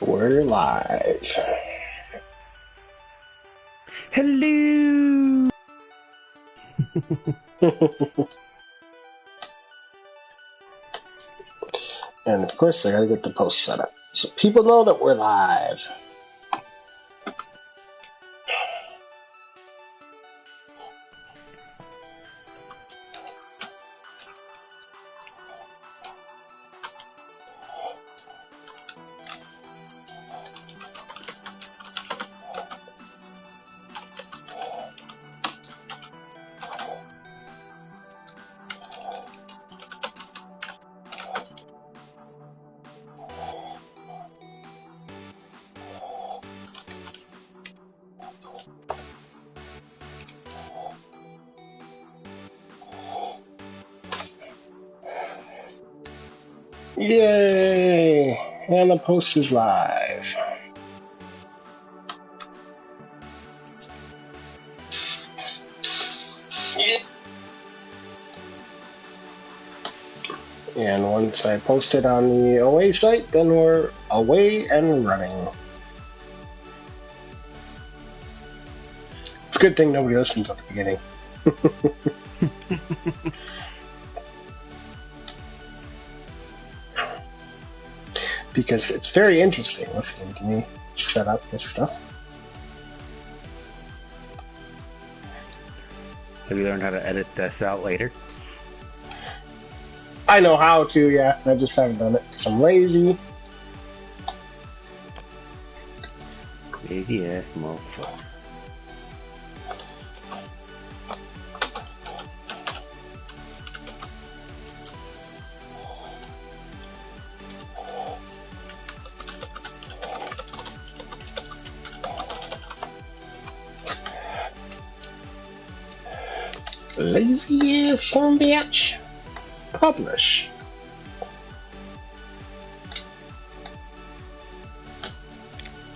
We're live. Hello. And of course, I gotta get the post set up so people know that we're live. Yay! And the post is live. And once I post it on the away site, then we're away and running. It's a good thing nobody listens at the beginning. Because it's very interesting listening to me set up this stuff. Have you learned how to edit this out later? I know how to, yeah. I just haven't done it because I'm lazy. Lazy ass motherfucker. Lazy ass son bitch. Publish.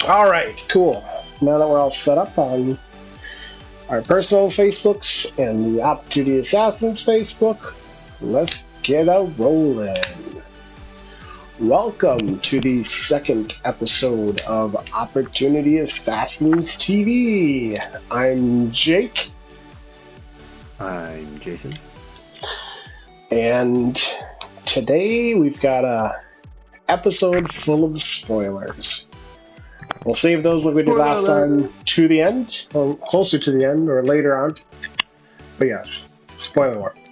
Alright, cool. Now that we're all set up on our personal Facebooks and the Opportunity Assassins Facebook, let's get a rolling. Welcome to the second episode of Opportunity Assassins TV. I'm Jake. I'm Jason. And today we've got a episode full of spoilers. We'll save those like we did last time to the end, or closer to the end, or later on. But yes, spoiler warning.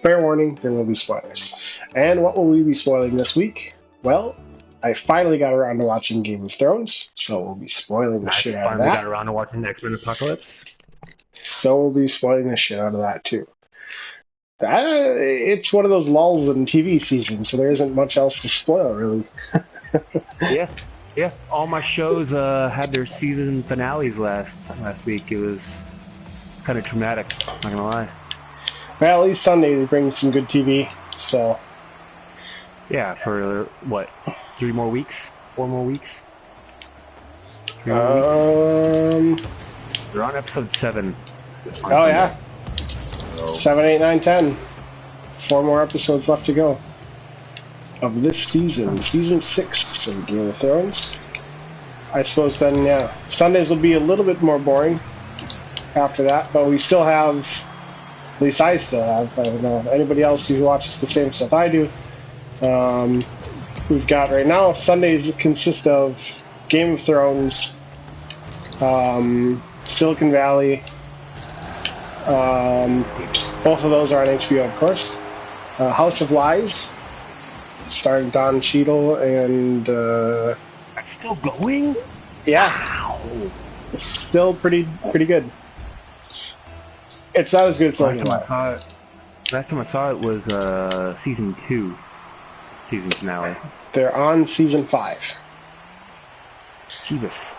Fair warning, there will be spoilers. And what will we be spoiling this week? Well, I finally got around to watching Game of Thrones, so we'll be spoiling the shit out of that. I finally got around to watching X-Men Apocalypse. So we'll be spoiling the shit out of that too. It's one of those lulls in TV season, so there isn't much else to spoil, really. Yeah. All my shows had their season finales last week. It's kind of traumatic, not gonna lie. Well, at least Sunday they bring some good TV, so... Yeah, for, what, 3 more weeks? 4 more weeks? 3 more weeks? They're on episode 7. Oh, yeah. 7, 8, 9, 10. 4 more episodes left to go of this season. Season 6 of Game of Thrones. I suppose then, yeah. Sundays will be a little bit more boring after that, but we still have, at least I still have, I don't know, anybody else who watches the same stuff I do. We've got right now, Sundays consist of Game of Thrones, Silicon Valley. Both of those are on HBO, of course. House of Lies, starring Don Cheadle and... That's still going? Yeah. Wow. It's still pretty good. It's not as good as last time I saw it was season 2, season finale. They're on season 5. Jeebus.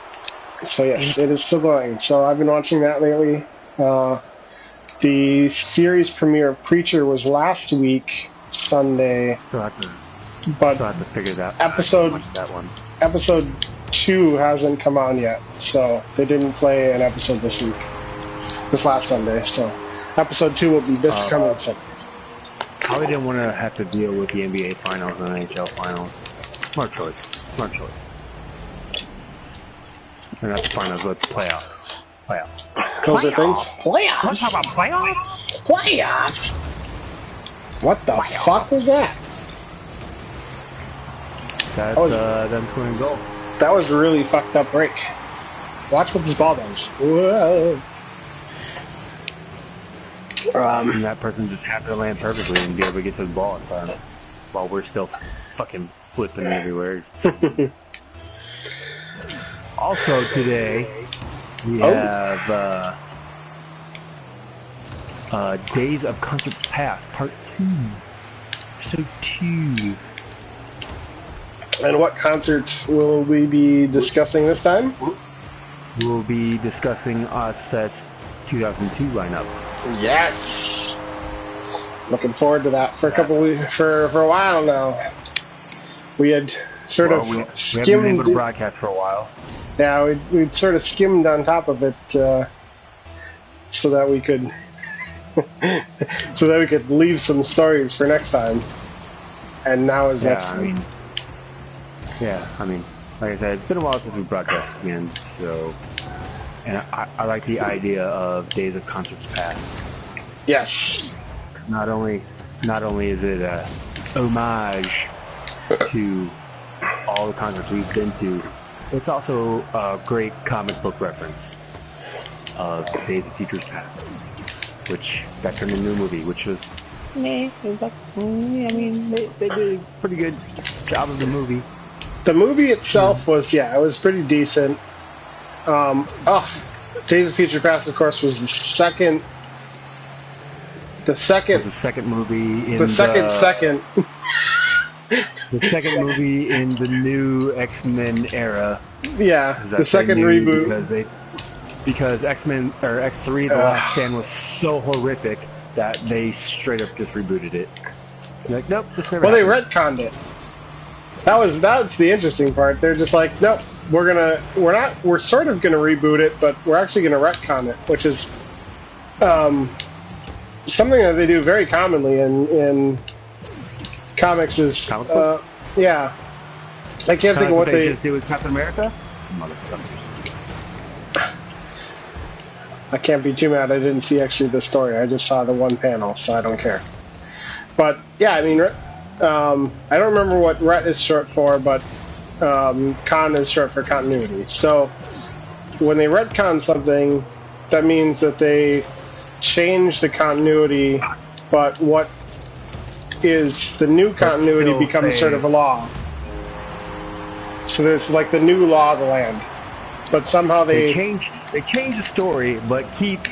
So yes, it is still going. So I've been watching that lately. The series premiere of Preacher was last week, Sunday. Still have to figure that out. Episode 2 hasn't come on yet, so they didn't play an episode this last Sunday. So episode 2 will be this coming Sunday. Probably didn't want to have to deal with the NBA finals and NHL finals. Smart choice. And that's the finals with playoffs. Playoffs. Those are things. Playoffs? Let's talk about playoffs? Playoffs? What the fuck was that? That's them scoring a goal. That was a really fucked up break. Watch what this ball does. Whoa. And that person just happened to land perfectly and be able to get to the ball in front while we're still fucking flipping everywhere. Also today, we have Days of Concerts Past, Part 2. Episode 2. And what concerts will we be discussing this time? We'll be discussing Ozfest 2002 lineup. Yes! Looking forward to that for a couple weeks, for a while now. We had sort of we skimmed... haven't been able to broadcast for a while. Yeah, we'd sort of skimmed on top of it so that we could leave some stories for next time. And now is next time. I mean, like I said, it's been a while since we broadcast again, so... And I like the idea of Days of Concerts Past. Yes. Because not only is it a homage to all the concerts we've been to, it's also a great comic book reference of Days of Futures Past, which got turned into a movie, which was, I mean, they did a pretty good job of the movie. The movie itself was, it was pretty decent. Days of Future Past, of course, was the second movie in the second movie in the new X-Men era. Yeah, the second reboot. Because X-Men or X3 The Last Stand was so horrific that they straight up just rebooted it. Like, nope, this never happened. They retconned it. That's the interesting part. They're just like, nope, we're sort of gonna reboot it, but we're actually gonna retcon it, which is something that they do very commonly in comics. Is yeah, I can't think of what they just do with Captain America. Motherfuckers. I can't be too mad. I didn't see actually the story. I just saw the one panel, so I don't care. But yeah, I mean, I don't remember what RET is short for, but con is short for continuity. So when they retcon something, that means that they change the continuity, but what is the new continuity becomes sort of a law. So there's like the new law of the land. But somehow they change the story, but keep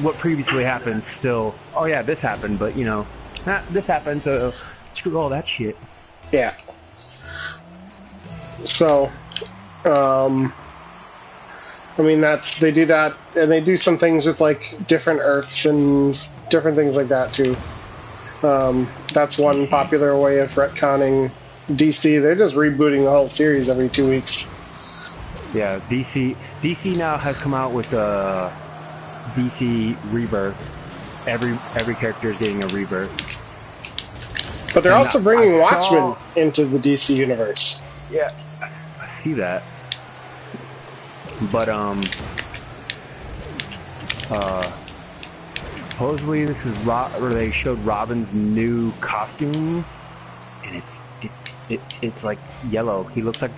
what previously happened still. Oh yeah, this happened, but this happened, so screw all that shit. Yeah. So, I mean, they do that, and they do some things with like different Earths and different things like that too. That's one DC. Popular way of retconning DC. They're just rebooting the whole series every 2 weeks. Yeah, DC now has come out with a DC Rebirth. Every character is getting a rebirth. But they're also bringing Watchmen into the DC universe. Yeah, I see that. But supposedly this is where they showed Robin's new costume, and it's like yellow. He looks like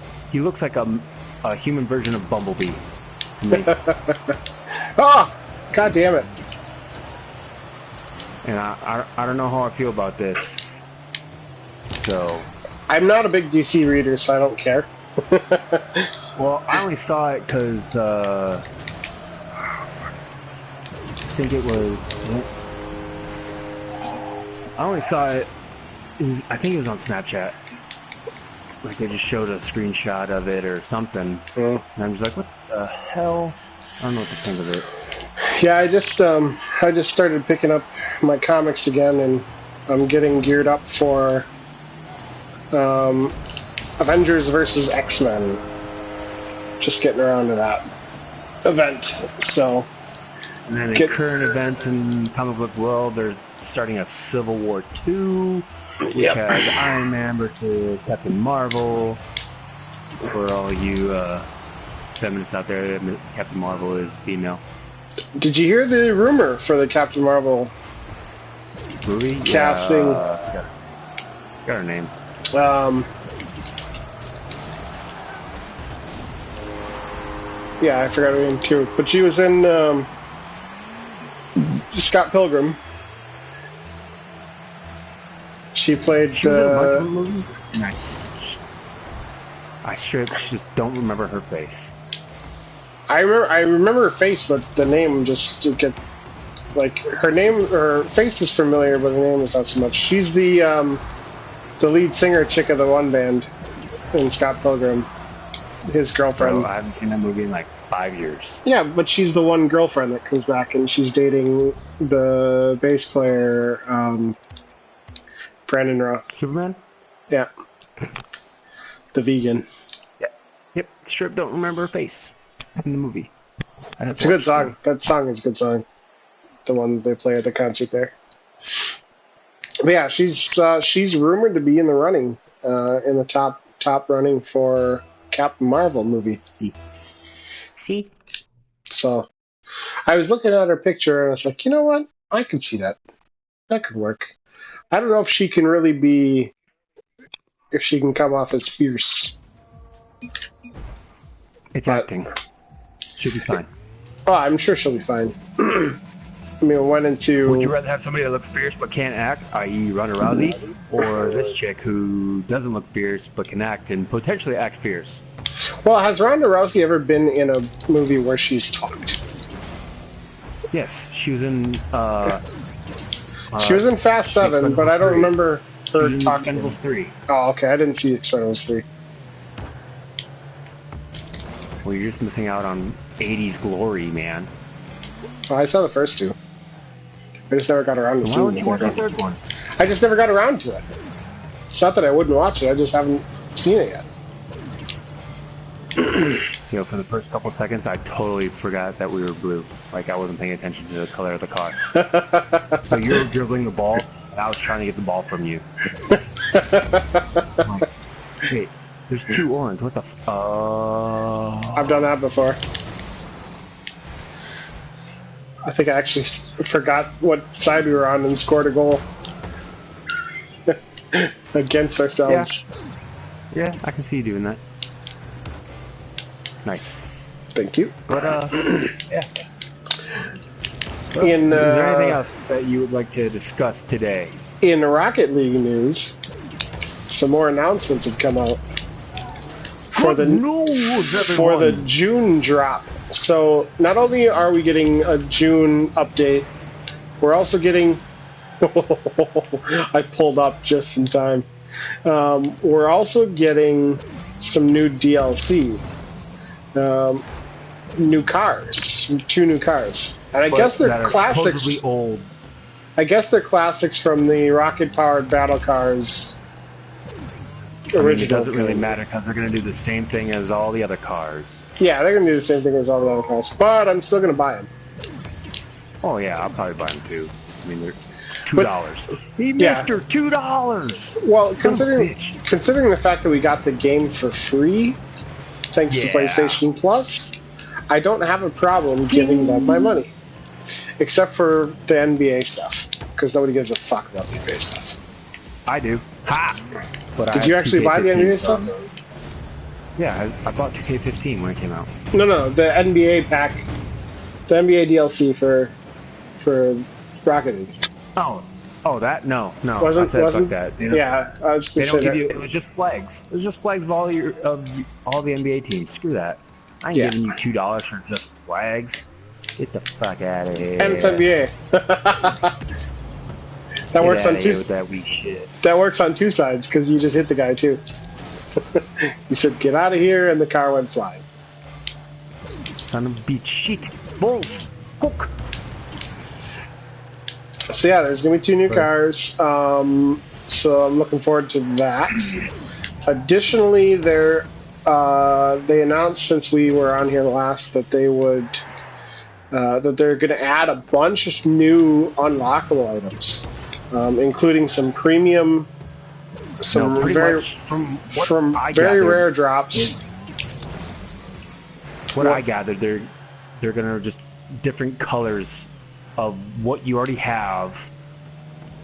a human version of Bumblebee to me. Oh, god damn it! And I don't know how I feel about this. So I'm not a big DC reader, so I don't care. Well, I only saw it because I think it was. I only saw it. I think it was on Snapchat. Like they just showed a screenshot of it or something, and I'm just like, what the hell? I don't know what to think of it. Yeah, I just started picking up my comics again, and I'm getting geared up for Avengers vs. X-Men. Just getting around to that event. So, and then in current events in comic book world, they're starting a Civil War 2. Which has Iron Man versus Captain Marvel. For all you feminists out there that Captain Marvel is female. Did you hear the rumor for the Captain Marvel movie casting? Got her name. Yeah, I forgot her name too. But she was in Scott Pilgrim. She played. She was in a bunch of movies. Nice. I just don't remember her face. I remember her face, but the name just get like her face is familiar, but her name is not so much. She's the lead singer chick of the one band in Scott Pilgrim. His girlfriend. Bro, I haven't seen that movie in like 5 years. Yeah, but she's the one girlfriend that comes back, and she's dating the bass player, Brandon Roth. Superman? Yeah. The vegan. Yeah. Yep. Sure don't remember her face in the movie. It's a good song. That song is a good song. The one they play at the concert there. But yeah, she's rumored to be in the running, in the top running for Captain Marvel movie. See? So, I was looking at her picture and I was like, you know what? I could see that. That could work. I don't know if she can really be, if she can come off as fierce. It's acting. She'll be fine. Oh, I'm sure she'll be fine. I mean, went into... Would you rather have somebody that looks fierce but can't act, i.e. Ronda Rousey, or this chick who doesn't look fierce but can act and potentially act fierce? Well, has Ronda Rousey ever been in a movie where she's talked? Yes, she was in... she was in Fast 7, but I don't remember her talking. Expendables 3. Oh, okay, I didn't see Expendables 3. Well, you're just missing out on 80s glory, man. Oh, I saw the first two. I just never got around to seeing Why would you watch the third one? I just never got around to it. It's not that I wouldn't watch it, I just haven't seen it yet. You know, for the first couple seconds, I totally forgot that we were blue. Like, I wasn't paying attention to the color of the car. So you were dribbling the ball, and I was trying to get the ball from you. Like, wait, there's 2 orange. What the I've done that before. I think I actually forgot what side we were on and scored a goal. Against ourselves. Yeah, I can see you doing that. Nice. Thank you. But, yeah. Is there anything else that you would like to discuss today? In Rocket League news, some more announcements have come out for the June drop. So not only are we getting a June update, we're also getting... I pulled up just in time. We're also getting some new DLC. New cars. 2 new cars. And I guess they're classics. Old. I guess they're classics from the rocket-powered battle cars. I mean, it doesn't really matter because they're going to do the same thing as all the other cars. Yeah, they're going to do the same thing as all the other cars. But I'm still going to buy them. Oh, yeah, I'll probably buy them too. I mean, they're $2. He missed her $2! Well, considering the fact that we got the game for free, thanks to PlayStation Plus, I don't have a problem giving them my money. Except for the NBA stuff. Because nobody gives a fuck about the NBA stuff. I do. Ha! But Did you actually buy the NBA stuff? Yeah, I bought 2K15 when it came out. No, the NBA pack. The NBA DLC for Rocket League. Oh, that? No. Wasn't, I said wasn't, fuck that. Yeah, I was they just don't give you. It was just flags. It was just flags of all the NBA teams. Screw that. I ain't giving you $2 for just flags. Get the fuck out of here. And it's NBA. That works on two. With that weak shit. That works on 2 sides because you just hit the guy too. You said get out of here, and the car went flying. Son of a bitch, shit, balls, hook. So yeah, there's gonna be 2 new cars. So I'm looking forward to that. Additionally, they announced since we were on here last that they would that they're going to add a bunch of new unlockable items, including some premium, some very rare drops. what I gathered, they're gonna just different colors of what you already have,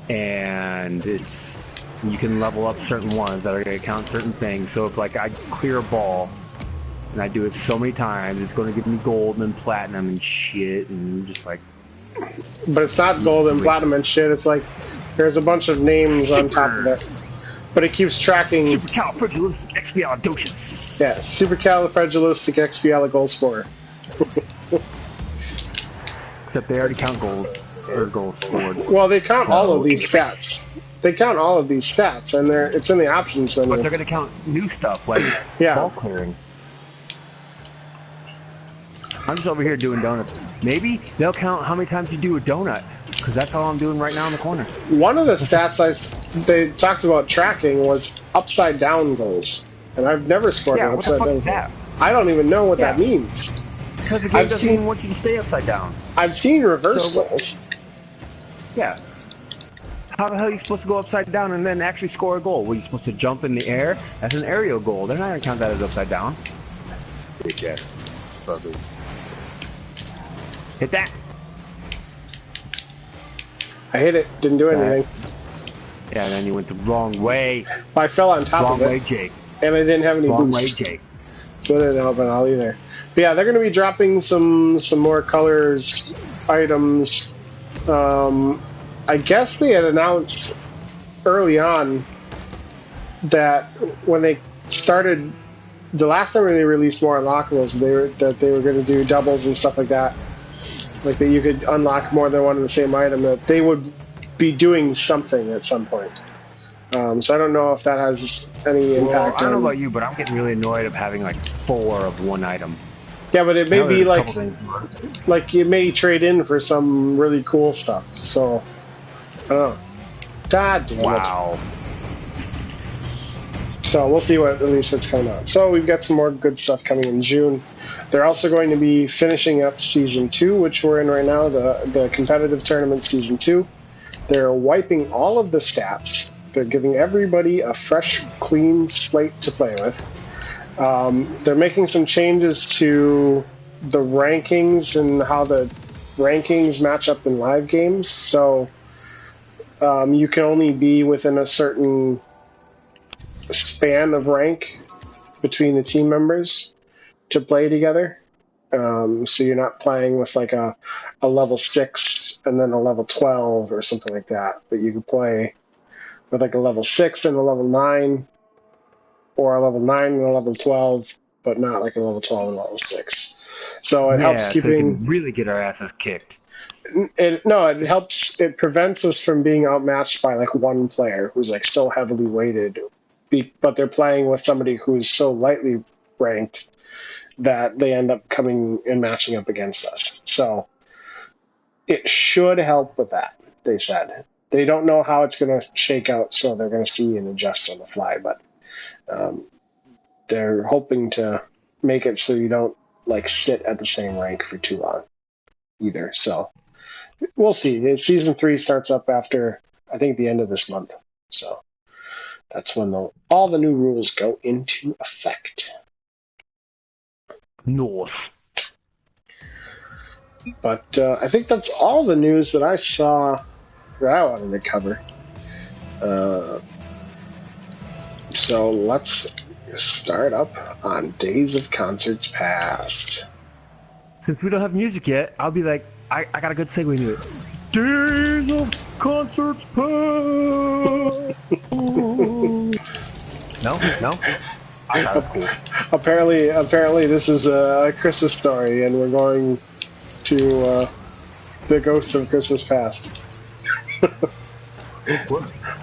and it's you can level up certain ones that are gonna count certain things. So if like I clear a ball and I do it so many times, it's gonna give me gold and platinum and shit, and just like. But it's not gold and platinum and shit. It's like there's a bunch of names on top of it. But it keeps tracking. Supercalifragilisticexpialidocious. Yeah, supercalifragilisticexpialidocious. Except they already count gold or gold scored. Well, they count all of these stats. They count all of these stats, and it's in the options menu. But they're gonna count new stuff like ball clearing. I'm just over here doing donuts. Maybe they'll count how many times you do a donut, because that's all I'm doing right now in the corner. One of the stats they talked about tracking was upside down goals, and I've never scored an upside down goal. I don't even know what that means. Because the game doesn't even want you to stay upside down. I've seen reverse goals. Yeah. How the hell are you supposed to go upside down and then actually score a goal? Were you supposed to jump in the air? That's an aerial goal. They're not going to count that as upside down. Bitch ass buggers. Hit that. I hit it. Didn't do anything. Yeah, and then you went the wrong way. I fell on top of it. Wrong way, Jake. And I didn't have any boost. Wrong way, Jake. So it didn't help at all either. But yeah, they're going to be dropping some more colors, items. I guess they had announced early on that when they started, the last time they released more unlockables, they were going to do doubles and stuff like that. Like that you could unlock more than one of the same item, that they would be doing something at some point. So I don't know if that has any impact. I don't know about you, but I'm getting really annoyed of having like 4 of one item. Yeah, but it may be like you may trade in for some really cool stuff. So I don't know. God damn it. Wow. So we'll see at least what's coming out. So we've got some more good stuff coming in June. They're also going to be finishing up Season 2, which we're in right now, the competitive tournament Season 2. They're wiping all of the stats. They're giving everybody a fresh, clean slate to play with. They're making some changes to the rankings and how the rankings match up in live games. So you can only be within a certain span of rank between the team members to play together. So you're not playing with like a level 6 and then a level 12 or something like that, but you can play with like a level 6 and a level 9, or a level 9 and a level 12, but not like a level 12 and a level 6. So it helps keeping... so we can really get our asses kicked. It helps, it prevents us from being outmatched by like one player who's like so heavily weighted, but they're playing with somebody who's so lightly ranked that they end up coming and matching up against us. So it should help with that, they said. They don't know how it's going to shake out, so they're going to see and adjust on the fly, but they're hoping to make it so you don't like sit at the same rank for too long either. So we'll see. Season 3 starts up after, I think, the end of this month. So that's when all the new rules go into effect. North. But I think that's all the news that I saw that I wanted to cover. So let's start up on Days of Concerts Past. Since we don't have music yet, I'll be like, I got a good segue into it. Days of Concerts Past. No? I thought it was cool. Apparently this is a Christmas story, and we're going to the Ghosts of Christmas Past.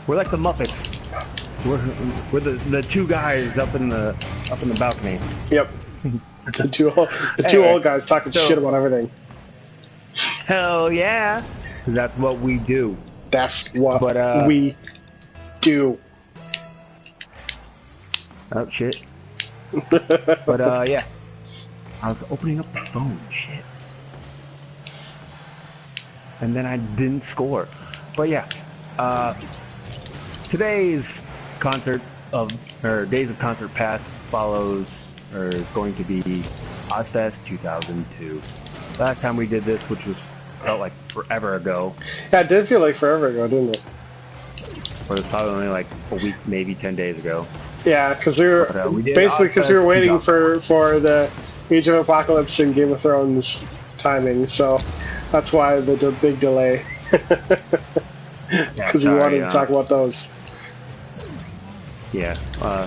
We're like the Muppets. We're the two guys up in the balcony. Yep. The two old guys talking shit about everything. Hell yeah, because that's what we do. That's what we do. Oh shit. But yeah, I was opening up the phone. Shit. And then I didn't score. But yeah, today's Days of Concert Past follows, or is going to be Ozfest 2002. Last time we did this, which was felt like forever ago. Yeah, it did feel like forever ago, didn't it? Or it was probably only like a week, maybe 10 days ago. Yeah, because we did basically because we were waiting for the Age of Apocalypse and Game of Thrones timing, so that's why the big delay. Because we wanted to talk about those. Yeah,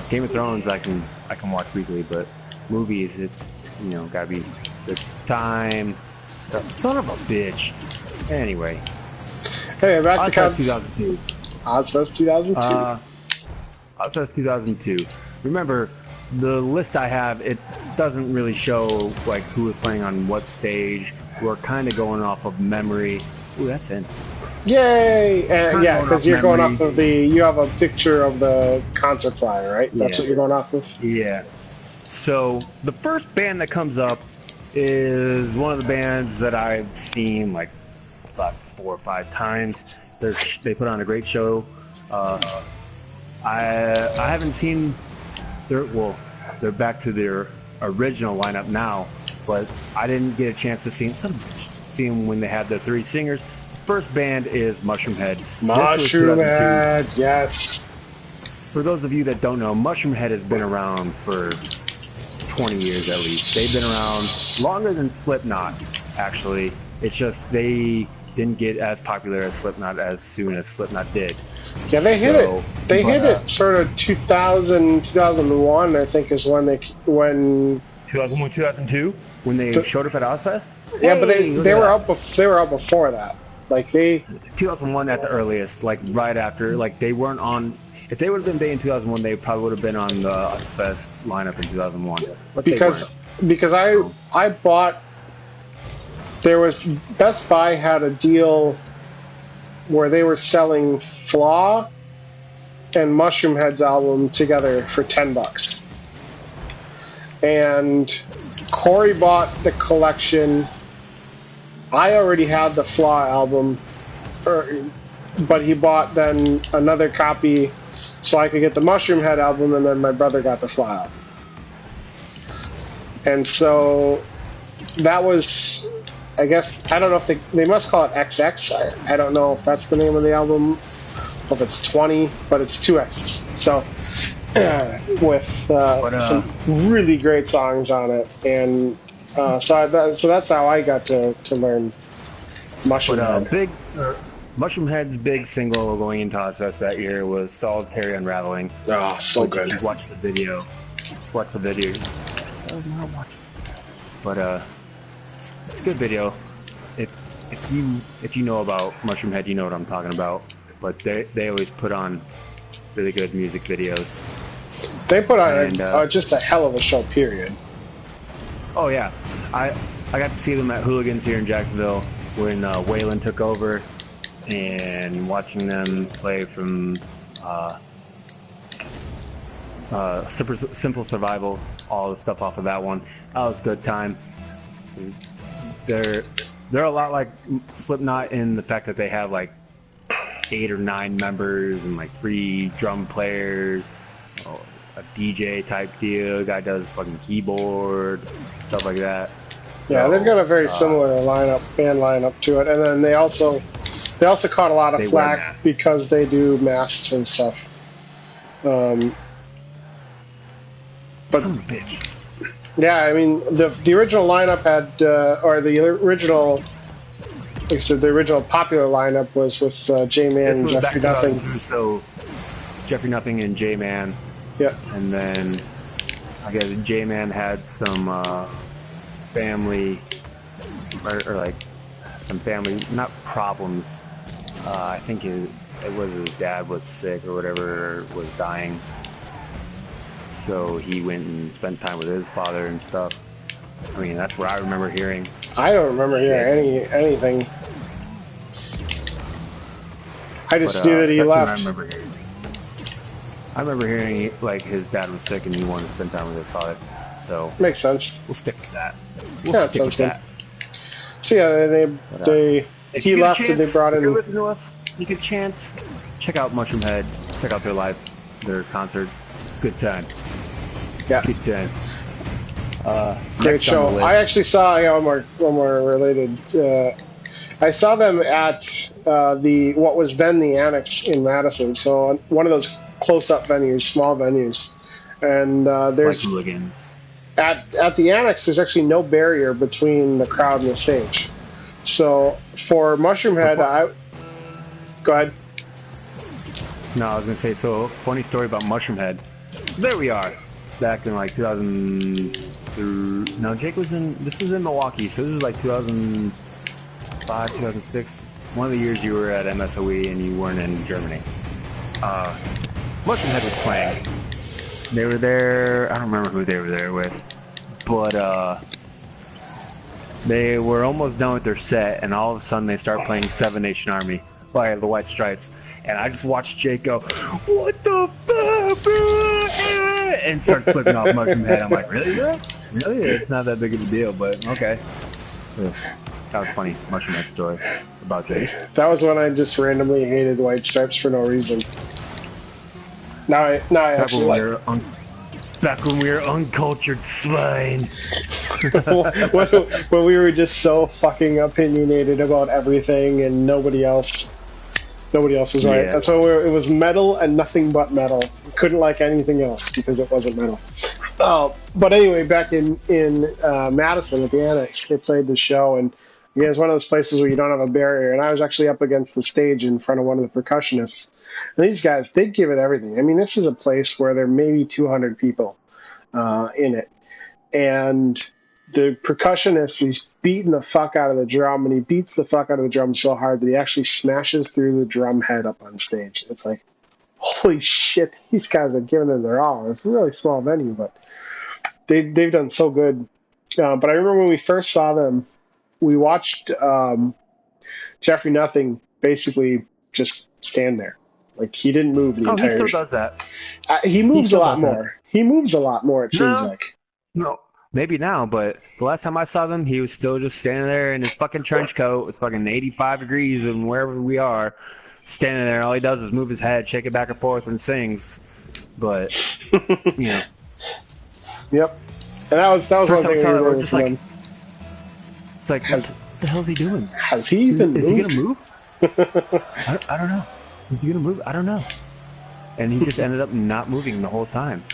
Game of Thrones I can watch weekly, but movies it's gotta be the time stuff. Son of a bitch. Anyway. Hey, back to Ozfest 2002. Ozfest 2002. Ozfest 2002. Remember, the list I have, it doesn't really show like who was playing on what stage. We're kind of going off of memory. Ooh, that's in. Yay! Yeah, because you're going off of you have a picture of the concert flyer, right? That's what you're going off of? Yeah. So, the first band that comes up is one of the bands that I've seen like 4 or 5 times. They put on a great show. I haven't seen they're back to their original lineup now, but I didn't get a chance to see them when they had the 3 singers. First band is Mushroomhead. Mushroomhead, yes. For those of you that don't know, Mushroomhead has been around for 20 years at least. They've been around longer than Slipknot, actually. It's just they didn't get as popular as Slipknot as soon as Slipknot did. Yeah, they hit it. They hit it sort of 2000, 2001, I think, is when 2001, 2002, when they showed up at Ozfest. Yeah, but they were out before that. Like 2001 at the earliest, like right after, like they weren't on. If they would have been big in 2001, they probably would have been on the Ozfest lineup in 2001. But because I bought. There was Best Buy had a deal where they were selling Flaw and Mushroomhead's album together for $10, and Corey bought the collection. I already had the Flaw album, but he bought then another copy so I could get the Mushroomhead album, and then my brother got the Flaw album. And so that was, I guess, I don't know if they must call it XX. I don't know if that's the name of the album, if it's 20, but it's 2 X's. So with some really great songs on it, and so that's how I got to learn Mushroomhead. Mushroomhead's big single going into Ozfest that year was "Solitary Unraveling." Oh, so good! If you watch the video. But it's a good video. If you know about Mushroomhead, you know what I'm talking about. But they always put on really good music videos. They put on just a hell of a show. Period. Oh yeah, I got to see them at Hooligans here in Jacksonville when Waylon took over, and watching them play from Simple Survival, all the stuff off of that one. That was a good time. They're a lot like Slipknot in the fact that they have like 8 or 9 members and like 3 drum players. A DJ type deal. Guy does fucking keyboard, stuff like that. So, yeah, they've got a very similar band lineup to it, and then they also caught a lot of flack because they do masks and stuff. But son of a bitch. Yeah, I mean the original lineup had like I said, the original popular lineup was with J-Man and Jeffrey Nothing. So Jeffrey Nothing and J-Man. Yeah. And then I guess J-Man had some family or like some family, not problems. I think it was his dad was sick or whatever, or was dying. So he went and spent time with his father and stuff. I mean, that's what I remember hearing. I don't remember hearing anything. I just knew that he left. I remember hearing like his dad was sick and he wanted to spend time with his father. So makes sense. We'll stick with that. Stick with that. So yeah, he left and they brought in. If you're listening to us, you get a chance. Check out Mushroomhead. Check out their concert. It's a good time. Yeah. It's a good time. Great show. I actually saw one more related. I saw them at what was then the Annex in Madison. So one of those close-up venues, small venues, and there's at the Annex. There's actually no barrier between the crowd and the stage. So for Mushroomhead, go ahead. No, I was gonna say. So funny story about Mushroomhead. So there we are, back in like 2000. No, Jake was in. This was in Milwaukee, so this is like 2005, 2006. One of the years you were at MSOE and you weren't in Germany. Mushroomhead was playing. They were there. I don't remember who they were there with, but they were almost done with their set, and all of a sudden they start playing Seven Nation Army by the White Stripes, and I just watched Jake go, "What the fuck?" and starts flipping off Mushroomhead. I'm like, really, bro? Really? It's not that big of a deal, but okay. So, that was funny. Mushroomhead story about Jake. That was when I just randomly hated White Stripes for no reason. Now I actually like. Back when we were uncultured swine. when we were just so fucking opinionated about everything and nobody else was right. Yeah. And so it was metal and nothing but metal. Couldn't like anything else because it wasn't metal. But anyway, back in Madison at the Annex, they played the show, and again, it's one of those places where you don't have a barrier. And I was actually up against the stage in front of one of the percussionists. And these guys, they give it everything. I mean, this is a place where there are maybe 200 people in it. And the percussionist, he's beating the fuck out of the drum, and he beats the fuck out of the drum so hard that he actually smashes through the drum head up on stage. It's like, holy shit, these guys are giving it their all. It's a really small venue, but they've done so good. But I remember when we first saw them, we watched Jeffrey Nothing basically just stand there. Like, he didn't move the entire... he still does that. He moves a lot more. He moves a lot more, it seems like. No, maybe now, but the last time I saw them, he was still just standing there in his fucking trench coat. It's fucking 85 degrees and wherever we are, standing there, and all he does is move his head, shake it back and forth, and sings. But, you know. Yep. And that was one thing we were just like, it's like, what the hell is he doing? Has he even moved? Is he going to move? I don't know. Is he going to move? I don't know. And he just ended up not moving the whole time.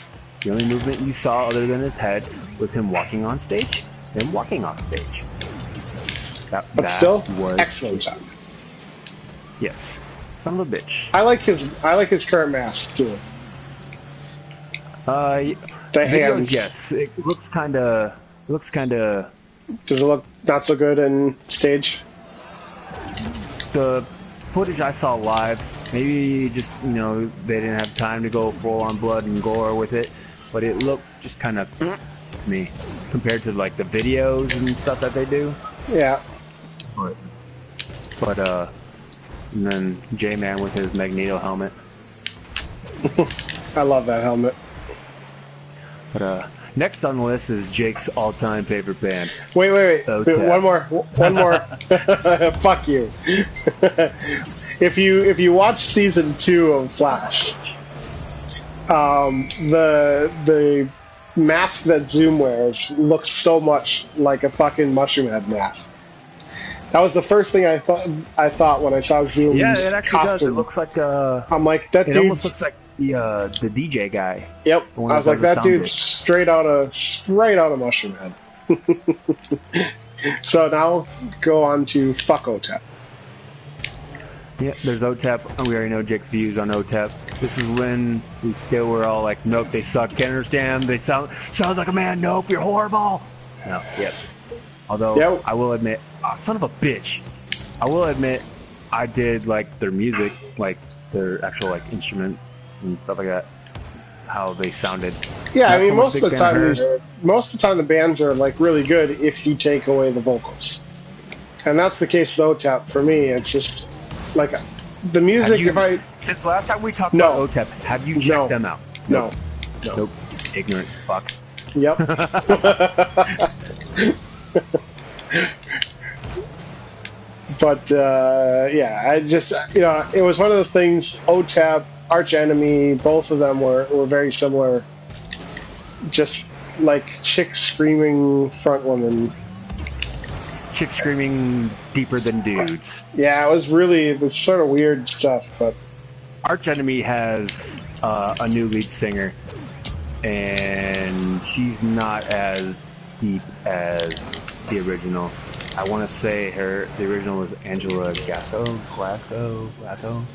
The only movement you saw other than his head was him walking on stage, then walking off stage. That still, was excellent job. Yes. Son of a bitch. I like his current mask too. The hands. Yes. It looks kinda Does it look not so good in stage? The footage I saw live, maybe just, they didn't have time to go full on blood and gore with it, but it looked just kind of to me compared to like the videos and stuff that they do. Yeah. But and then J-Man with his Magneto helmet. I love that helmet. But next on the list is Jake's all-time favorite band. Wait. One more. Fuck you. If you watch season 2 of Flash, the mask that Zoom wears looks so much like a fucking Mushroomhead mask. That was the first thing I thought when I saw Zoom's Yeah, it actually costume. does. It looks like I'm like, that dude almost looks like the DJ guy. Yep. I was like, that dude's straight out of Mushroomhead. So now go on to fuck OTEP. Yeah, there's OTEP. We already know Jake's views on OTEP. This is when we still were all like, nope, they suck, can't understand, they sounds like a man, nope, you're horrible. No, yep. Although, I will admit, son of a bitch, I will admit, I did like their music, like their actual like instruments and stuff like that, how they sounded. Yeah, I mean, most of the time the bands are like really good if you take away the vocals. And that's the case with OTEP for me. It's just like the music. Since last time we talked about OTEP, have you checked them out? No. Nope. Ignorant fuck. Yep. But yeah, I just it was one of those things. OTEP, Arch Enemy, both of them were very similar. Just like chick screaming front woman. Chicks screaming deeper than dudes. Yeah, it was sort of weird stuff, but Arch Enemy has a new lead singer, and she's not as deep as the original. I want to say the original was Angela Glasgow. I don't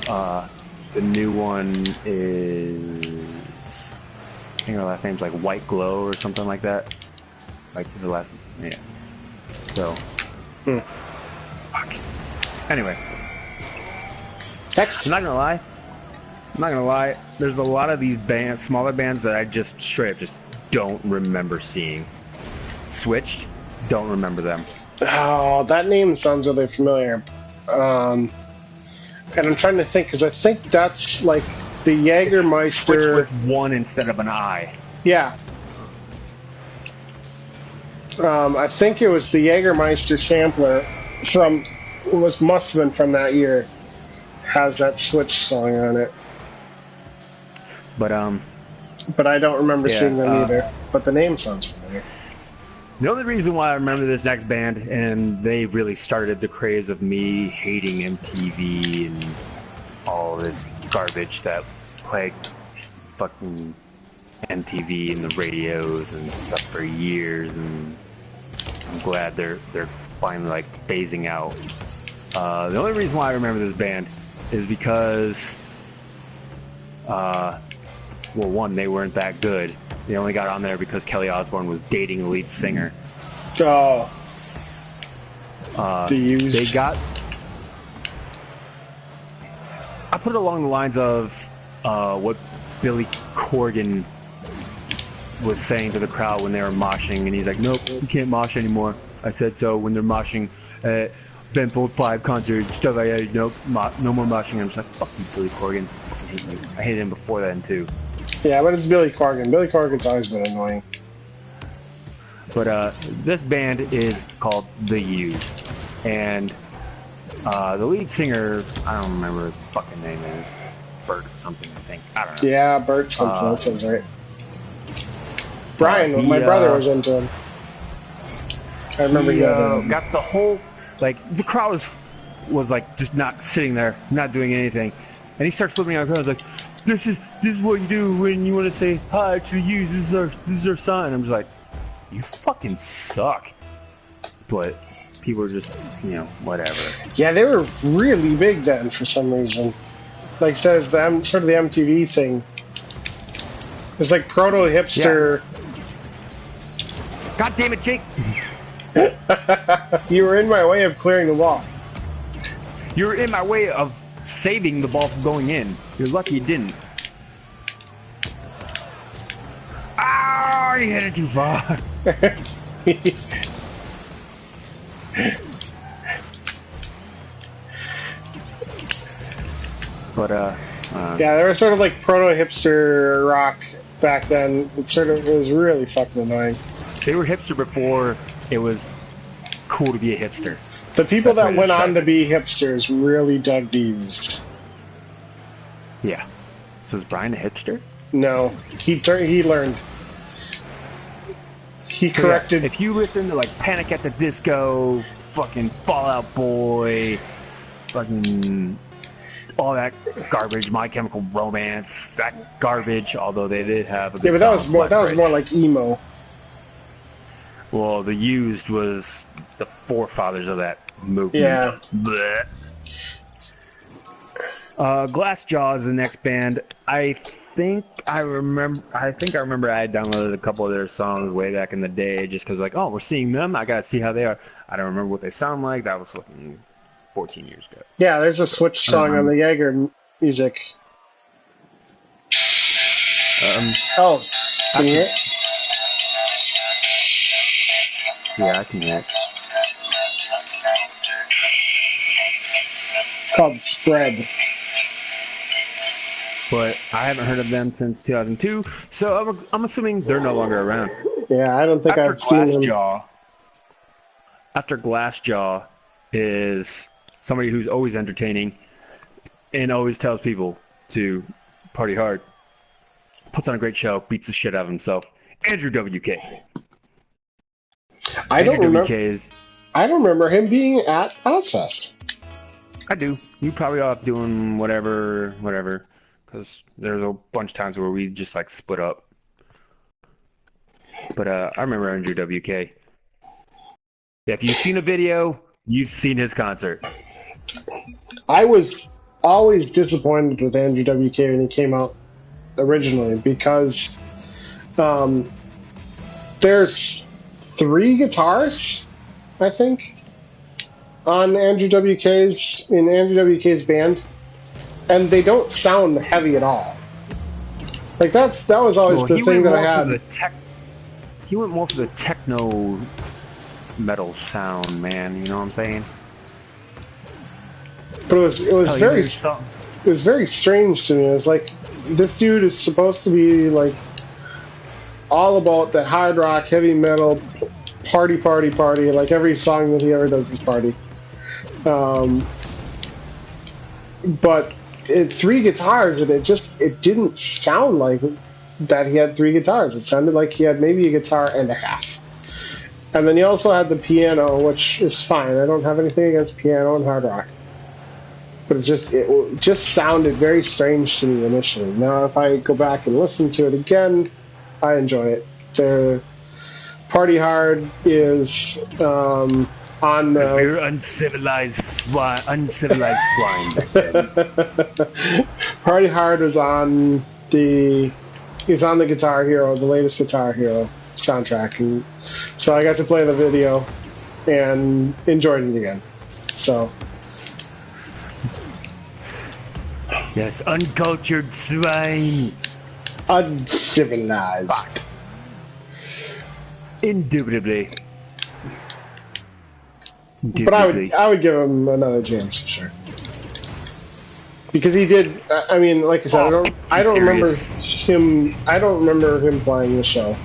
know. The new one is, I think her last name's like White Glow or something like that. Like the last, yeah. So, fuck. Anyway, Next. I'm not gonna lie. There's a lot of these bands, smaller bands, that I just straight up just don't remember seeing. Switched, don't remember them. Oh, that name sounds really familiar. And I'm trying to think, because I think that's like the Jägermeister. Switched with one instead of an I. Yeah. I think it was the Jägermeister sampler must have been from that year. Has that Switch song on it. But I don't remember yeah, seeing them either. But the name sounds familiar. the only reason why I remember this next band, and they really started the craze of me hating MTV and all this garbage that plagued fucking MTV and the radios and stuff for years, and I'm glad they're finally like phasing out. The only reason why I remember this band is because, well, one, they weren't that good. They only got on there because Kelly Osbourne was dating the lead singer. Oh. The Used. They got. I put it along the lines of what Billy Corgan was saying to the crowd when they were moshing, and he's like, "Nope, you can't mosh anymore. I said so when they're moshing at Ben Folds 5 concert, stuff like that. Nope, no more moshing." I'm just like, "Fuck you, Billy Corgan. I fucking hate you. I hated him before then too." Yeah, but it's Billy Corgan. Billy Corgan's always been annoying. But this band is called The Used, and the lead singer, I don't remember his fucking name is, Bert something, I think. I don't know. Yeah, Bert something. That sounds right. Brian, my brother was into him. I remember he that. got the whole, like, the crowd was like just not sitting there, not doing anything, and he starts flipping out the crowd like, this is what you do when you want to say hi to the Used. This is our sign. I'm just like, you fucking suck. But people are just, whatever. Yeah, they were really big then for some reason. Like says the sort of the MTV thing. It's like proto hipster. Yeah. God damn it, Jake! You were in my way of clearing the wall. You were in my way of saving the ball from going in. You're lucky you didn't. Ah, you hit it too far. But yeah, they were sort of like proto hipster rock back then. It was really fucking annoying. They were hipster before it was cool to be a hipster. The people that went on to be hipsters really dug the Used. Yeah. So is Brian a hipster? No, he learned. He corrected. Yeah, if you listen to like Panic at the Disco, fucking Fall Out Boy, fucking all that garbage, My Chemical Romance, that garbage. Although they did have a good but that was more like emo. Well, The Used was the forefathers of that movement. Yeah. Glassjaw is the next band. I think I remember I had downloaded a couple of their songs way back in the day just because, like, oh, we're seeing them. I got to see how they are. I don't remember what they sound like. That was fucking 14 years ago. Yeah, there's a Switch song on the Jaeger music. Oh, can you hear it? Yeah, I can hear it. Called Spread. But I haven't heard of them since 2002, so I'm assuming they're no longer around. Yeah, I don't think I've seen them. After Glassjaw is somebody who's always entertaining and always tells people to party hard, puts on a great show, beats the shit out of himself, Andrew WK. I don't Andrew remember. WK is. I don't remember him being at Ozfest. I do. You probably off doing whatever. Because there's a bunch of times where we just like split up. But I remember Andrew WK. If you've seen a video, you've seen his concert. I was always disappointed with Andrew WK when he came out originally because there's 3 guitars, I think, on Andrew WK's band, and they don't sound heavy at all. Like that was always the thing that I had. He went more for the techno metal sound, man. You know what I'm saying? But it was very strange to me. It was like, this dude is supposed to be like all about the hard rock, heavy metal, party, like every song that he ever does is party. But 3 guitars, and it didn't sound like that he had 3 guitars. It sounded like he had maybe a guitar and a half. And then he also had the piano, which is fine. I don't have anything against piano and hard rock. But it just sounded very strange to me initially. Now, if I go back and listen to it again, I enjoy it. The Party Hard is on the... You're uncivilized swine back then. Party Hard was on the... He's on the Guitar Hero, the latest Guitar Hero soundtrack. And so I got to play the video and enjoyed it again. So... Yes, uncultured swine. Uncivilized. Fuck. Indubitably. But I would give him another chance for sure. Because he did. I mean, like I said, I don't remember him playing the show.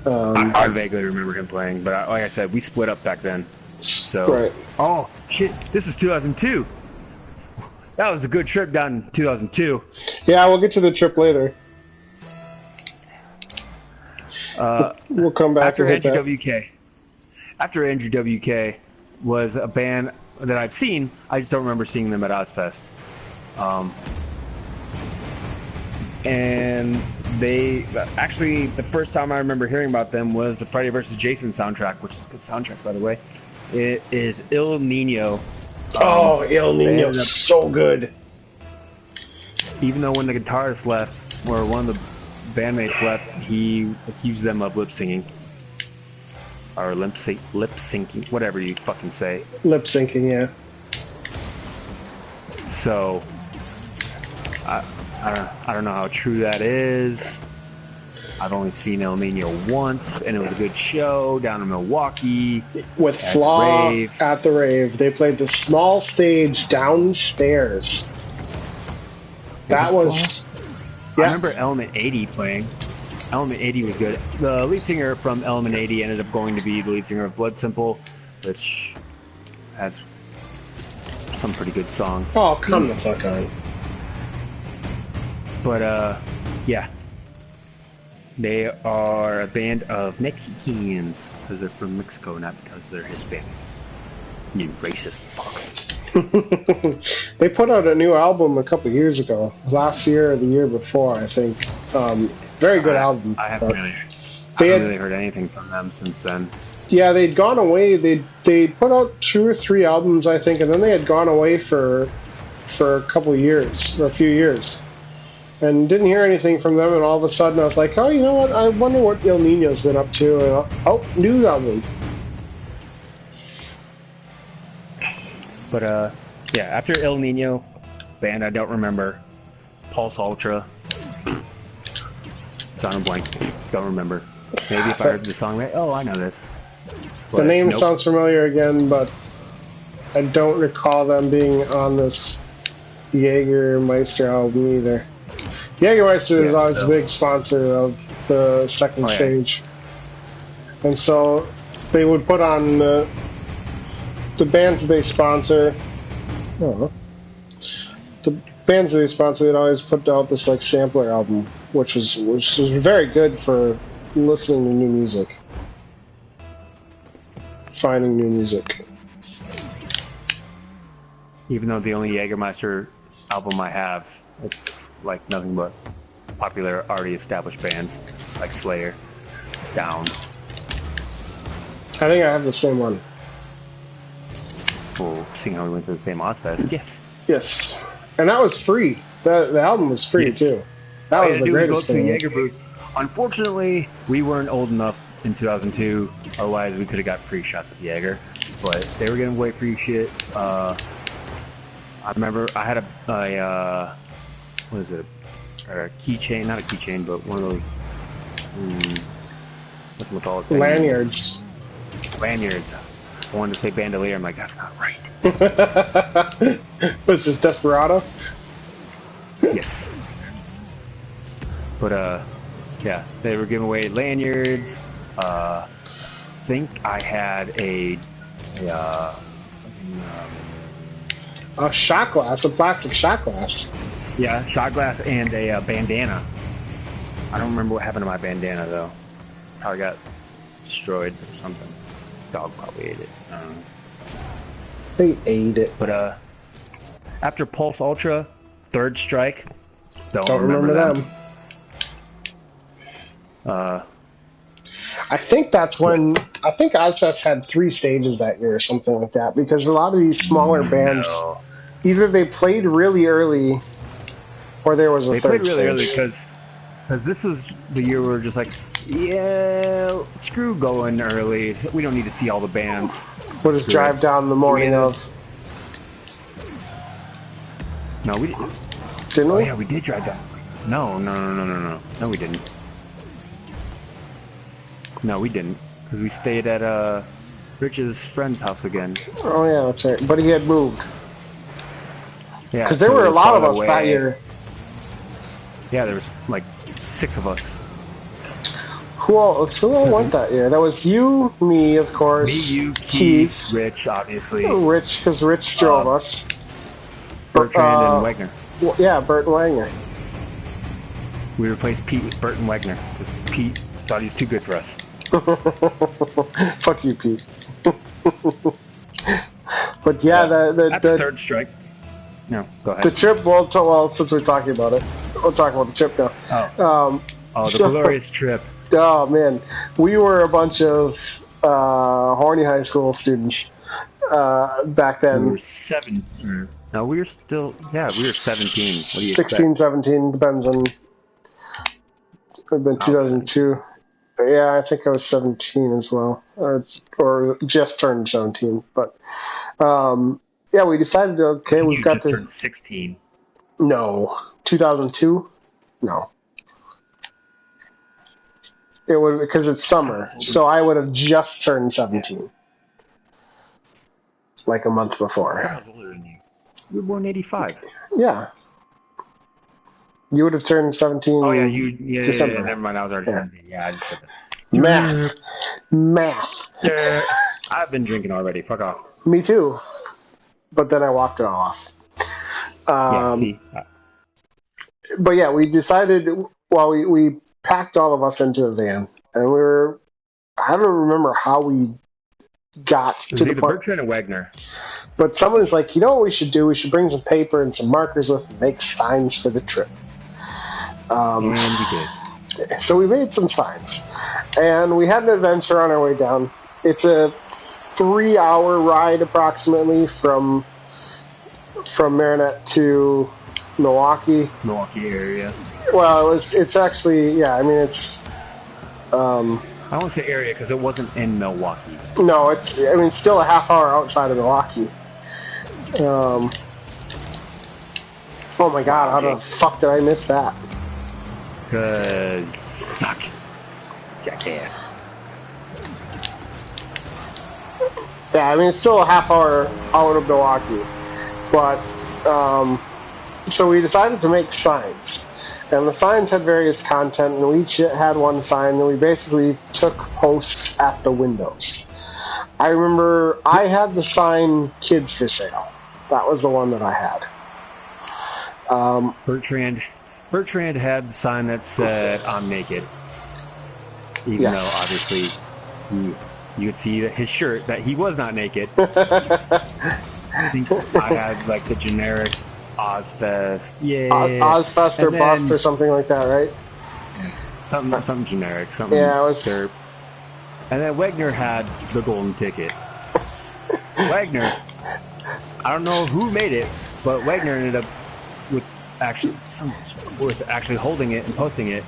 I vaguely remember him playing, but like I said, we split up back then. So. Right. Oh shit! This was 2002. That was a good trip down in 2002. Yeah, we'll get to the trip later. We'll come back after and hit Andrew WK. After Andrew WK was a band that I've seen. I just don't remember seeing them at Ozfest. And they actually, the first time I remember hearing about them was the Friday vs. Jason soundtrack, which is a good soundtrack, by the way. It is Il Nino. Il Nino, so good. Even though when the guitarist left, or one of the bandmates left, he accused them of lip syncing. Or lip syncing, whatever you fucking say. Lip syncing, yeah. So, I don't know how true that is. I've only seen El Nino once, and it was a good show down in Milwaukee. With Flaw at the Rave. They played the small stage downstairs. That was... Yeah. I remember Element 80 playing. Element 80 was good. The lead singer from Element 80 ended up going to be the lead singer of Blood Simple, which has some pretty good songs. Oh, come the fuck on. But, yeah. They are a band of Mexicans, because they're from Mexico, not because they're Hispanic. You racist fucks. They put out a new album a couple years ago. Last year or the year before, I think. Very good album. I haven't really heard anything from them since then. Yeah, they'd gone away. They put out 2 or 3 albums, I think, and then they had gone away for a couple years, or a few years. And didn't hear anything from them, and all of a sudden I was like, oh, you know what? I wonder what Il Nino's been up to. And new album. But, yeah, after Il Nino, band I don't remember, Pulse Ultra, John and Blank, don't remember. Maybe if I heard the song, like, oh, I know this. But the name sounds familiar again, but I don't recall them being on this Jägermeister album either. Jägermeister is always a big sponsor of the second stage. And so they would put on the bands that they sponsor. The bands that they sponsor, they'd always put out this like sampler album, which was very good for listening to new music. Finding new music. Even though the only Jägermeister album I have, it's like nothing but popular, already established bands like Slayer, Down. I think I have the same one. Well, seeing how we went to the same Ozfest, yes. Yes. And that was free. The album was free, Yes. too. That was the greatest Go up to the thing. Jaeger booth. Unfortunately, we weren't old enough in 2002. Otherwise, we could have got free shots of Jaeger. But they were giving away free shit. I remember I had a what is it? A keychain, not a keychain, but one of those, whatchamacallit? Lanyards. Lanyards. I wanted to say bandolier. I'm like, that's not right. Was this Desperado? Yes. But, yeah, they were giving away lanyards. I think I had a shot glass, a plastic shot glass. yeah, shot glass and a bandana. I don't remember what happened to my bandana, though. Probably got destroyed or something. Dog probably ate it. I don't know. They ate it. But, after Pulse Ultra, Third Strike, don't remember them. I think that's when I think Ozfest had 3 stages that year or something like that, because a lot of these smaller bands either they played really early or there was a they third played really stage. early because this was the year we were just like, yeah, screw going early. We don't need to see all the bands. We'll just Screw drive it. down the morning of. No, we didn't. Didn't Oh we? yeah, we did drive down. No, we didn't. No, we didn't, because we stayed at Rich's friend's house again. Oh yeah, that's right. But he had moved. Yeah, Because there so were it a was lot of farther us away. that year. Yeah, there was like 6 of us. Who all went that year? That was you, me, of course. Me, you, Keith, Rich, obviously, Rich, because Rich drove us. Bertrand, and Wagner. Yeah, Bert and Wagner. We replaced Pete with Bert and Wagner because Pete thought he was too good for us. Fuck you, Pete. But yeah, After the Third Strike. No, go ahead. the trip. Well, since we're talking about it, we'll talk about the trip now. The so- glorious trip. Oh man, we were a bunch of horny high school students back then. We were 7. No, we were still. Yeah, we were 17. What do you 16, expect? 17, depends on. It would have been 2002. Yeah, I think I was 17 as well, or just turned 17. But yeah, we decided to. Okay, we've got just turned 16. No, 2002. No, it would because it's summer, so I would have just turned 17, like a month before. I was older than you. You were born in 85. Yeah. You would have turned 17. Oh, yeah, yeah, December. never mind, I was already 17. Yeah, I just said Math. that. I've been drinking already, fuck off. Me too. But then I walked it all off. Yeah, see? But yeah, we decided, well, we packed all of us into a van, and I don't remember how we got It was to the either point. Bertrand or Wagner. But someone was like, you know what we should do? We should bring some paper and some markers with and make signs for the trip. And we did. So we made some signs. And we had an adventure on our way down. It's a 3-hour ride approximately from Marinette to Milwaukee. Milwaukee area. Well, it's actually, yeah, I mean, it's, I won't say area because it wasn't in Milwaukee. no, it's, I mean, still a half hour outside of Milwaukee. Oh my god, how the fuck did I miss that? Cause suck. Jackass. Yeah, I mean, it's still a half hour out of Milwaukee. But, so we decided to make signs. And the signs had various content, and we each had one sign, and we basically took posts at the windows. I remember I had the sign "Kids for Sale." That was the one that I had. Bertrand had the sign that said "I'm naked." even Yes. though obviously you could see that his shirt that he was not naked. I think I had like the generic Ozfest, yeah, Ozfest or and Bust then or something like that, right? something generic, something Yeah, it was. derp. And then Wagner had the golden ticket. Wagner, I don't know who made it, but Wagner ended up with actually holding it and posting it.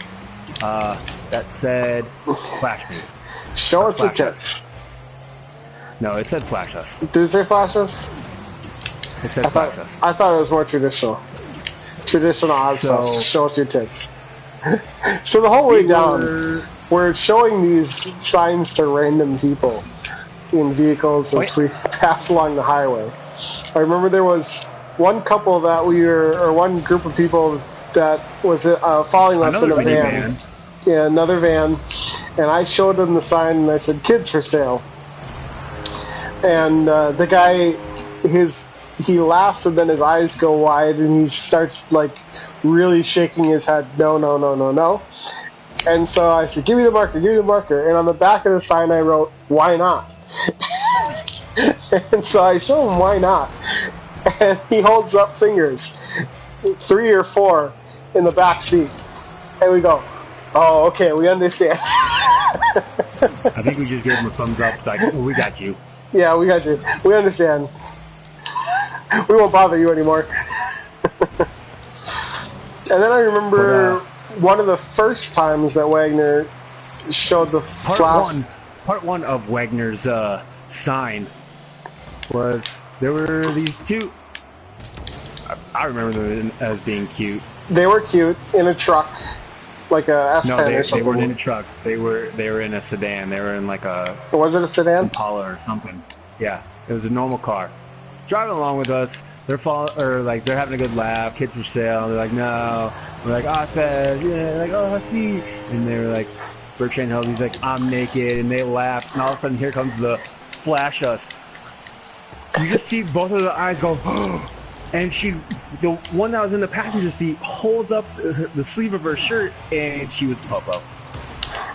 That said, "Flash me." Show us the Flash us. tits. No, it said "Flash us." Did it say flash us? It said "Flash us." I thought it was more traditional. Traditional Ozfest. So- Show us your tits. So the whole way down, we're showing these signs to random people in vehicles as we pass along the highway. I remember there was one couple that or one group of people that was following us in a van. Yeah, another van. And I showed them the sign and I said, "Kids for sale." And the guy, he laughs and then his eyes go wide and he starts like really shaking his head, no, no, no, no, no. And so I said, give me the marker. And on the back of the sign I wrote, "Why not?" And so I show him why not. And he holds up fingers, 3 or 4 in the back seat. And we go, "Oh, okay, we understand." I think we just gave him a thumbs up. It's like, oh, we got you. Yeah, we got you. We understand. We won't bother you anymore. And then I remember one of the first times that Wagner showed the flash. Part one of Wagner's sign was there were these two. I remember them as being cute. They were cute in a truck, like a S10 No, or something. they weren't in a truck. They were in a sedan. They were in like a Was it a sedan? Impala or something. Yeah, it was a normal car. Driving along with us, they're they're having a good laugh. Kids for sale. They're like, no. We're like, oh, it's fast. Yeah, like, oh, see. And they were like, Bertrand Hill. He's like, I'm naked, and they laugh. And all of a sudden, here comes the flash us. You just see both of the eyes go, and the one that was in the passenger seat holds up the sleeve of her shirt, and she was Popo.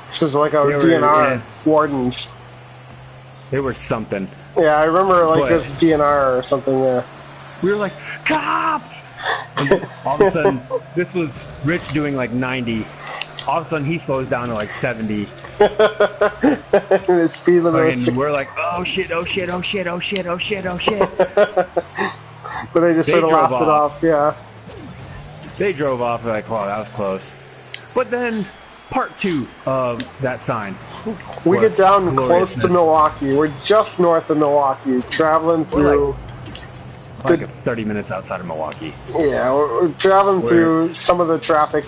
This was like a DNR wardens. They were something. Yeah, I remember like But- this DNR or something. Yeah. We were like, cops! And all of a sudden, this was Rich doing like 90. All of a sudden, he slows down to like 70. And the speed limit was And we're like, oh shit, oh shit, oh shit, oh shit, oh shit, oh shit. But they just They sort of drove laughed it off. Yeah. They drove off, like, wow, that was close. But then, part 2 of that sign. We was get down close to gloriousness. Milwaukee. We're just north of Milwaukee, traveling through. Like 30 minutes outside of Milwaukee. Yeah, we're traveling through some of the traffic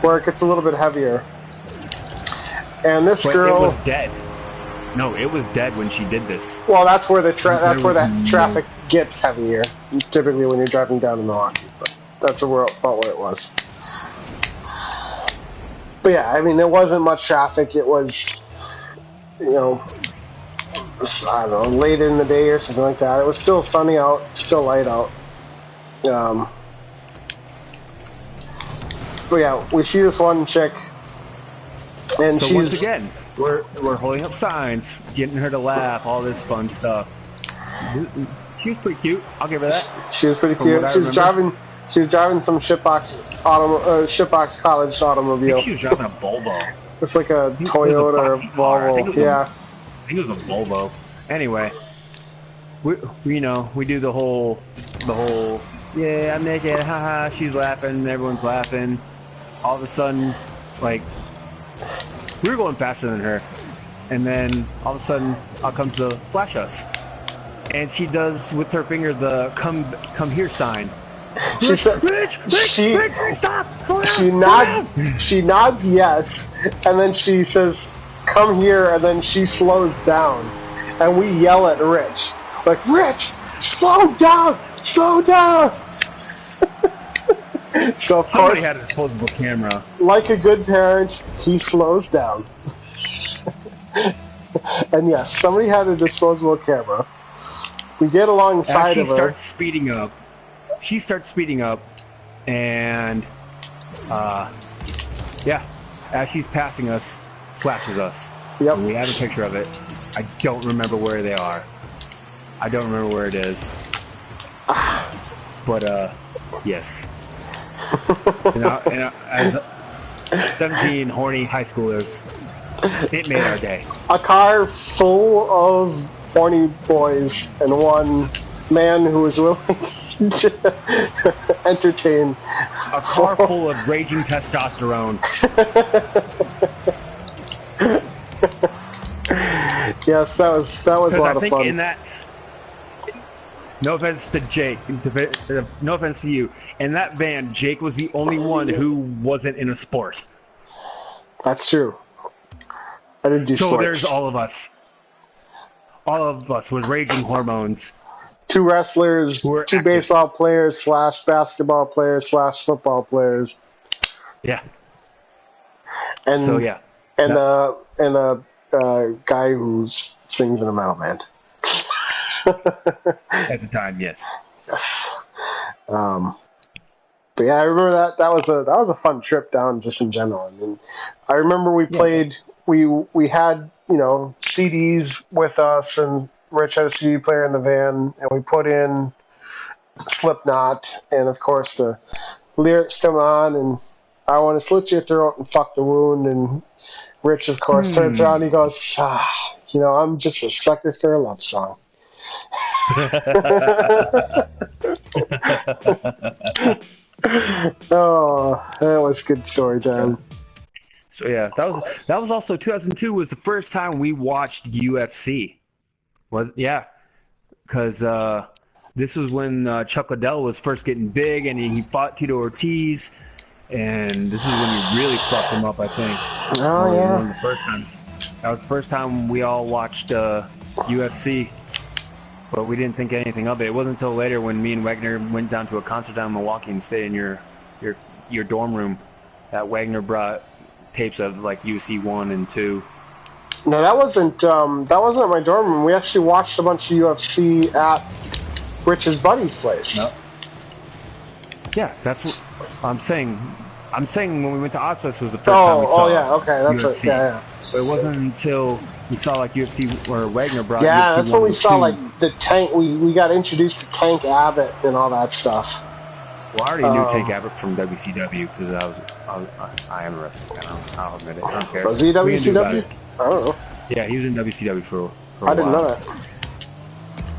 where it gets a little bit heavier. And this But girl. it was dead. No, it was dead when she did this. Well, that's where that traffic gets heavier. Typically, when you're driving down to Milwaukee, but that's about where it was. But yeah, I mean, there wasn't much traffic. It was, you know, I don't know, late in the day or something like that. It was still sunny out, still light out. But yeah, we see this one chick, and So she's once again, we're holding up signs, getting her to laugh, all this fun stuff. She was pretty cute. I'll give her that. She was pretty From cute. what I She was remember. driving some shitbox college I automobile. think she was driving a Volvo. It's like a think it was a Toyota or boxy car. I think it Volvo. was Yeah. I think it was a Volvo. Anyway, we do the whole, yeah, I'm naked, haha, she's laughing, everyone's laughing. All of a sudden, like, we were going faster than her, and then all of a sudden, out comes the flash us. And she does, with her finger, the come here sign. She said, Rich, stop! Slow down, she nods yes, and then she says, "Come here," and then she slows down, and we yell at Rich, like, "Rich, slow down, slow down!" So of Somebody course, had a disposable camera. like a good parent, he slows down. And yes, somebody had a disposable camera. We get alongside As she of her. starts speeding up, and yeah, as she's passing us, flashes us. Yep. And we have a picture of it. I don't remember where they are. I don't remember where it is. But, yes. As 17 horny high schoolers, it made our day. A car full of horny boys and one man who was willing to entertain. A car full of raging testosterone. Yes, that was a lot of fun. In that, no offense to Jake, no offense to you, in that van, Jake was the only one who wasn't in a sport. That's true. I didn't do sports. So there's all of us. All of us with raging hormones. 2 wrestlers, 2 active. baseball players / basketball players / football players. Yeah. And so yeah. And a guy who sings in a metal band. At the time, yes. Yes. But yeah, I remember that was a fun trip down just in general. I mean, I remember we played. We had CDs with us, and Rich had a CD player in the van, and we put in Slipknot, and of course the lyrics come on, and I want to slit your throat and fuck the wound, and Rich of course turns around and he goes, I'm just a sucker for a love song. Oh, that was good story time. So yeah, that was also 2002 was the first time we watched UFC. Because this was when Chuck Liddell was first getting big, and he fought Tito Ortiz, and this is when he really fucked him up, I think. Oh yeah. One of the first times. That was the first time we all watched UFC. But we didn't think anything of it. It wasn't until later when me and Wagner went down to a concert down in Milwaukee and stayed in your dorm room that Wagner brought tapes of like UFC 1 and 2. No, that wasn't at my dorm room. We actually watched a bunch of UFC at Rich's buddy's place. No. Yeah, that's what I'm saying. I'm saying when we went to Ozfest was the first time we saw. Oh yeah, okay, that's UFC. right. Yeah. But it wasn't until we saw like UFC or Wagner brought. Yeah, UFC that's when we saw 2. like the Tank. We got introduced to Tank Abbott and all that stuff. Well, I already knew Tank Abbott from WCW because I am a wrestling fan. I'll admit it. I don't care. Was he WCW? I don't know. Yeah, he was in WCW for a while. I didn't know that.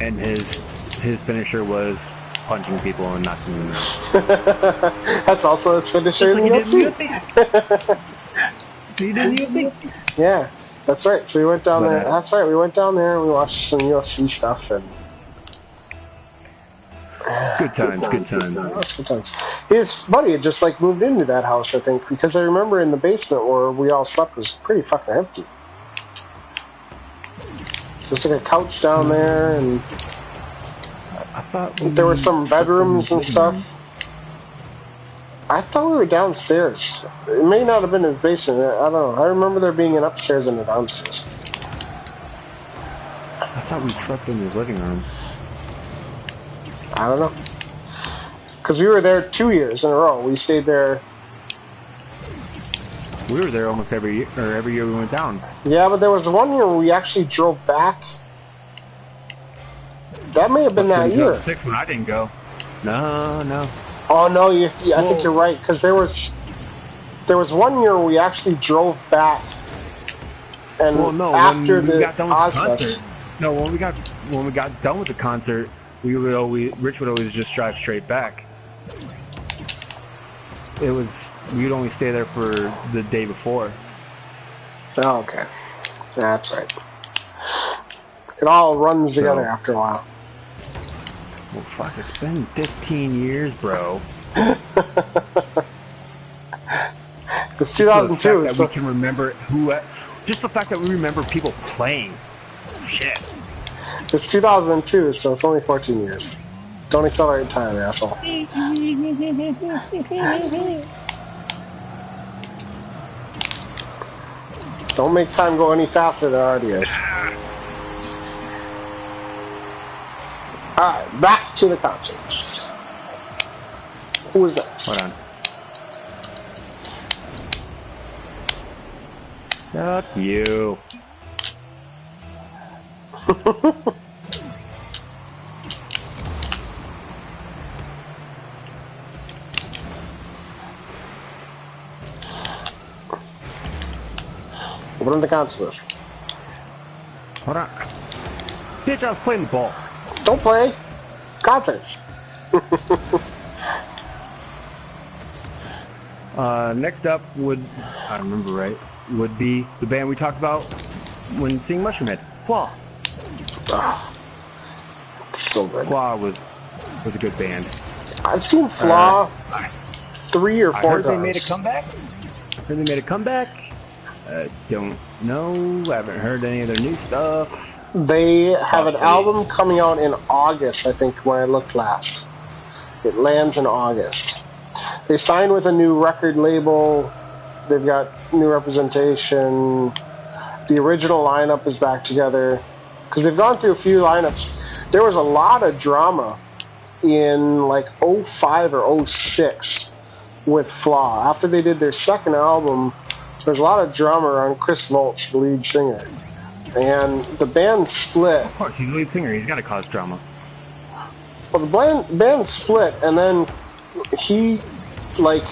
And his finisher was punching people and knocking them out. That's also his finisher in the UFC. So you did UFC? Yeah, that's right. So we went down there. That's right. We went down there and we watched some UFC stuff and. Good times. Good times. His buddy had just like moved into that house, I think, because I remember in the basement where we all slept was pretty fucking empty. Just like a couch down there, and I thought there were some bedrooms and stuff. I thought we were downstairs. It may not have been his basement. I don't know. I remember there being an upstairs and a downstairs. I thought we slept in his living room. I don't know. Because we were there 2 years in a row. We stayed there. We were there almost every year we went down. Yeah, but there was one year where we actually drove back. That may have been that year. 2006 when I didn't go. No. Oh no, I think you're right, because there was one year where we actually drove back, and after the Ozfest. No, when we got done with the concert, Rich would always just drive straight back. We'd only stay there for the day before. Oh, okay, that's right. It all runs together after a while. Well, fuck, it's been 15 years, bro. It's 2002. That we can remember just the fact that we remember people playing. Shit. It's 2002, so it's only 14 years. Don't accelerate time, asshole. Don't make time go any faster than it already is. Alright, back to the concerts. Who was next? Hold on. Fuck you. What are the consoles? Hold on. Bitch, I was playing the ball. Don't play. Contents. Next up would, if I remember right, would be the band we talked about when seeing Mushroomhead. Flaw. Oh, so good. Flaw was a good band. I've seen Flaw 3 or 4 I heard times. they made a comeback. Heard they made a comeback. Don't know. Haven't heard any of their new stuff. They have an album coming out in August, I think, when I looked last. It lands in August. They signed with a new record label. They've got new representation. The original lineup is back together. Because they've gone through a few lineups. There was a lot of drama in like 05 or 06 with Flaw. After they did their second album, there's a lot of drama around Chris Voltz, the lead singer. And the band split. Of course, he's the lead singer. He's got to cause drama. Well, the band split, and then he, like,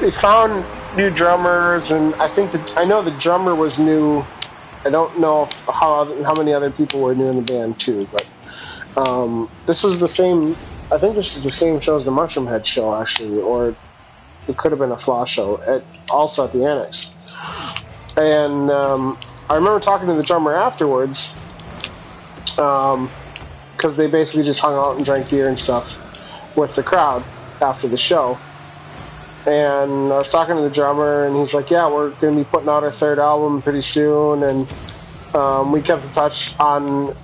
they found new drummers, and I know the drummer was new. I don't know how many other people were new in the band too, but this was the same. I think this is the same show as the Mushroomhead show, actually, or it could have been a Flaw show, also at the Annex. And I remember talking to the drummer afterwards, because they basically just hung out and drank beer and stuff with the crowd after the show. And I was talking to the drummer, and he's like, yeah, we're going to be putting out our third album pretty soon, and we kept in touch on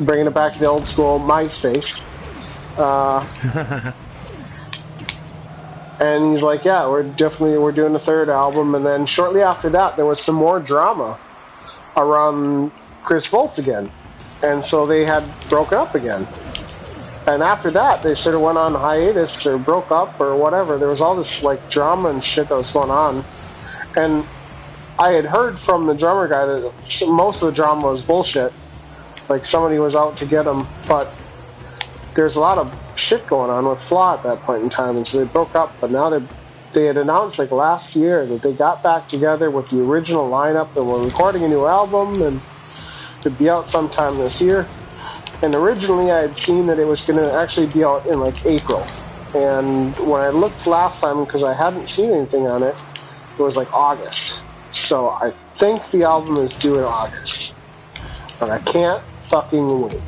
bringing it back to the old school MySpace. And he's like, yeah, we're doing the third album. And then shortly after that, there was some more drama around Chris Voltz again. And so they had broken up again. And after that, they sort of went on hiatus or broke up or whatever. There was all this like drama and shit that was going on. And I had heard from the drummer guy that most of the drama was bullshit. Like somebody was out to get him. But there's a lot of shit going on with Flaw at that point in time, and so they broke up. But now they had announced like last year that they got back together with the original lineup and were recording a new album and to be out sometime this year. And originally I had seen that it was going to actually be out in like April, and when I looked last time, because I hadn't seen anything on it, it was like August. So I think the album is due in August, and I can't fucking wait.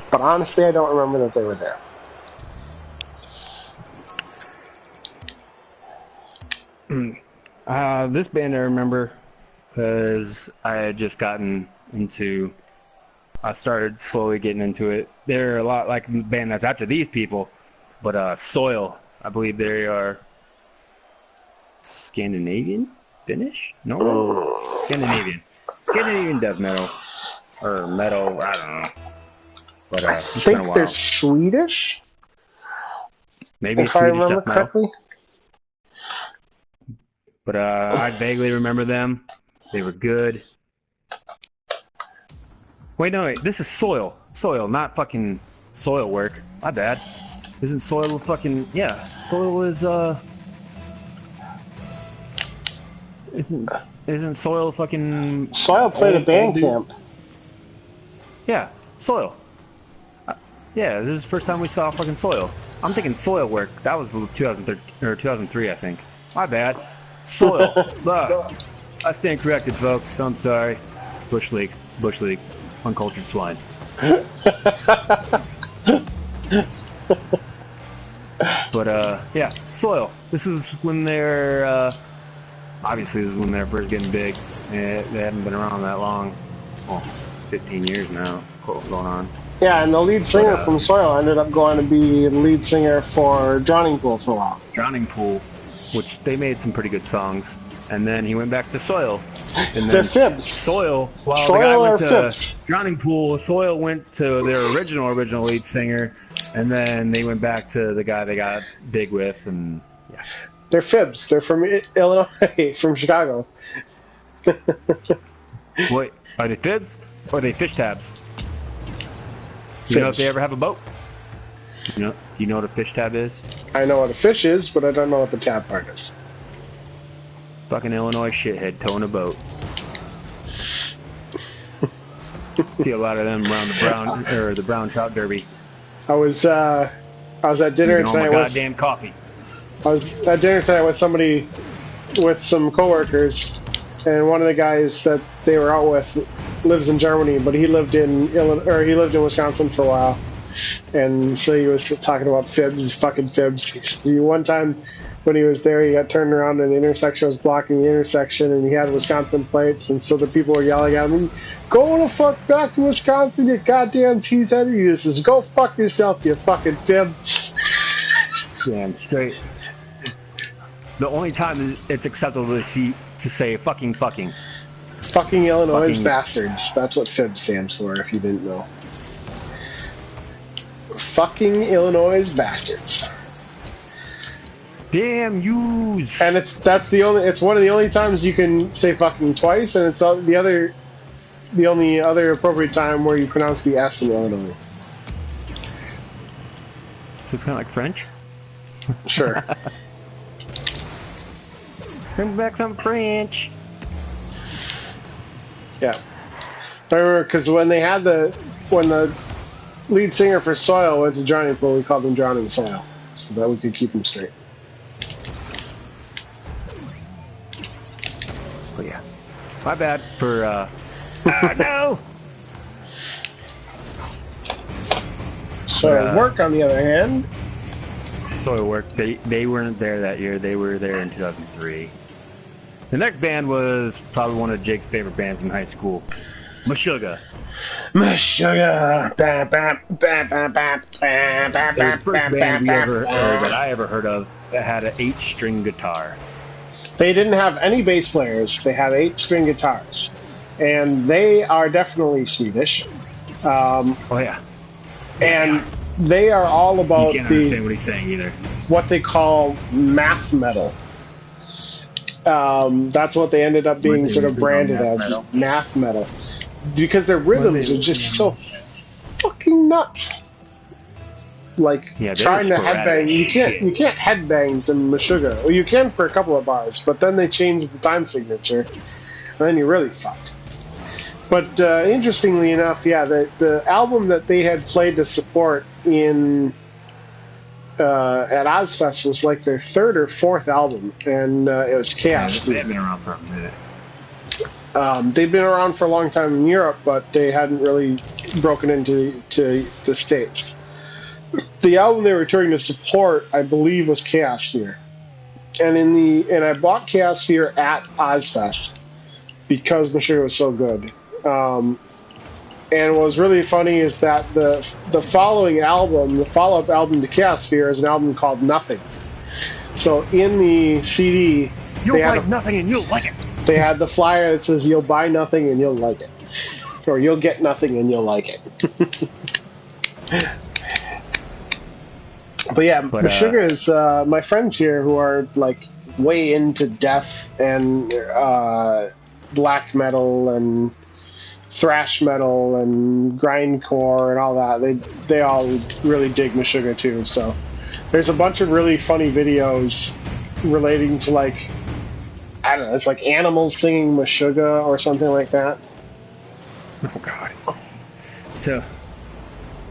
But honestly, I don't remember that they were there. This band I remember because I had just gotten into. I started slowly getting into it. They're a lot like the band that's after these people, but Soil. I believe they are Scandinavian, Finnish? No, Scandinavian death metal or metal. I don't know. But I think they're Swedish. Maybe if Swedish I remember death metal. correctly. But I vaguely remember them. They were good. Wait, this is Soil. Soil, not fucking Soil work. My bad. Isn't Soil fucking... Yeah, Soil is, Isn't Soil fucking... Soil played a band camp. Yeah, Soil. Yeah, this is the first time we saw fucking Soil. I'm thinking Soil work. That was 2013 or 2003, I think. My bad. Soil. I stand corrected, folks. I'm sorry. Bush League. Uncultured swine. But yeah, Soil. This is when they're obviously this is when they're first getting big. They haven't been around that long. Well, 15 years now going on. Yeah, and the lead singer from Soil ended up going to be the lead singer for Drowning Pool for a while. Drowning Pool, which they made some pretty good songs, and then he went back to Soil. And They're then fibs. Soil, while Soil the guy went are to fibs. Drowning Pool, Soil went to their original lead singer, And then they went back to the guy they got big with, and yeah. They're Fibs. They're from Illinois, from Chicago. Wait, are they Fibs or are they fish tabs? Do you know if they ever have a boat? Do you know what a fish tab is? I know what a fish is, but I don't know what the tab part is. Fucking Illinois shithead towing a boat. See a lot of them around the brown trout derby. I was at dinner tonight with goddamn coffee. I was at dinner tonight with somebody, with some coworkers, and one of the guys that they were out with lives in Germany, but he lived in Wisconsin for a while, and so he was talking about Fibs, fucking Fibs. One time when he was there, he got turned around and the intersection was blocking the intersection, and he had Wisconsin plates, and so the people were yelling at him, "Go the fuck back to Wisconsin, you goddamn cheesehead!" He says, "Go fuck yourself, you fucking Fib." Damn straight. The only time it's acceptable to say fucking. Fucking Illinois bastards. That's what Fib stands for, if you didn't know. Fucking Illinois bastards. Damn yous. And it's one of the only times you can say fucking twice, and it's the only other appropriate time where you pronounce the S in Illinois. So it's kind of like French? Sure. Bring back some French. Yeah. I remember, because when the lead singer for Soil went to Drowning Pool, we called him Drowning Soil, so that we could keep him straight. Oh yeah. My bad for, no! So Work, on the other hand... Soil Work, they weren't there that year, they were there in 2003. The next band was probably one of Jake's favorite bands in high school, Meshuggah. Meshuggah. The first band that I ever heard of that had an 8-string guitar. They didn't have any bass players. They had 8-string guitars, and they are definitely Swedish. Oh yeah. And they are all about you can't understand what he's saying either. What they call math metal. That's what they ended up being sort of branded as, math metal, because their rhythms are just so fucking nuts. Like trying to headbang, you can't headbang to Meshuggah. Well, you can for a couple of bars, but then they change the time signature, and then you're really fucked. But interestingly enough, yeah, the album that they had played to support at Ozfest was like their 3rd or 4th album, and it was Chaos. They've been around for a minute. They've been around for a long time in Europe, but they hadn't really broken into the States. The album they were touring to support, I believe, was Chaosphere. And I bought Chaosphere at Ozfest because Meshuggah was so good. And what was really funny is that the following album, the follow-up album to Chaosphere, is an album called Nothing. So in the CD, you'll like nothing and you'll like it. They had the flyer that says "You'll buy nothing and you'll like it," or "You'll get nothing and you'll like it." But yeah, Meshuggah is my friends here who are like way into death and black metal and thrash metal and grindcore and all that. They all really dig Meshuggah too. So there's a bunch of really funny videos relating to, like, I don't know, it's like animals singing Meshuggah or something like that. Oh god. So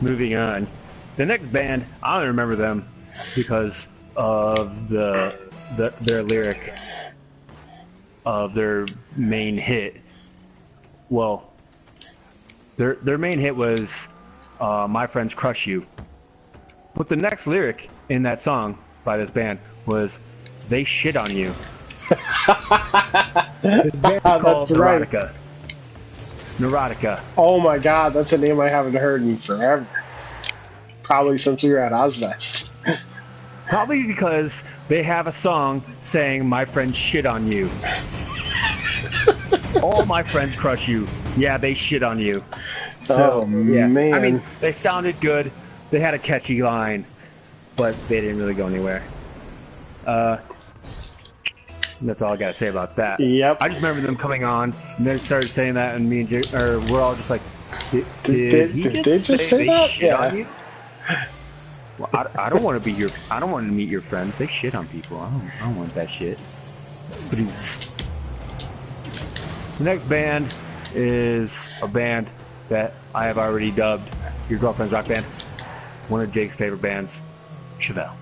moving on, the next band, I only remember them because of their lyric of their main hit. Well, their main hit was "My Friends Crush You," but the next lyric in that song by this band was "They Shit on You." The band is called Neurotica. Right. Neurotica. Oh my god, that's a name I haven't heard in forever. Probably since we were at Ozfest. Probably because they have a song saying "My friends shit on you." All my friends crush you. Yeah, they shit on you. So, yeah. Man. I mean, they sounded good, they had a catchy line, but they didn't really go anywhere. That's all I gotta say about that. Yep. I just remember them coming on, and they started saying that, and me and Jake, we're all just like, did he just say that? Shit on you? Well, I don't want to be your. I don't want to meet your friends. They shit on people. I don't want that shit. The next band is a band that I have already dubbed Your Girlfriend's Rock Band. One of Jake's favorite bands, Chevelle.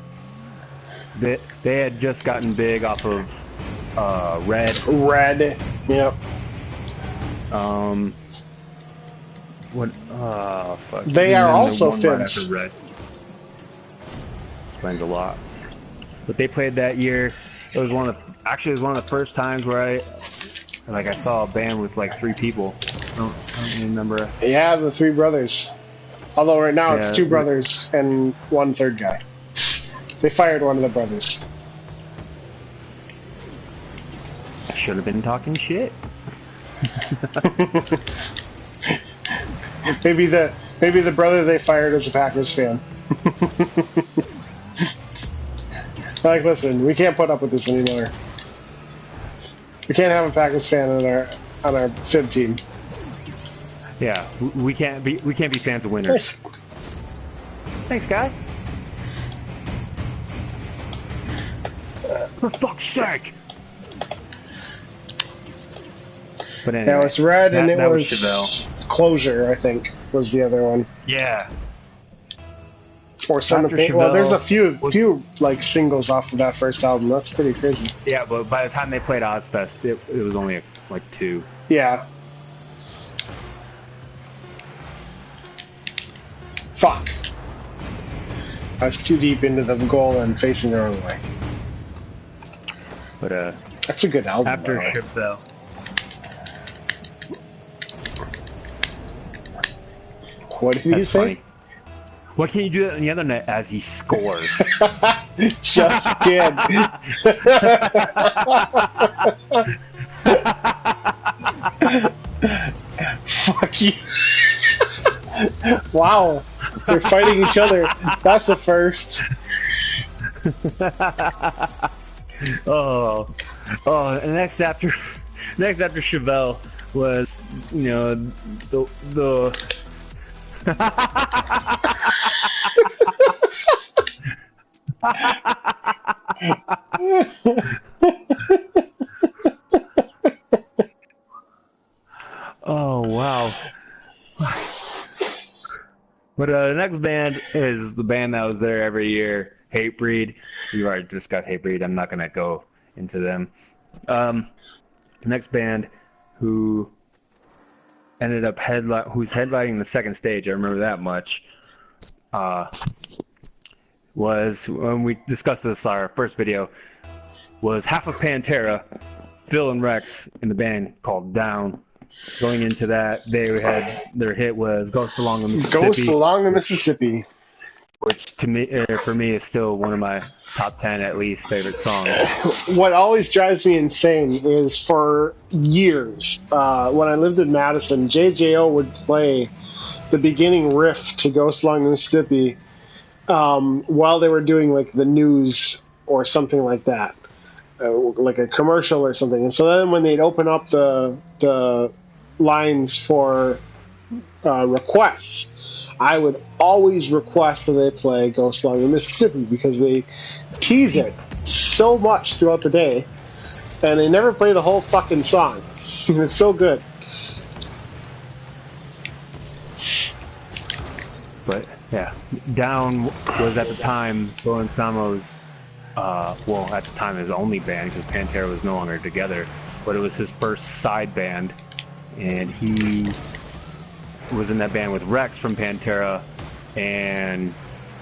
They had just gotten big off of Red. Yep. What? Fuck. They are also Finns. Red. Explains a lot. But they played that year. It was one of the first times where I saw a band with like 3 people. I don't remember. Yeah, the 3 brothers. Although right now it's 2 brothers and 1 third guy. They fired one of the brothers. I should have been talking shit. maybe the brother they fired was a Packers fan. Like, listen, we can't put up with this anymore. We can't have a Packers fan on our fib team. Yeah, we can't be fans of winners. Thanks, guy. For fuck's sake! But anyway, now it's Red, and it was Chevelle. Closure, I think, was the other one. Yeah. Or Son of Pain. Well, there's a few like singles off of that first album. That's pretty crazy. Yeah, but by the time they played Ozfest, it was only like 2. Yeah. Fuck. I was too deep into the goal and facing the wrong way. But that's a good album. After Chevelle. What did he say? Funny. Why can't you do that on the other net as he scores? Just did. Fuck you. Wow. They're fighting each other. That's the first. And next after Chevelle was, the oh wow. But the next band is the band that was there every year, Hatebreed. We've already discussed Hatebreed. I'm not gonna go into them. The next band who's headlining the second stage, I remember that much, was when we discussed this, our first video, was half of Pantera, Phil and Rex in the band called Down. Going into that, their hit was Ghost Along the Mississippi. Ghost Along the Mississippi. Which for me is still one of my top 10 at least favorite songs. What always drives me insane is for years, when I lived in Madison, JJO would play the beginning riff to Ghost Along the Mississippi while they were doing like the news or something like that, like a commercial or something. And so then when they'd open up the lines for requests, I would always request that they play Ghost Along the Mississippi because they tease it so much throughout the day, and they never play the whole fucking song. It's so good. But yeah, Down was at the time Bo and Samo's, at the time his only band because Pantera was no longer together, but it was his first side band, and he was in that band with Rex from Pantera and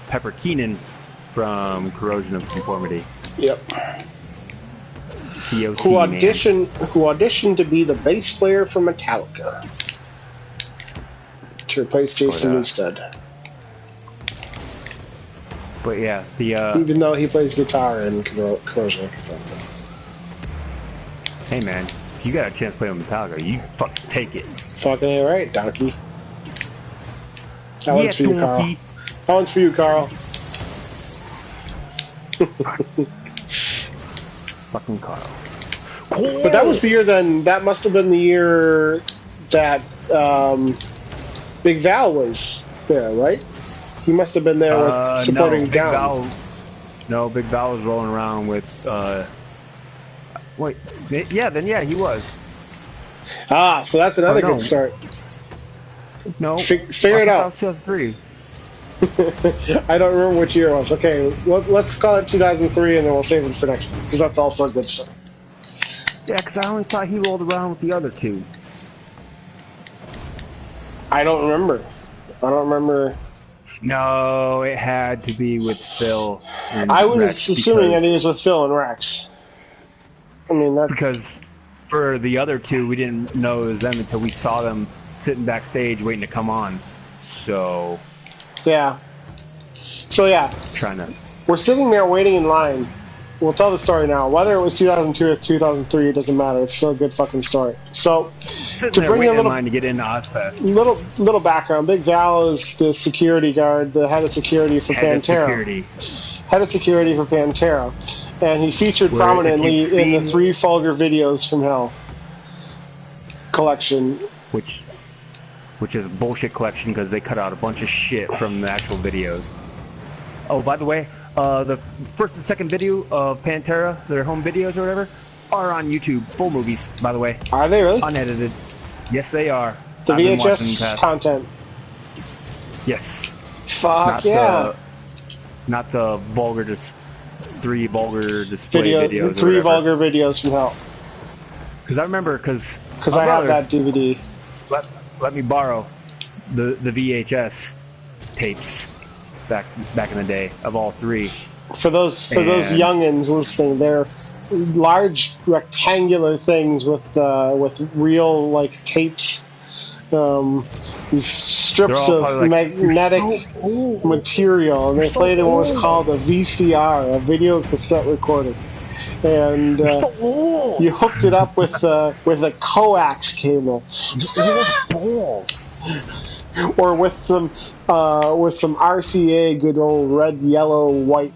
Pepper Keenan from Corrosion of Conformity. Yep. COC, who auditioned to be the bass player for Metallica to replace Jason Newsted. But yeah, even though he plays guitar in Corrosion of Conformity. Hey man, if you got a chance to play with Metallica, you fucking take it. Fucking right, donkey. That one's for you, Carl. That one's for you, Carl. Fucking Carl. But that was the year then, that must have been the year that Big Val was there, right? He must have been there with supporting Down. Big Val was rolling around with, wait, yeah, he was. Ah, so that's another good start. No, figure it out. 2003. I don't remember which year it was. Okay, let's call it 2003 and then we'll save it for next time, because that's also a good start. Yeah, because I only thought he rolled around with the other two. I don't remember. No, it had to be with Phil and I was Rex assuming that he was with Phil and Rex. I mean, that's... Because for the other two, we didn't know it was them until we saw them sitting backstage waiting to come on. So... Yeah. So, yeah. We're sitting there waiting in line. We'll tell the story now. Whether it was 2002 or 2003, it doesn't matter. It's still a good fucking story. So, sitting there waiting in line to get into Ozfest. Little background. Big Val is the security guard, the head of security for Pantera. Head of security for Pantera. And he featured prominently in the 3 Vulgar Videos from Hell collection. Which is a bullshit collection because they cut out a bunch of shit from the actual videos. Oh, by the way, the first and second video of Pantera, their home videos or whatever, are on YouTube. Full movies, by the way. Are they really? Unedited. Yes, they are. The VHS content. Yes. Fuck yeah. Not the vulgar 3 vulgar display videos. 3 vulgar videos from Hell. Because I remember, because I have that DVD. Let me borrow the VHS tapes back in the day of all 3. For those youngins listening, they're large rectangular things with real like tapes, these strips of magnetic material, and they played in what was called a VCR, a video cassette recorder. And you hooked it up with a coax cable, balls, or with some RCA, good old red, yellow, white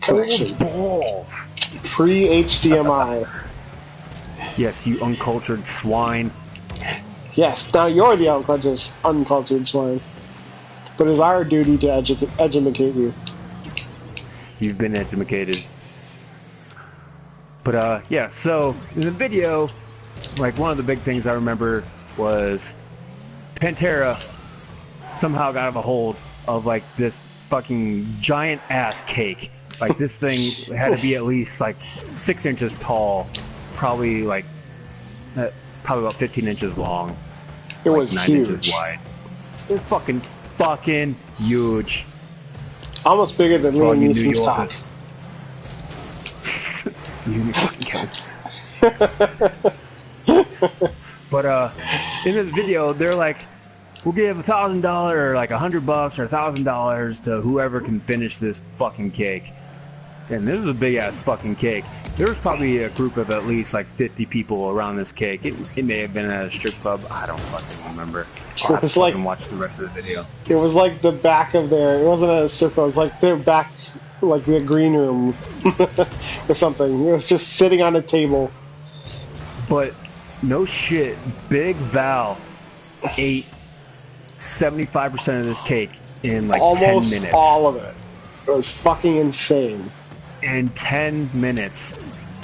connection. Balls. Pre-HDMI. Yes, you uncultured swine. Yes, now you're the uncultured swine. But it's our duty to educate you. You've been educated. But, yeah, so, in the video, like, one of the big things I remember was Pantera somehow got a hold of, like, this fucking giant-ass cake. Like, this thing had to be at least, like, 6 inches tall, probably about 15 inches long. It was 9 huge. inches wide. It was fucking huge. Almost bigger than Liam Neeson's top. You fucking couch. But in this video, they're like, we'll give $1,000 or like $100 or $1,000 to whoever can finish this fucking cake. And this is a big ass fucking cake. There was probably a group of at least like 50 people around this cake. It may have been at a strip club. I don't fucking remember. I'll have to fucking watch the rest of the video. It was like the back of it wasn't at a strip club. It was like their back, like the green room or something. It was just sitting on a table. But no shit, Big Val ate 75% of this cake in like almost 10 minutes. All of it. It was fucking insane. In 10 minutes.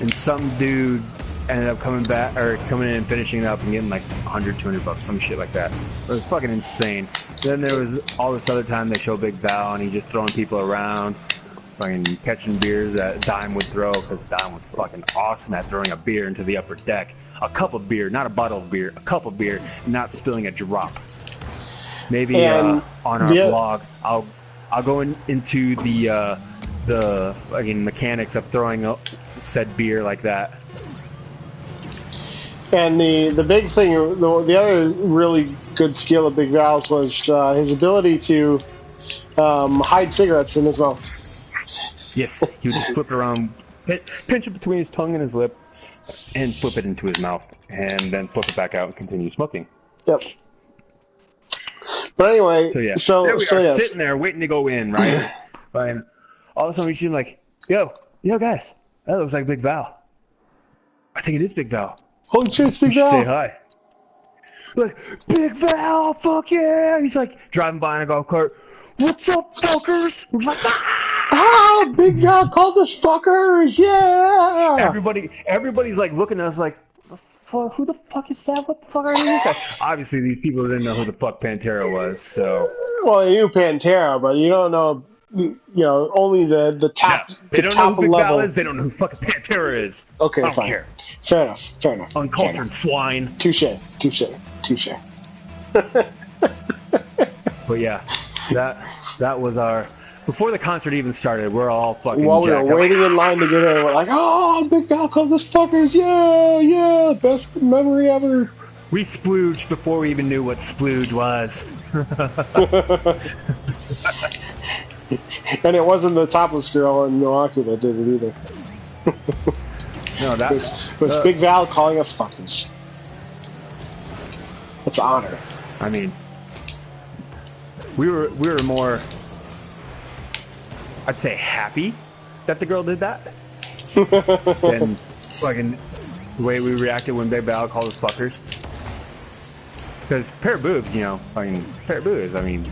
And some dude ended up coming in and finishing it up and getting like $100, $200, some shit like that. It was fucking insane. Then there was all this other time they show Big Val and he just throwing people around, fucking catching beers that Dime would throw, because Dime was fucking awesome at throwing a beer into the upper deck. A cup of beer, not a bottle of beer, a cup of beer, not spilling a drop. Maybe on our blog, I'll go into the fucking mechanics of throwing said beer like that. And the big thing, the other really good skill of Big Val's was his ability to hide cigarettes in his mouth. Yes, he would just flip it around, pinch it between his tongue and his lip, and flip it into his mouth, and then flip it back out and continue smoking. Yep. But anyway, So yeah, so there we are, yes. sitting there waiting to go in, right? And all of a sudden we see him like, yo, guys, that looks like Big Val. I think it is Big Val. Holy shit, it's We Big should say Val. hi. Like, Big Val, fuck yeah! He's like driving by in a golf cart. What's up, fuckers? We're like, Ah, Big Val called us fuckers, yeah! Everybody's like looking at us like, who the fuck is that? What the fuck are you? Obviously, these people didn't know who the fuck Pantera was, so. Well, they knew Pantera, but you don't know, only the top. No, they don't know who Big Val is. They don't know who fucking Pantera is. Okay, I don't fine. care. Fair enough. Uncultured swine. Touche. But yeah, that was our. Before the concert even started, we're all fucking. While we were jacked up. waiting in line to get in, we're like, "Oh, Big Val called us fuckers! Yeah, best memory ever." We splooged before we even knew what splooge was. And it wasn't the topless girl in Milwaukee that did it either. No, that It was Big Val calling us fuckers. It's an honor. I mean, we were more, I'd say, happy that the girl did that than fucking the way we reacted when Big Val called us fuckers. Because pair of boobs, fucking pair of boobs. I mean,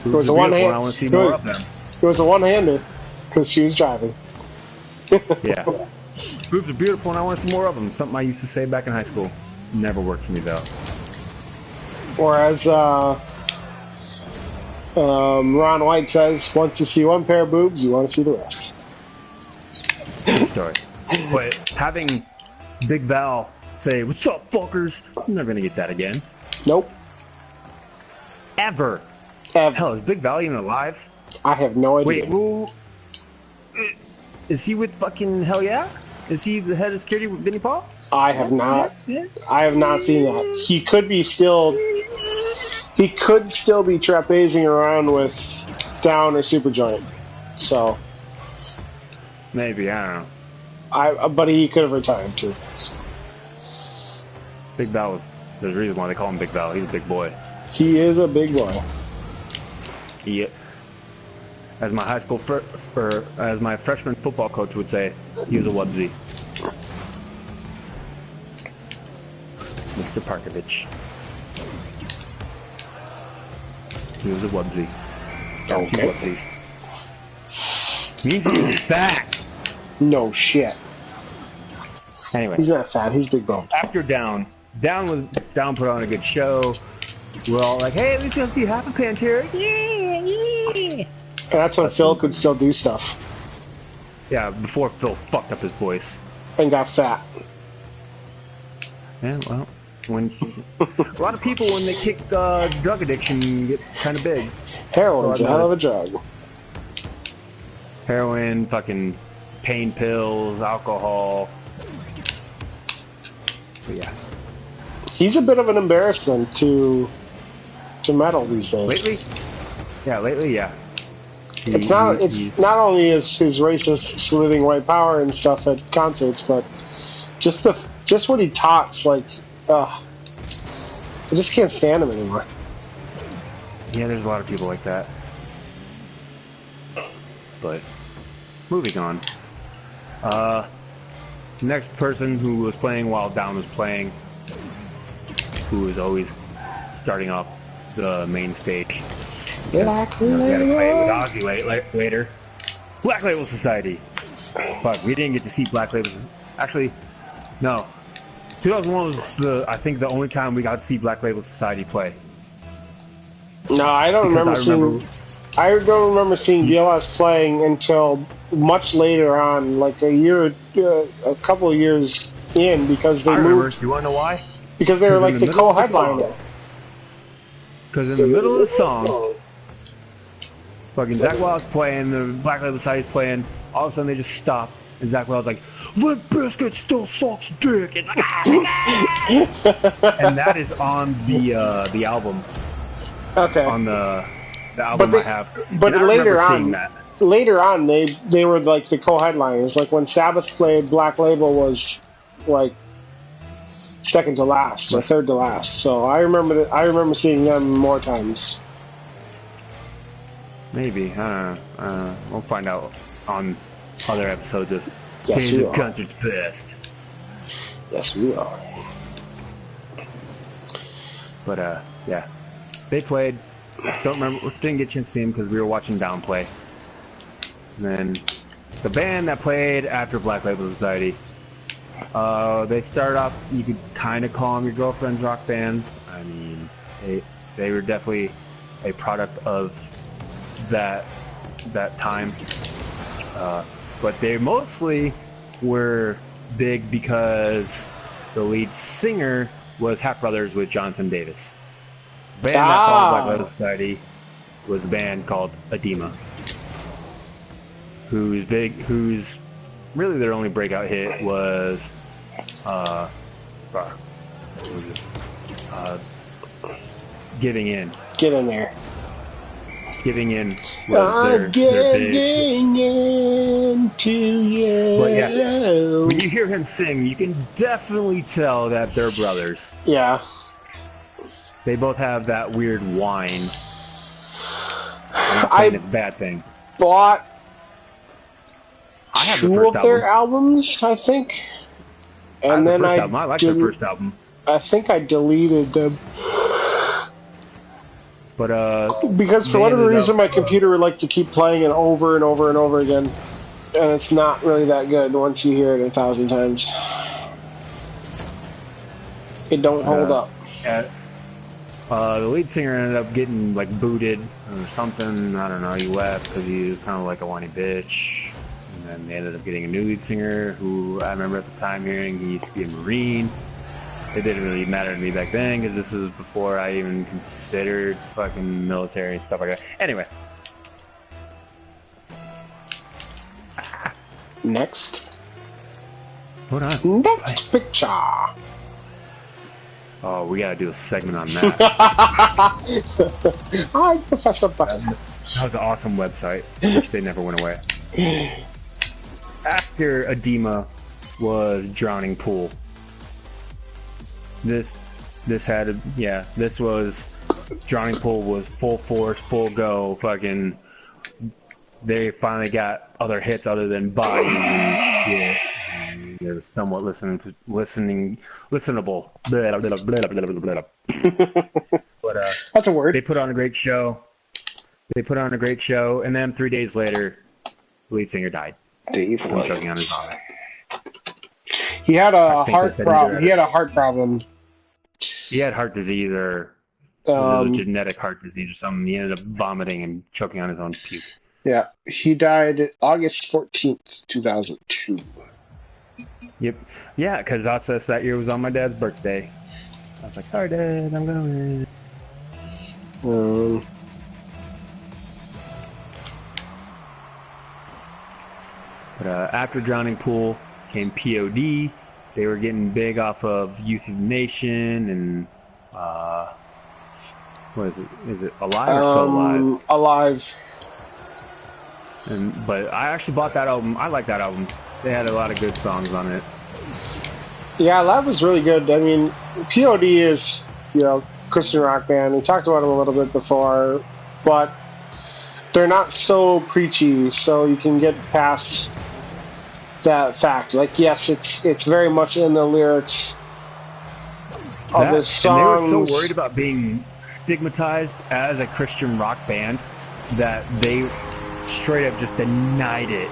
It was a one-hand. I want to see more of them. It was a one-hander because she was driving. Yeah, boobs are beautiful, and I want to see more of them. Something I used to say back in high school. Never worked for me though. Or as Ron White says, once you see one pair of boobs, you want to see the rest. Good story. But having Big Val say, "What's up, fuckers?" I'm never gonna get that again. Nope. Ever. Ever. Hell, is Big Val even alive? I have no idea. Wait, who? Is he with fucking Hell Yeah? Is he the head of security with Vinnie Paul? I have not. Yeah. I have not seen that. He could still be trapezing around with Down or Superjoint. So. Maybe, I don't know. But he could have retired too. Big Val was. There's a reason why they call him Big Val. He's a big boy. He is a big boy. He, as my high school as my freshman football coach would say, he was a wubsy. Mr. Parkovich. He was a wubsy. Got a few Okay. wubsies. Means he was fat. No shit. Anyway, He's not fat. He's big bone. after Down put on a good show. We're all like, hey, let's go see half of Pantera. Yeah. And that's when Phil could still do stuff Yeah, before Phil fucked up his voice. and got fat. Yeah, well, when a lot of people when they kick drug addiction get kind of big. Heroin's So a I've hell of a noticed. drug. Heroin, fucking pain pills, alcohol. But yeah. He's a bit of an embarrassment to metal these days. Lately, yeah. It's not only his racist saluting white power and stuff at concerts, but just what he talks like. I just can't stand him anymore. Yeah, there's a lot of people like that. But moving on. Next person who was playing while Down was playing, who was always starting off the main stage. Because, we had to play with Ozzy later. Black Label Society. Fuck, we didn't get to see Black Label Society. Actually, no. 2001 was I think the only time we got to see Black Label Society play. No, I don't remember seeing. I don't remember seeing DLS playing until much later on, like a couple of years in, because they moved. You want to know why? Because they were like the co-headliner. Because in the middle of the song, fucking Zakk Wylde's playing, the Black Label Society's playing, all of a sudden they just stop, and Zakk Wylde's like, Limp Bizkit still sucks dick. It's like, and that is on the album. Okay. On the album I have. But and I later seeing on, that. later on, they were like the co-headliners. Like when Sabbath played, Black Label was like second to last or third to last. So I remember seeing them more times. Maybe. I don't know. We'll find out on other episodes of Yes, Days of Concerts Past. Yes, we are. But yeah, they played. Don't remember. Didn't get a chance to see them because we were watching Downplay. And then the band that played after Black Label Society. They started off. You could kind of call them your girlfriend's rock band. I mean, they were definitely a product of that time. But they mostly were big because the lead singer was half brothers with Jonathan Davis. The band that followed Black Label Society was a band called Edema, who's really their only breakout hit was Giving In. Get in there. Giving In was their giving in to you. But yeah, when you hear him sing, you can definitely tell that they're brothers. Yeah. They both have that weird whine. I'm not saying it's a bad thing. Bought I have two the first of their albums, I think. And then I like their first album. I think I deleted them. But because for whatever reason my computer would like to keep playing it over and over and over again. And it's not really that good once you hear it 1,000 times. It don't hold up. Yeah. The lead singer ended up getting like booted or something. I don't know. He left because he was kind of like a whiny bitch. And then they ended up getting a new lead singer who I remember at the time hearing he used to be a Marine. It didn't really matter to me back then because this is before I even considered fucking military and stuff like that. Anyway. Next. Hold on. Next picture. Oh, we gotta do a segment on that. Hi, Professor Bucket. That was an awesome website. I wish they never went away. After Edema was Drowning Pool. This was Drowning Pool was full force, full go, fucking. They finally got other hits other than Bodies and shit. And they're somewhat listenable. But that's a word. They put on a great show. And then 3 days later, the lead singer died. Dave from choking on his vomit. He had a heart problem. He had a heart problem. He had heart disease or it was a genetic heart disease or something. He ended up vomiting and choking on his own puke. Yeah, he died August 14th, 2002. Yep. Yeah, because Ozfest that year was on my dad's birthday. I was like, sorry, Dad, I'm going. But after Drowning Pool came POD. They were getting big off of Youth of the Nation and what is it? Is it Alive or So Alive? Alive. But I actually bought that album. I like that album. They had a lot of good songs on it. Yeah, Alive was really good. I mean, POD is, Christian rock band. We talked about them a little bit before, but they're not so preachy, so you can get past that fact. Like, yes, it's very much in the lyrics of the songs. And they were so worried about being stigmatized as a Christian rock band that they straight up just denied it.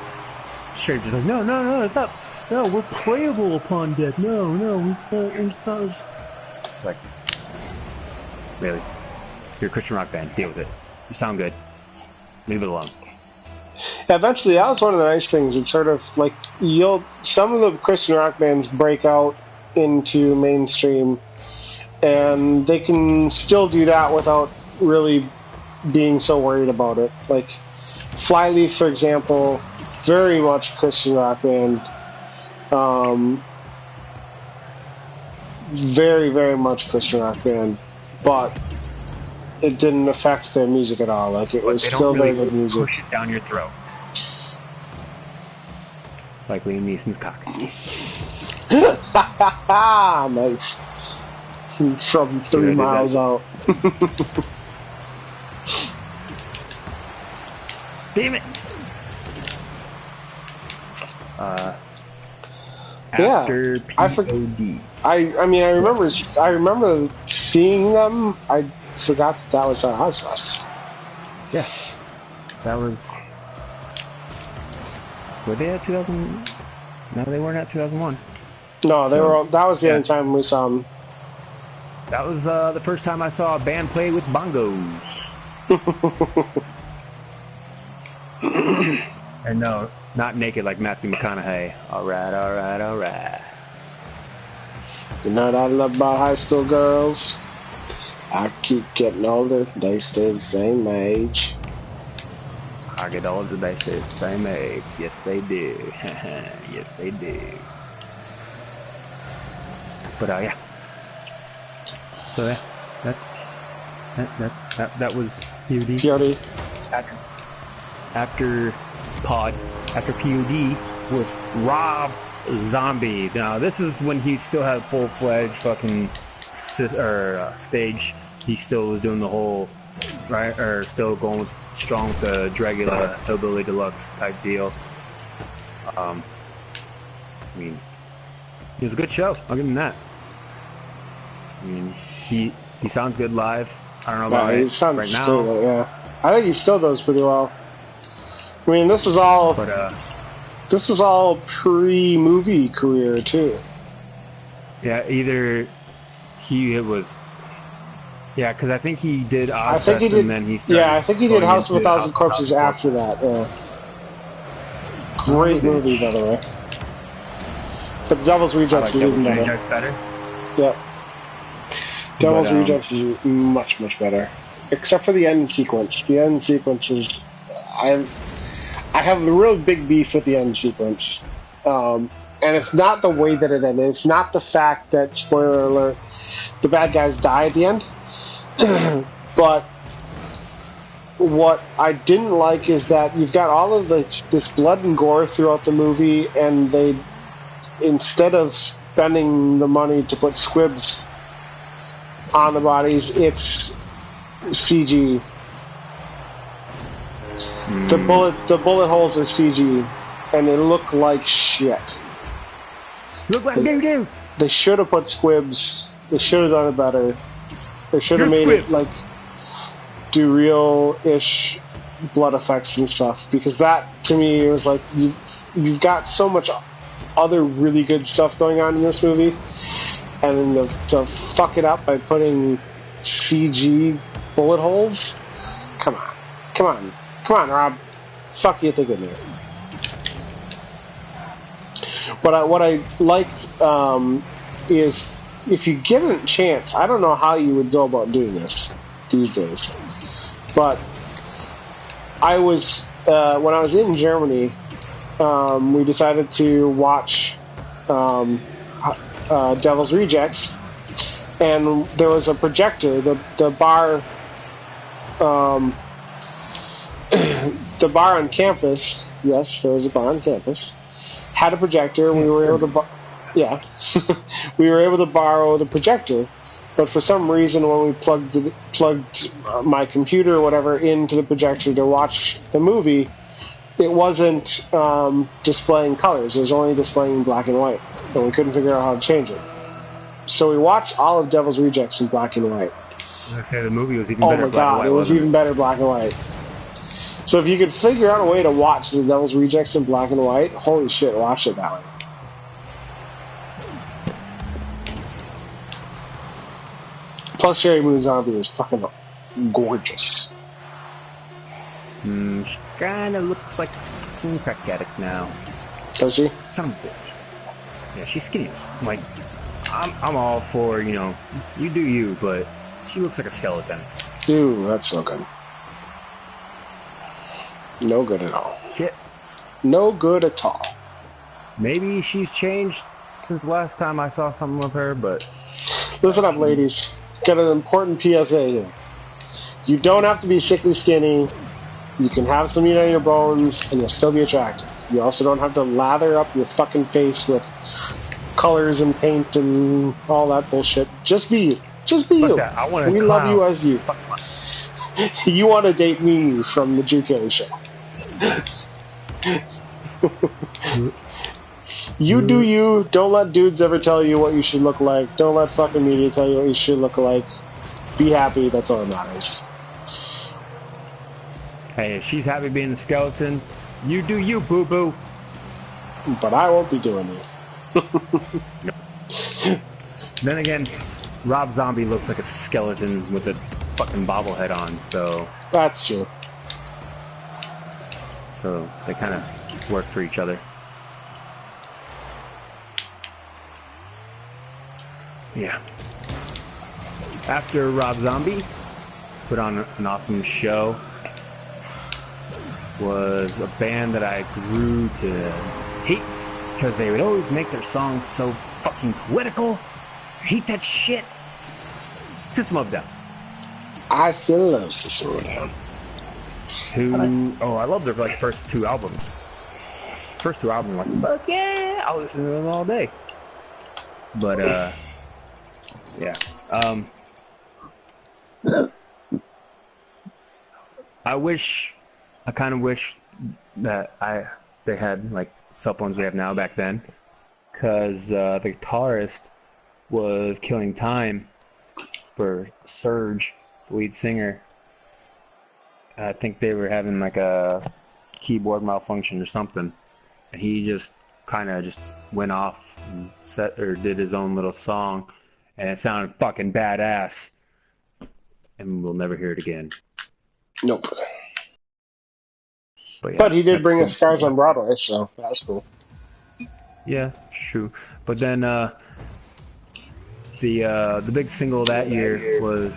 Straight up just like, no, it's not. No, we're playable upon death. No, it's not. It's like, really? You're a Christian rock band. Deal with it. You sound good. Leave it alone. Eventually, that was one of the nice things. It's sort of like some of the Christian rock bands break out into mainstream, and they can still do that without really being so worried about it. Like Flyleaf, for example, very much Christian rock band. Very, very much Christian rock band, but it didn't affect their music at all. Like, it was still very good music. Push it down your throat. Like Liam Neeson's cock. Nice. From 3 miles out. Damn it! Yeah, After POD. I mean, I remember seeing them. I forgot that was at Ozfest. Yeah. That was... Were they at 2000? No, they weren't at 2001. No, they were. That was the only time we saw them. That was the first time I saw a band play with bongos. And no, not naked like Matthew McConaughey. Alright, alright, alright. You know what I love about high school girls? I keep getting older, they stay the same age. I get older, they stay the same age. Yes, they do. Yes, they do. But yeah. So yeah, that was POD. POD. After POD with Rob Zombie. Now this is when he still had full-fledged fucking stage. He still was doing the whole right, or still going strong with the Dragula Hillbilly Deluxe type deal. I mean, it was a good show. I'll give him that. I mean, he sounds good live. I don't know about he sounds right now. Good, yeah, I think he still does pretty well. I mean, this is all pre-movie career too. Yeah, either he was. Yeah, because I think he did Ozfest and then he started. Yeah, I think he did House of a Thousand Corpses after that. Yeah. Great movie, by the way. But Devil's Rejects is even better. Rejects better? Yep. Devil's Rejects is much, much better. Except for the end sequence. The end sequence is... I have a real big beef with the end sequence. And it's not the way that it ended. It's not the fact that, spoiler alert, the bad guys die at the end. But what I didn't like is that you've got all of this blood and gore throughout the movie, and they, instead of spending the money to put squibs on the bodies, it's CG. The bullet holes are CG, and they look like shit. Look like doo-doo! They should have put squibs. They should have done it better. They should have made it like do real-ish blood effects and stuff, because that to me it was like you've got so much other really good stuff going on in this movie, and then to fuck it up by putting CG bullet holes. Come on, Rob. Fuck you thinking there. But what I liked is, if you get a chance, I don't know how you would go about doing this these days, but I was when I was in Germany, we decided to watch Devil's Rejects, and there was a projector. The bar, the bar on campus. Yes, there was a bar on campus. Had a projector, and we were able to. We were able to borrow the projector, but for some reason when we plugged my computer or whatever into the projector to watch the movie, it wasn't displaying colors. It was only displaying black and white, and we couldn't figure out how to change it. So we watched all of Devil's Rejects in black and white. I was gonna say the movie was even better black and white. Oh my god, it was even better black and white. So if you could figure out a way to watch the Devil's Rejects in black and white, holy shit, watch it that way. Plus, Sherry Moon Zombie is fucking gorgeous. She kinda looks like a crack addict now. Does she? Son of a bitch. Yeah, she's skinny as like. I'm all for, you do you, but she looks like a skeleton. Dude, that's no good. No good at all. Shit. No good at all. Maybe she's changed since last time I saw something with her, but... Listen up, ladies. Got an important PSA here. You don't have to be sickly skinny. You can have some meat on your bones, and you'll still be attractive. You also don't have to lather up your fucking face with colors and paint and all that bullshit. Just be you. Just be Fuck you. that. I want We love you as you. You want to date me from the GK show. You do you. Don't let dudes ever tell you what you should look like. Don't let fucking media tell you what you should look like. Be happy. That's all that matters. Hey, if she's happy being a skeleton, you do you, boo-boo. But I won't be doing it. Then again, Rob Zombie looks like a skeleton with a fucking bobblehead on, so... That's true. So, they kind of work for each other. Yeah. After Rob Zombie put on an awesome show, was a band that I grew to hate because they would always make their songs so fucking political. I hate that shit. System of a Down. I still love System of a Down. I love their like first two albums. First two albums, I'm like, fuck yeah, I'll listen to them all day. But yeah. I kind of wish that they had like cell phones we have now back then, because the guitarist was killing time for Serge, the lead singer. I think they were having like a keyboard malfunction or something, and he just kind of just went off and did his own little song, and it sounded fucking badass, and we'll never hear it again. Nope. But, yeah, but he did bring us Stars on Broadway, so that's cool. Yeah, true. But then the big single that year was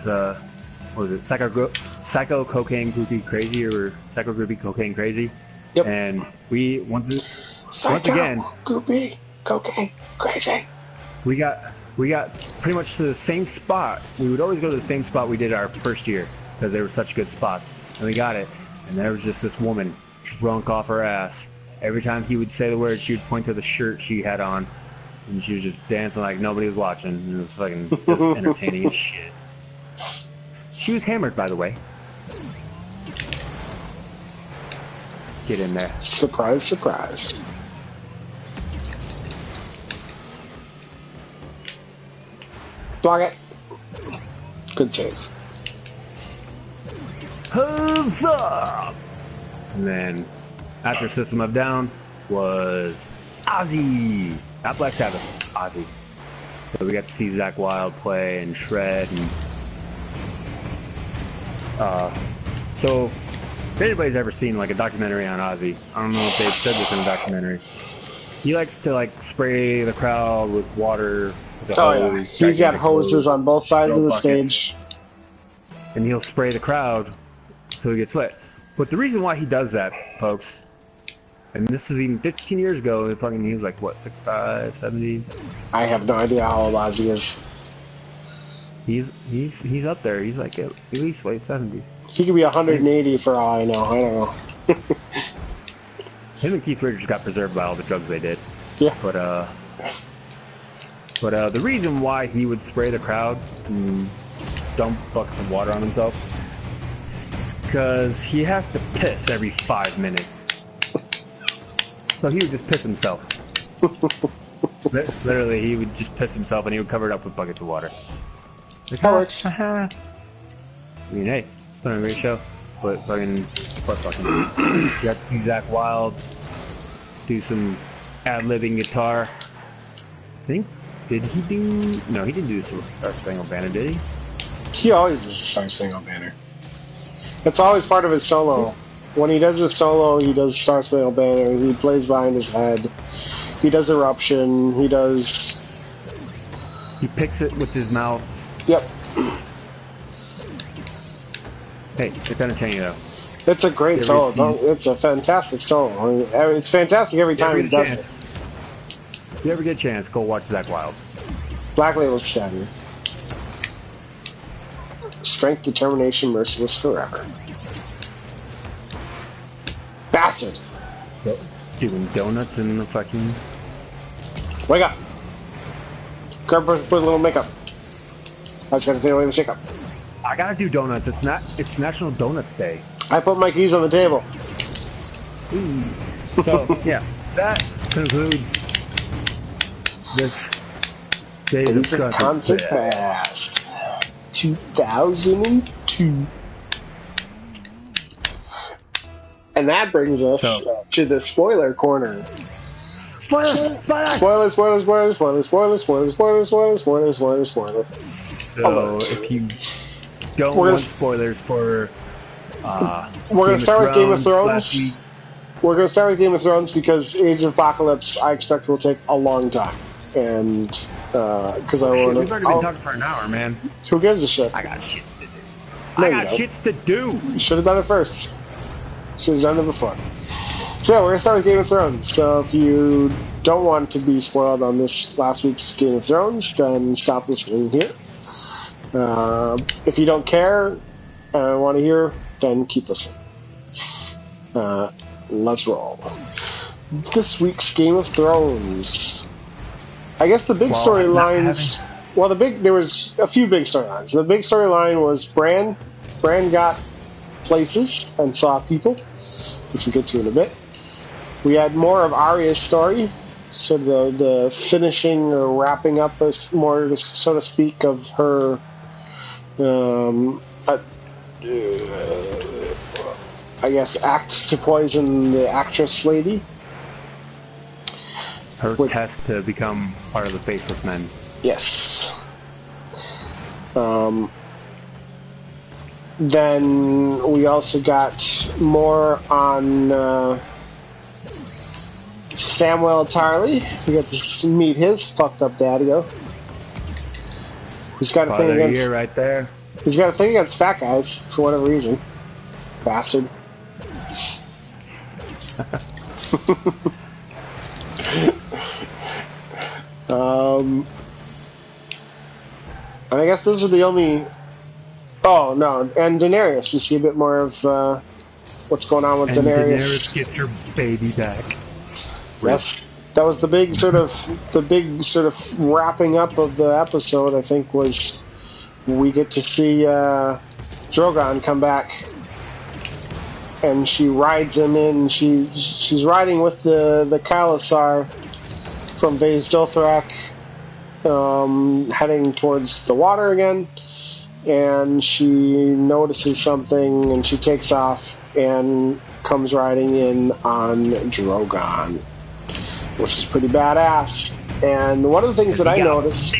what was it? Psycho Cocaine Groupie Crazy, or Psycho Groupie Cocaine Crazy? Yep. And we once again Groupie Cocaine Crazy. We got pretty much to the same spot. We would always go to the same spot we did our first year because they were such good spots, and we got it. And there was just this woman drunk off her ass. Every time he would say the word, she would point to the shirt she had on, and she was just dancing like nobody was watching. And it was fucking just entertaining as shit. She was hammered, by the way. Get in there. Surprise, surprise. Block it. Good save. Huzzah! And then, after System of a Down, was Ozzy. Not Black Sabbath, Ozzy. So we got to see Zakk Wylde play and shred. And, so, if anybody's ever seen like a documentary on Ozzy, I don't know if they've said this in a documentary. He likes to like spray the crowd with water. With a hose, yeah. He's got hoses on both sides of the buckets, stage. And he'll spray the crowd so he gets wet. But the reason why he does that, folks, and this is even 15 years ago, he was like, what, 65, 70? I have no idea how old Ozzy is. He's up there. He's like at least late 70s. He could be 180 for all I know. I don't know. Him and Keith Richards got preserved by all the drugs they did. Yeah. But the reason why he would spray the crowd and dump buckets of water on himself is because he has to piss every 5 minutes. So he would just piss himself. Literally, he would just piss himself and he would cover it up with buckets of water. That works. I mean, hey, it's been a great show. But fucking, you got to see Zakk Wylde do some ad-libbing guitar. I think, did he do? No, he didn't do the Star Spangled Banner, did he? He always does the Star Spangled Banner. It's always part of his solo. When he does his solo, he does Star Spangled Banner. He plays behind his head. He does Eruption. He does. He picks it with his mouth. Yep. Hey, it's entertaining though. It's a great solo. It's a fantastic solo. I mean, it's fantastic every time he does it. If you ever get a chance, go watch Zakk Wylde. Black Label Shadow. Strength, determination, merciless forever. Bastard! Doing donuts in the fucking... Wake up! Grab put a little makeup. I was gonna take away the makeup. I gotta do donuts. It's National Donuts Day. I put my keys on the table. Ooh. So yeah, that concludes this day of Basic Concept Past 2002. And that brings us to the spoiler corner. Spoilers! Spoilers! Spoilers! Spoilers! Spoilers! Spoilers! Spoilers! Spoilers! Spoilers! Spoilers! Spoilers! Spoilers! So if you don't want spoilers for, we're gonna start with Game of Thrones. We're gonna start with Game of Thrones because Age of Apocalypse I expect will take a long time, and because I want to. We've already been talking for an hour, man. Who gives a shit? I got shits to do. I got shits to do. You should have done it first. Should have done it before. So we're gonna start with Game of Thrones. So if you don't want to be spoiled on this last week's Game of Thrones, then stop listening here. If you don't care and want to hear, then keep listening. Let's roll. This week's Game of Thrones. I guess the big storylines. Well, there was a few big storylines. The big storyline was Bran. Bran got places and saw people, which we'll get to in a bit. We had more of Arya's story, so the finishing or wrapping up, more so to speak, of her I guess act to poison the actress lady. Her test to become part of the Faceless Men. Yes. Then we also got more on Samuel Tarly. We got to meet his fucked up daddy-o. He's got a thing against year right there. He's got a thing against fat guys for whatever reason. Bastard. I guess those are the only. Oh no, and Daenerys. We see a bit more of what's going on with Daenerys. Daenerys gets her baby back. Yes, that was the big sort of wrapping up of the episode. I think was we get to see Drogon come back, and she rides him in. She's riding with the Khalasar from Vaes Dothrak, heading towards the water again, and she notices something, and she takes off and comes riding in on Drogon, which is pretty badass. And one of the things that I noticed,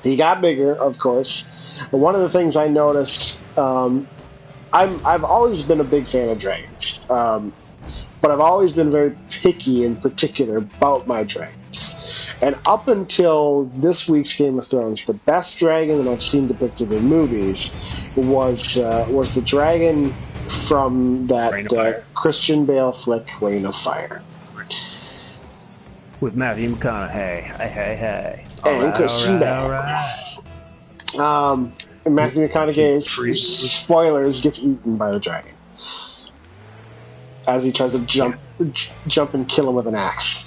he got bigger, of course. But one of the things I noticed, I've always been a big fan of dragons, but I've always been very picky in particular about my dragons. And up until this week's Game of Thrones, the best dragon that I've seen depicted in movies was the dragon from that Christian Bale flick, Reign of Fire. With Matthew McConaughey. Hey. And Christian Bale. And Matthew McConaughey, spoilers, gets eaten by the dragon as he tries to jump and kill him with an axe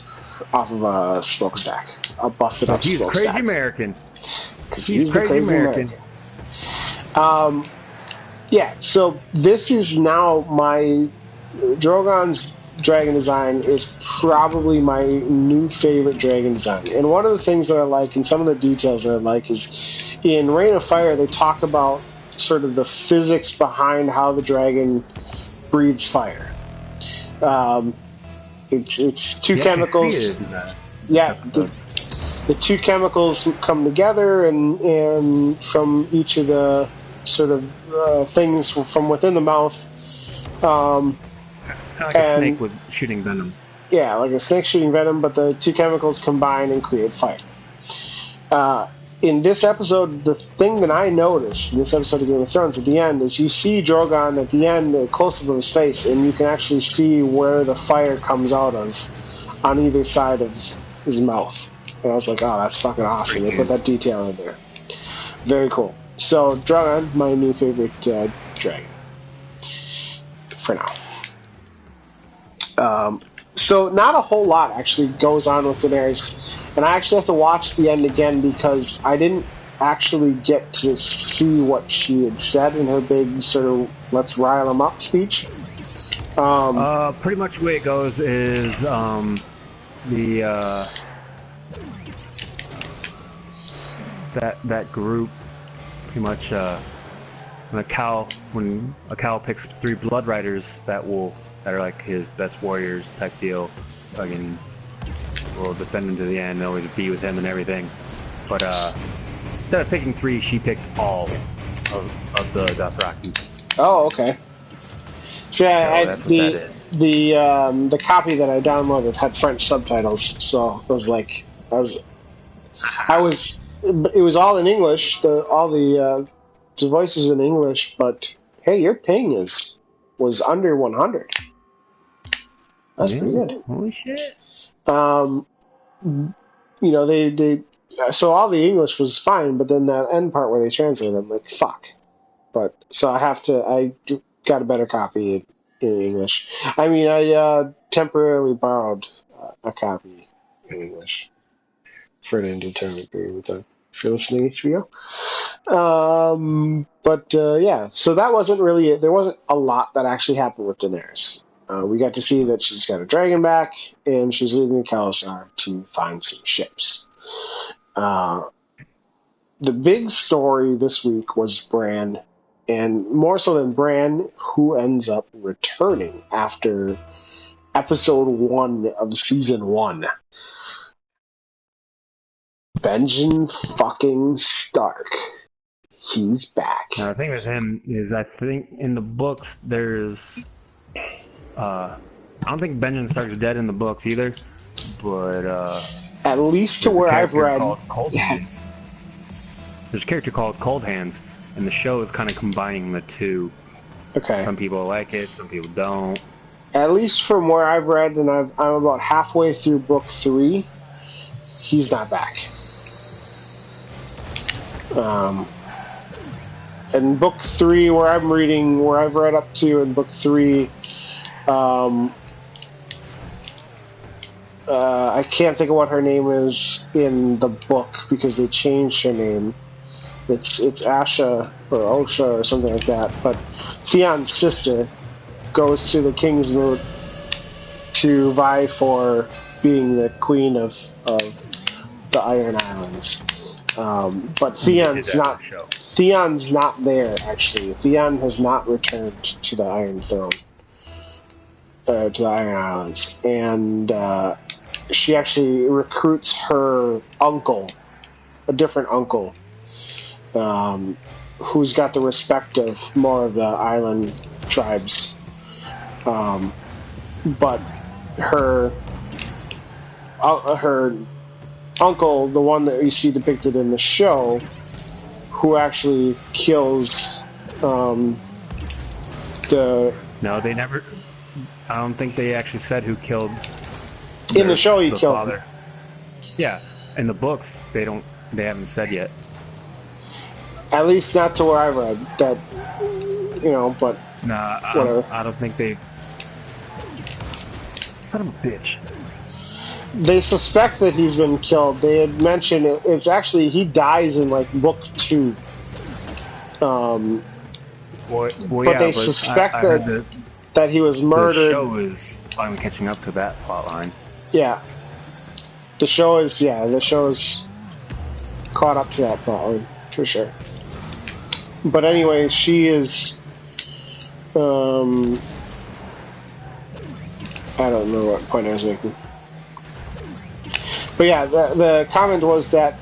off of a smokestack. A busted up smokestack. He's crazy American. He's crazy American. Yeah, so this is now my Drogon's dragon design is probably my new favorite dragon design. And one of the things that I like, and some of the details that I like, is in Reign of Fire they talk about sort of the physics behind how the dragon breathes fire. It's two chemicals. The two chemicals come together, and from each of the sort of things from within the mouth. Like a snake with shooting venom. Yeah, like a snake shooting venom, but the two chemicals combine and create fire. In this episode, the thing that I noticed in this episode of Game of Thrones at the end is you see Drogon at the end, a close-up of his face, and you can actually see where the fire comes out of on either side of his mouth. And I was like, oh, that's fucking awesome. They put that detail in there. Very cool. So, Drogon, my new favorite dragon. For now. So not a whole lot actually goes on with Daenerys, and I actually have to watch the end again because I didn't actually get to see what she had said in her big sort of "let's rile them up" speech. Pretty much the way it goes is that group pretty much when a cow picks 3 blood riders that are like his best warriors type deal, fucking will defend him to the end, always be with him and everything. But instead of picking 3, she picked all of the Dothraki. Oh, okay. So yeah, the copy that I downloaded had French subtitles, so it was like it was all in English. All the voices in English, but hey, your ping was under 100. That's pretty good. Holy shit! They so all the English was fine, but then that end part where they translated, I'm like, fuck. But so I got a better copy in English. I mean, I temporarily borrowed a copy in English for an indeterminate period of time. If you're listening to HBO. Yeah, so that wasn't really it. There wasn't a lot that actually happened with Daenerys. We got to see that she's got a dragon back, and she's leaving Khalasar to find some ships. The big story this week was Bran, and more so than Bran, who ends up returning after episode 1 of season 1. Benjen fucking Stark. He's back. Now, the thing with him is, I think in the books there's, I don't think Benjen Stark's dead in the books either, but at least to where I've read, Cold Hands. There's a character called Cold Hands, and the show is kind of combining the two. Okay. Some people like it, some people don't. At least from where I've read, and I'm about halfway through book 3, he's not back. In book 3, where I've read up to in book 3, I can't think of what her name is in the book because they changed her name. It's Asha or Osha or something like that. But Theon's sister goes to the King's Moot to vie for being the queen of the Iron Islands. But Theon's not there, actually. Theon has not returned to the Iron Throne, to the Iron Islands. And she actually recruits her uncle, a different uncle, who's got the respect of more of the island tribes. But her uncle, the one that you see depicted in the show, who actually kills No, they never. I don't think they actually said who killed. In the show, he killed father. Him. Yeah, in the books, they haven't said yet. At least not to where I read that. But nah, I don't think they. Son of a bitch. They suspect that he's been killed. They had mentioned it's actually he dies in like book 2. But they suspect that he was murdered. The show is finally catching up to that plot line. Yeah. The show is caught up to that plot line, for sure. But anyway, she is I don't know what point I was making. But yeah, the comment was that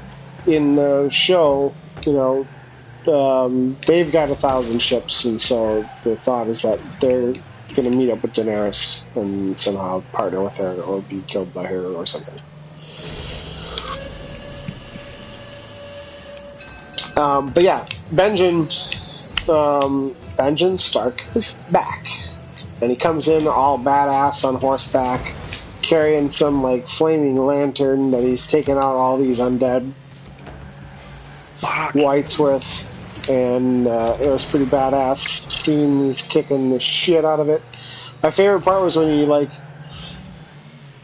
in the show, they've got 1,000 ships, and so the thought is that they're going to meet up with Daenerys and somehow partner with her or be killed by her or something. But yeah, Benjen Stark is back, and he comes in all badass on horseback, carrying some like flaming lantern that he's taken out all these undead whites with, and it was pretty badass seeing he's kicking the shit out of it. My favorite part was when he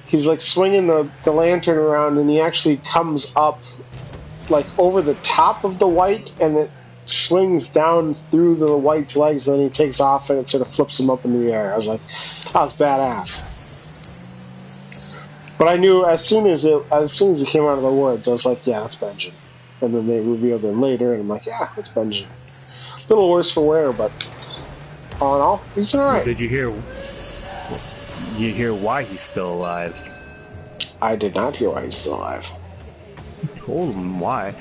he's like swinging the lantern around, and he actually comes up like over the top of the white, and it swings down through the white's legs, and then he takes off, and it sort of flips him up in the air. I was like, that was badass. But I knew as soon as he came out of the woods, I was like, yeah, that's Benjen. And then they revealed him later, and I'm like, yeah, it's Benjen. A little worse for wear, but all in all, he's all right. Did you hear? You hear why he's still alive? I did not hear why he's still alive. I told him why.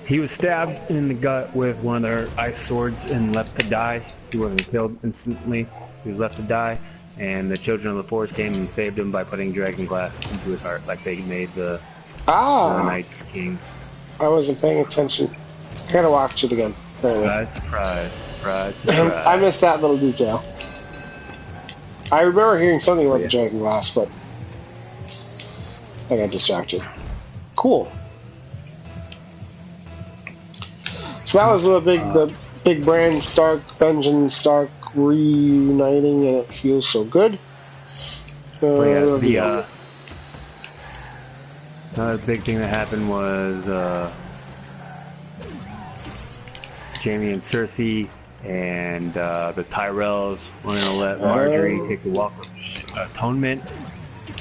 He was stabbed in the gut with one of their ice swords and left to die. He wasn't killed instantly. He was left to die. And the Children of the Forest came and saved him by putting dragon glass into his heart, like they made the Night's King. I wasn't paying attention. I gotta watch it again. Surprise. I missed that little detail. I remember hearing something about the dragon glass, but I got distracted. Cool. So that was the big Bran Stark, Benjen Stark reuniting, and it feels so good. Another big thing that happened was Jaime and Cersei and the Tyrells were going to let Marjorie take the Walk of Atonement.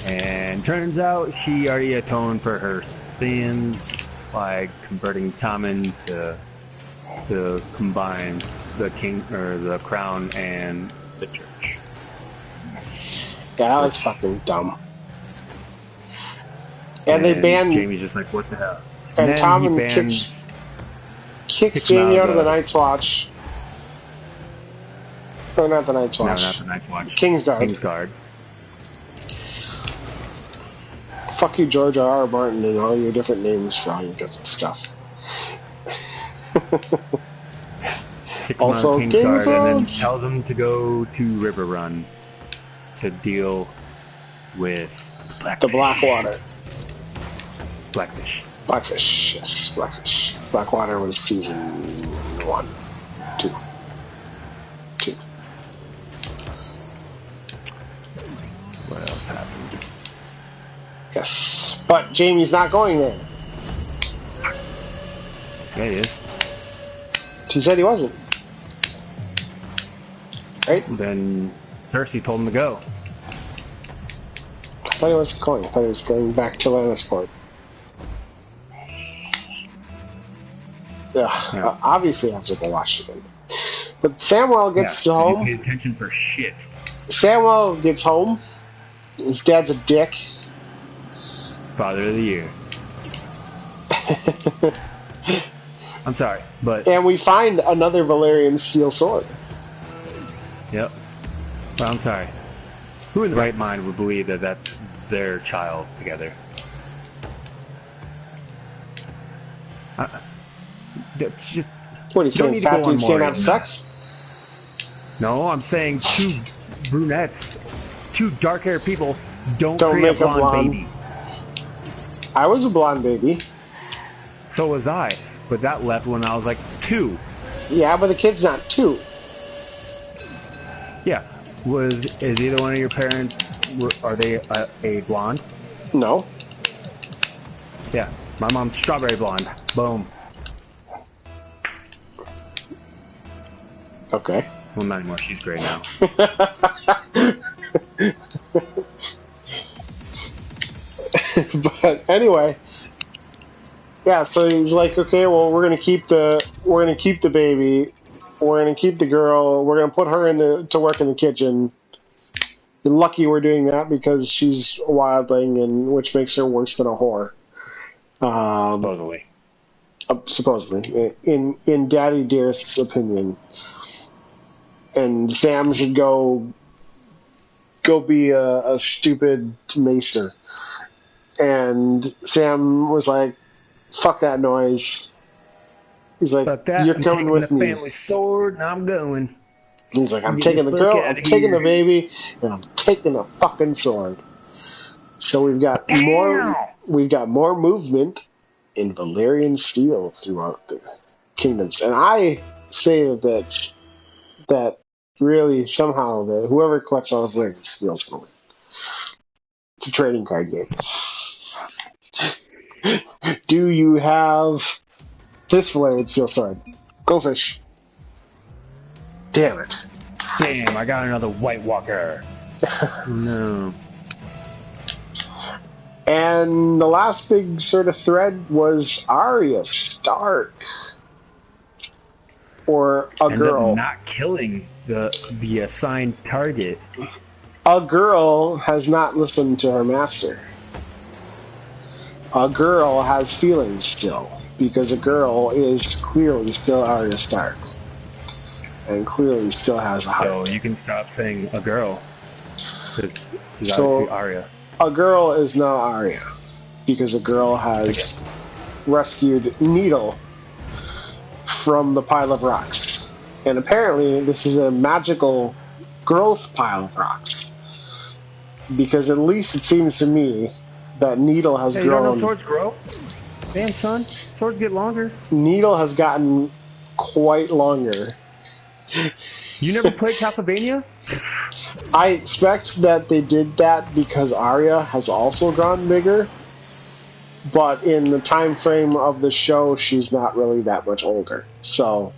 And turns out she already atoned for her sins by converting Tommen to combine the king or the crown and the church. Yeah, that was fucking dumb. And they banned. Jaime's just like, what the hell? And Tommen kicks Jaime out of the Night's Watch. Or not the Night's Watch. No, not the Night's Watch. Kingsguard. Fuck you, George R. R. Martin, and all your different names for all your different stuff. Also, Kingsguard, and then tells him to go to Riverrun to deal with the Blackwater. Blackfish. Blackfish, yes, Blackfish. Blackwater was season 1, 2. What else happened? Yes, but Jaime's not going there. Yeah, he is. He said he wasn't. Right? Then Cersei told him to go. I thought he was going. I thought he was going back to Lannisport. Yeah. Obviously, I have to go watch it again. But Samwell gets home. Pay attention for shit. Samwell gets home. His dad's a dick. Father of the Year. I'm sorry, but... And we find another Valyrian steel sword. Yep. Well, I'm sorry. Who in the right mind would believe that that's their child together? That's just... What are you saying? Fat dudes can't have sex? No, I'm saying two brunettes, two dark-haired people don't create a blonde baby. I was a blonde baby. So was I, but that left when I was like 2. Yeah, but the kid's not 2. Yeah. Is either one of your parents, are they a blonde? No. Yeah. My mom's strawberry blonde. Boom. Okay. Well, not anymore. She's gray now. But anyway, yeah. So he's like, okay, well, we're gonna keep the baby, we're gonna keep the girl, we're gonna put her to work in the kitchen. And lucky we're doing that because she's a wildling, and which makes her worse than a whore. Supposedly, in Daddy Dearest's opinion. And Sam should go be a stupid maester. And Sam was like, fuck that noise. He's like, you're coming with me. The family sword, and I'm going. He's like, I'm taking the girl, I'm taking the baby, and I'm taking the fucking sword. So we've got more movement in Valyrian steel throughout the kingdoms. And I say that really somehow whoever collects all the Valyrian steel is going to win. a trading card game. Do you have this flayed steel sword? Go fish. Damn it. Damn, I got another White Walker. No. And the last big sort of thread was Arya Stark. Or a Ends girl. up not killing the assigned target. A girl has not listened to her master. A girl has feelings still. Because a girl is clearly still Arya Stark. And clearly still has a heart. So you can stop saying a girl. Because she's So- obviously Arya. A girl is now Arya. Because a girl has rescued Needle from the pile of rocks. And apparently this is a magical growth pile of rocks. Because at least it seems to me that Needle has Hey, you don't know grown. swords grow? Damn, son. Swords get longer. Needle has gotten quite longer. You never played Castlevania? I expect that they did that because Arya has also grown bigger. But in the time frame of the show, she's not really that much older. So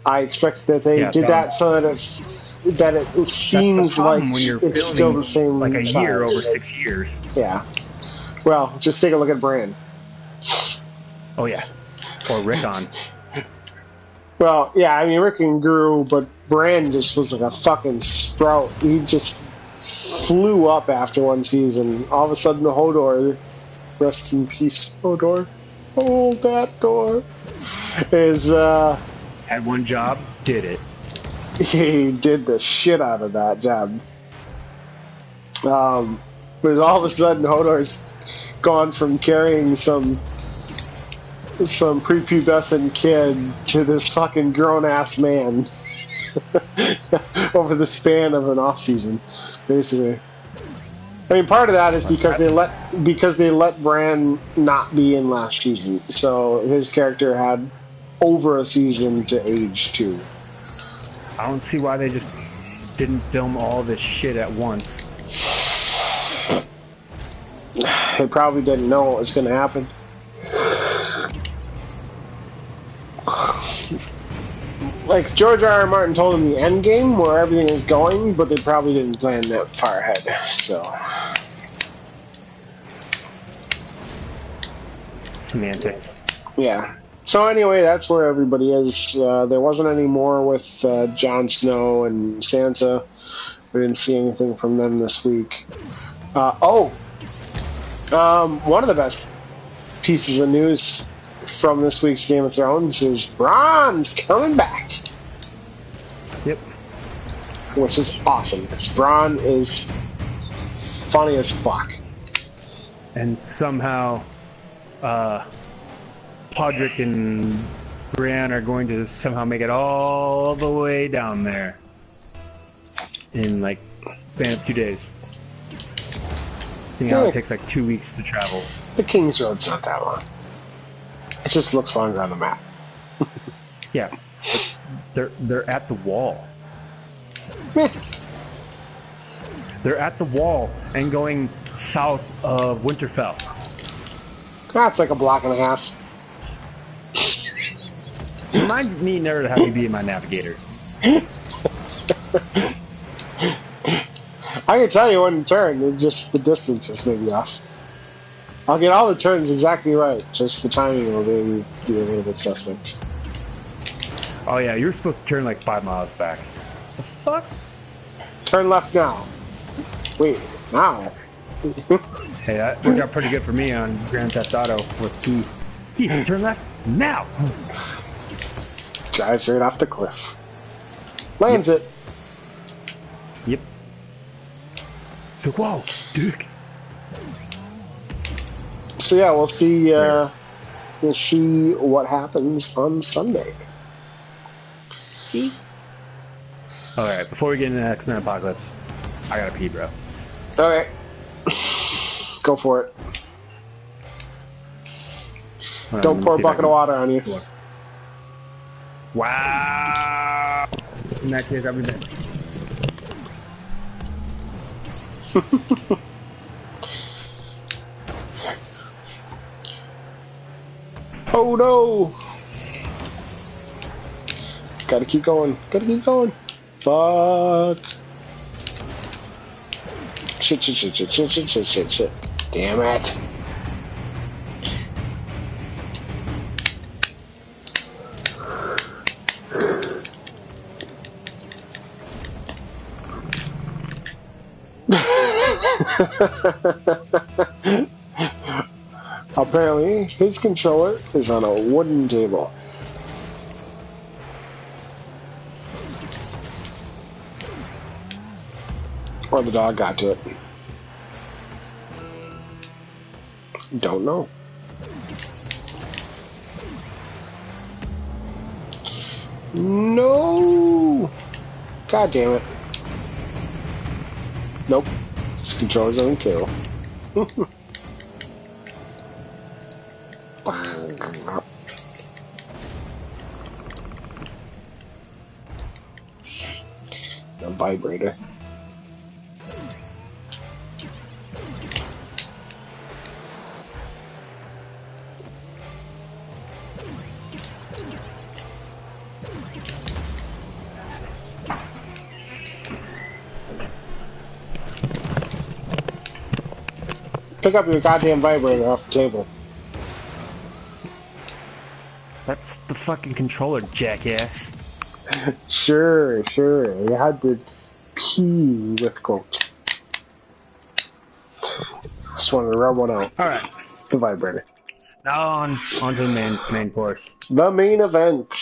I expect that they did that so that it seems like when you're it's still the same like a year size. over 6 years. Yeah. Well, just take a look at Bran. Oh yeah, or Rickon. Well, yeah, I mean, Rickon grew, but Bran just was like a fucking sprout. He just flew up after one season. All of a sudden, Hodor, rest in peace, Hodor, hold that door, is, Had one job, did it. he did the shit out of that job. But all of a sudden, Hodor's gone from carrying some prepubescent kid to this fucking grown-ass man over the span of an off-season, basically. I mean, part of that is because they let Bran not be in last season, so his character had over a season to age too. I don't see why they just didn't film all this shit at once. They probably didn't know what was going to happen. Like, George R.R. Martin told them the end game, where everything is going, but they probably didn't plan that far ahead, so... Semantics. Yeah. So anyway, that's where everybody is. There wasn't any more with Jon Snow and Sansa. We didn't see anything from them this week. One of the best pieces of news from this week's Game of Thrones is Bronn's coming back. Yep. Which is awesome, because Bronn is funny as fuck. And somehow, Podrick and Brienne are going to somehow make it all the way down there in like span of 2 days. Seeing how it takes like 2 weeks to travel. The King's Road's not that long. It just looks longer on the map. Yeah, but they're at the wall. Meh. They're at the wall and going south of Winterfell. That's like a block and a half. Remind me never to have you be my navigator. I can tell you when to turn, it's just the distance is maybe off. I'll get all the turns exactly right, just the timing will maybe be a little bit suspect. Oh yeah, you're supposed to turn like 5 miles back. The fuck? Turn left now. Wait, now? Hey, that worked out pretty good for me on Grand Theft Auto with T. Turn left now! Drives right off the cliff. Lands it. Yep. So, whoa, Duke. So yeah, we'll see what happens on Sunday. See? Alright, before we get into the X-Men Apocalypse, I gotta pee, bro. Okay. Go for it. Don't pour a bucket of water on you. Wow! In that case, I'll be back. Oh no! Gotta keep going. Gotta keep going. Fuck. Shit, shit, shit, shit, shit, shit, shit, shit, shit. Damn it. Apparently, his controller is on a wooden table. Or the dog got to it. Don't know. No! God damn it. Nope. This controller's on kill. A vibrator. Pick up your goddamn vibrator off the table. That's the fucking controller, jackass. Sure, sure. You had to pee with Coke. Just wanted to rub one out. Alright. The vibrator. Now on to the main course. The main event.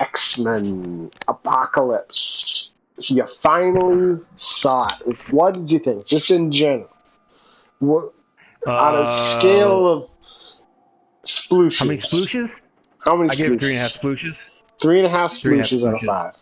X-Men Apocalypse. So you finally saw it. What did you think? Just in general. What, on a scale of splooshes. How many splooshes? How many I gave it splooshes? 3.5 splooshes. 3.5 splooshes out of 5.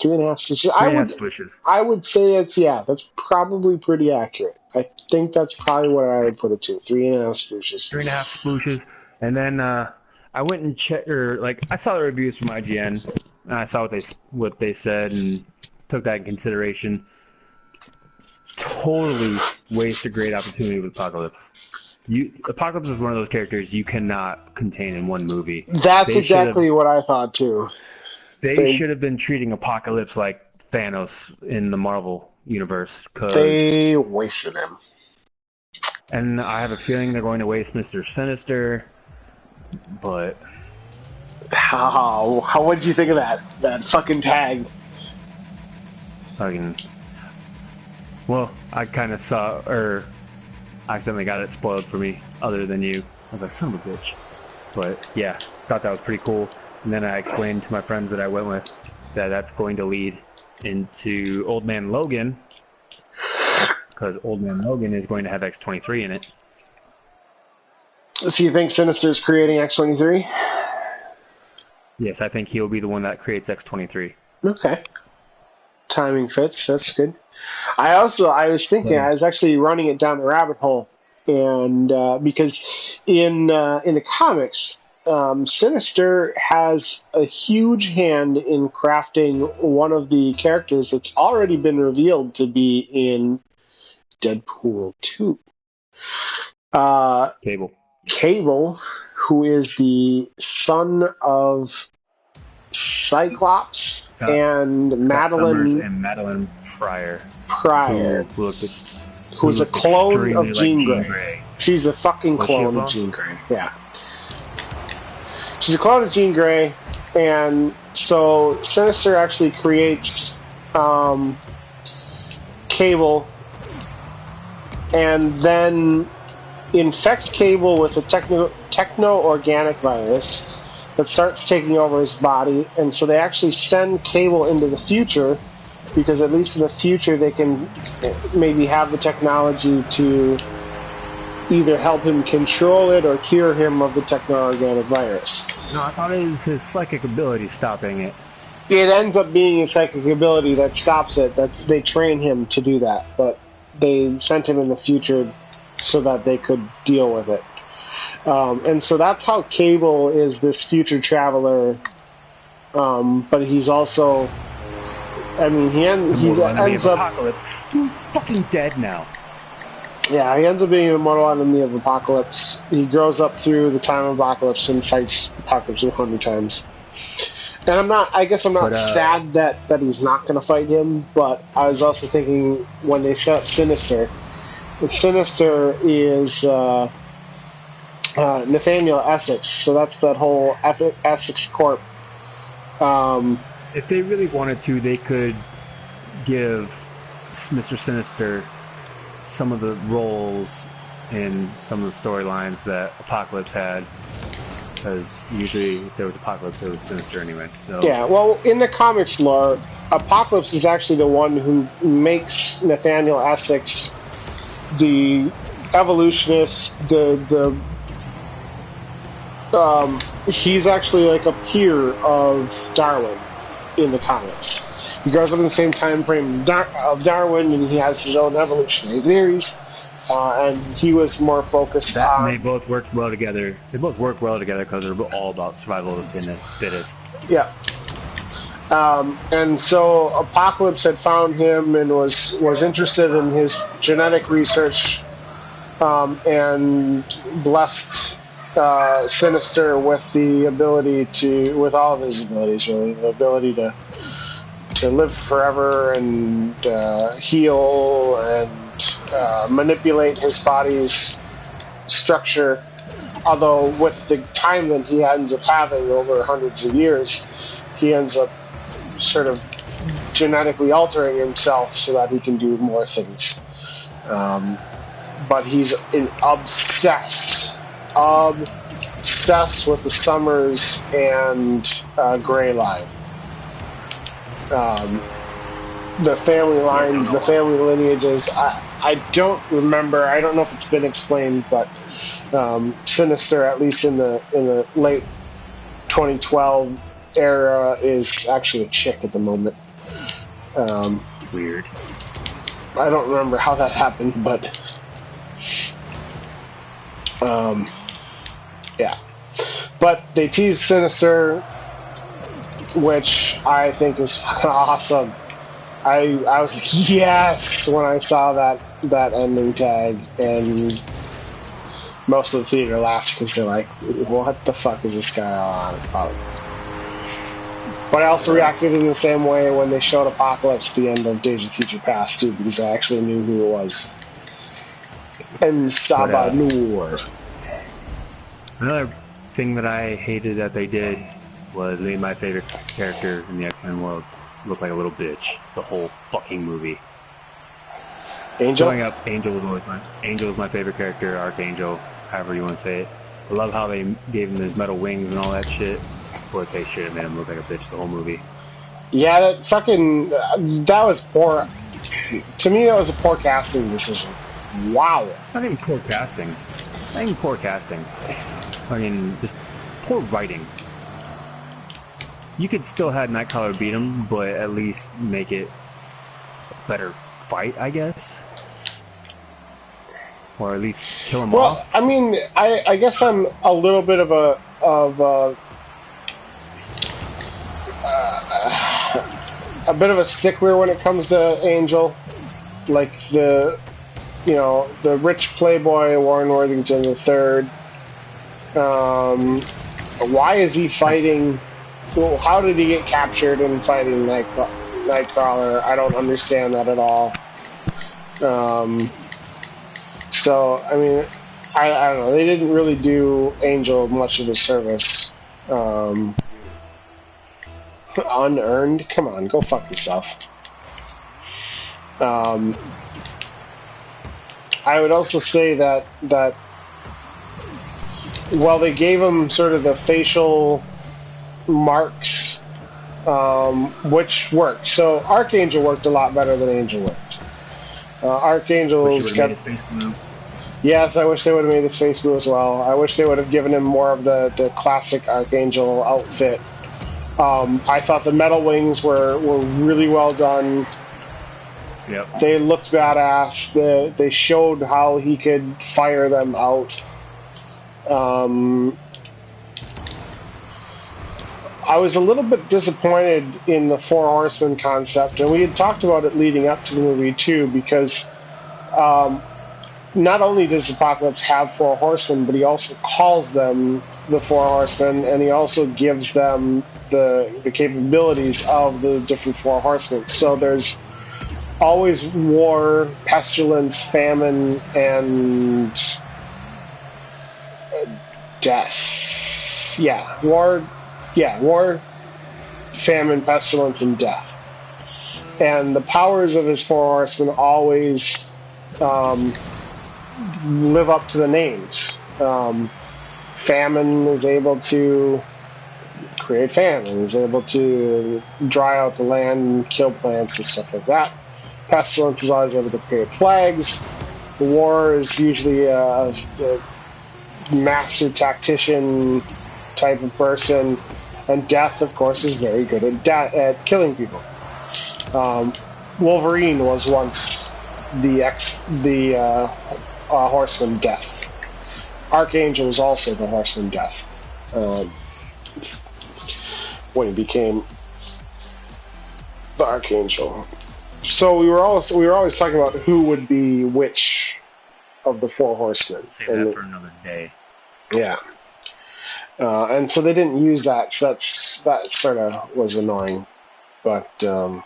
3.5 splooshes. 3.5 splooshes. I would say it's, yeah, that's probably pretty accurate. I think that's probably what I would put it to. 3.5 splooshes. 3.5 splooshes. And then I went and checked, or like I saw the reviews from IGN, and I saw what they said and took that in consideration. Totally waste a great opportunity with Apocalypse. Apocalypse is one of those characters you cannot contain in one movie. That's exactly what I thought too. They should have been treating Apocalypse like Thanos in the Marvel universe. They wasted him. And I have a feeling they're going to waste Mr. Sinister, but... How what did you think of that fucking tag? Well, I kind of saw, or accidentally got it spoiled for me, other than you. I was like, son of a bitch. But yeah, thought that was pretty cool. And then I explained to my friends that I went with that that's going to lead into Old Man Logan, because Old Man Logan is going to have X-23 in it. So you think Sinister's creating X-23? Yes, I think he'll be the one that creates X-23. Okay. Timing fits, that's good. I was thinking, I was actually running it down the rabbit hole, and because in the comics, Sinister has a huge hand in crafting one of the characters that's already been revealed to be in Deadpool 2. Cable. Cable, who is the son of Cyclops and Madeline Pryor. Who's a clone of Jean Grey. She's a fucking clone of Jean Grey. Yeah. She's a clone of Jean Grey, and so Sinister actually creates Cable, and then infects Cable with a techno-organic virus that starts taking over his body, and so they actually send Cable into the future, because at least in the future they can maybe have the technology to either help him control it or cure him of the techno-organic virus. No, I thought it was his psychic ability stopping it. It ends up being his psychic ability that stops it. They train him to do that, but they sent him in the future so that they could deal with it. And so that's how Cable is this future traveler, but he's also, I mean, he ends up... Apocalypse. He's fucking dead now. Yeah, he ends up being the mortal enemy of Apocalypse. He grows up through the time of Apocalypse and fights Apocalypse 100 times. And I guess I'm not sad that he's not going to fight him, but I was also thinking when they set up Sinister, Sinister is Nathaniel Essex, so that's that whole Essex Corp. If they really wanted to, they could give Mr. Sinister some of the roles in some of the storylines that Apocalypse had, because usually if there was Apocalypse, there was Sinister anyway. So yeah, well, in the comics lore, Apocalypse is actually the one who makes Nathaniel Essex the evolutionist. He's actually like a peer of Darwin in the comics. He grows up in the same time frame of Darwin, and he has his own evolutionary theories. And he was more focused on... And they both worked well together. They both work well together because they're all about survival of the fittest. Yeah. And so Apocalypse had found him and was interested in his genetic research, and blessed Sinister with the ability with all of his abilities, really, the ability to live forever and heal and manipulate his body's structure. Although with the time that he ends up having over hundreds of years, he ends up sort of genetically altering himself so that he can do more things. But he's obsessed with the Summers and Grey line. The family lines, the family lineages. I don't remember. I don't know if it's been explained, but Sinister, at least in the late 2012 era, is actually a chick at the moment. Weird. I don't remember how that happened, but yeah. But they tease Sinister, which I think is awesome. I was like, yes, when I saw that ending tag, and most of the theater laughed because they're like, what the fuck is this guy on about? But I also reacted in the same way when they showed Apocalypse at the end of Days of Future Past, too, because I actually knew who it was. And Saba Noor. Another thing that I hated that they did was made my favorite character in the X-Men world look like a little bitch the whole fucking movie. Angel? Growing up, Angel was my favorite character, Archangel, however you want to say it. I love how they gave him his metal wings and all that shit, but they should have made him look like a bitch the whole movie. Yeah, that was poor. To me, that was a poor casting decision. Wow. Not even poor casting. I mean, just poor writing. You could still have Nightcrawler beat him, but at least make it a better fight, I guess. Or at least kill him off. Well, I mean, I guess I'm a little bit of a bit of a stickler when it comes to Angel. Like the rich playboy Warren Worthington III. Why is he fighting? Well, how did he get captured and fighting Nightcrawler? I don't understand that at all. So, I mean, I don't know. They didn't really do Angel much of a service. Unearned? Come on, go fuck yourself. I would also say that while they gave him sort of the facial marks, which worked. So Archangel worked a lot better than Angel worked. Archangel's got... Yes, I wish they would have made his face blue as well. I wish they would have given him more of the classic Archangel outfit. I thought the metal wings were really well done. Yep. They looked badass. They showed how he could fire them out. I was a little bit disappointed in the Four Horsemen concept, and we had talked about it leading up to the movie too, because not only does Apocalypse have four horsemen, but he also calls them the four horsemen, and he also gives them the capabilities of the different four horsemen. So there's always war, pestilence, famine, and death. Yeah, war, famine, pestilence, and death. And the powers of his four horsemen always live up to the names. Famine is able to create famine, is able to dry out the land and kill plants and stuff like that. Pestilence is always able to create plagues. The war is usually a master tactician type of person. And death, of course, is very good at killing people. Wolverine was once the horseman Death. Archangel was also the horseman Death when he became the Archangel. So we were always talking about who would be which of the four horsemen. Save that for another day. Yeah. And so they didn't use that, so that sort of was annoying. But I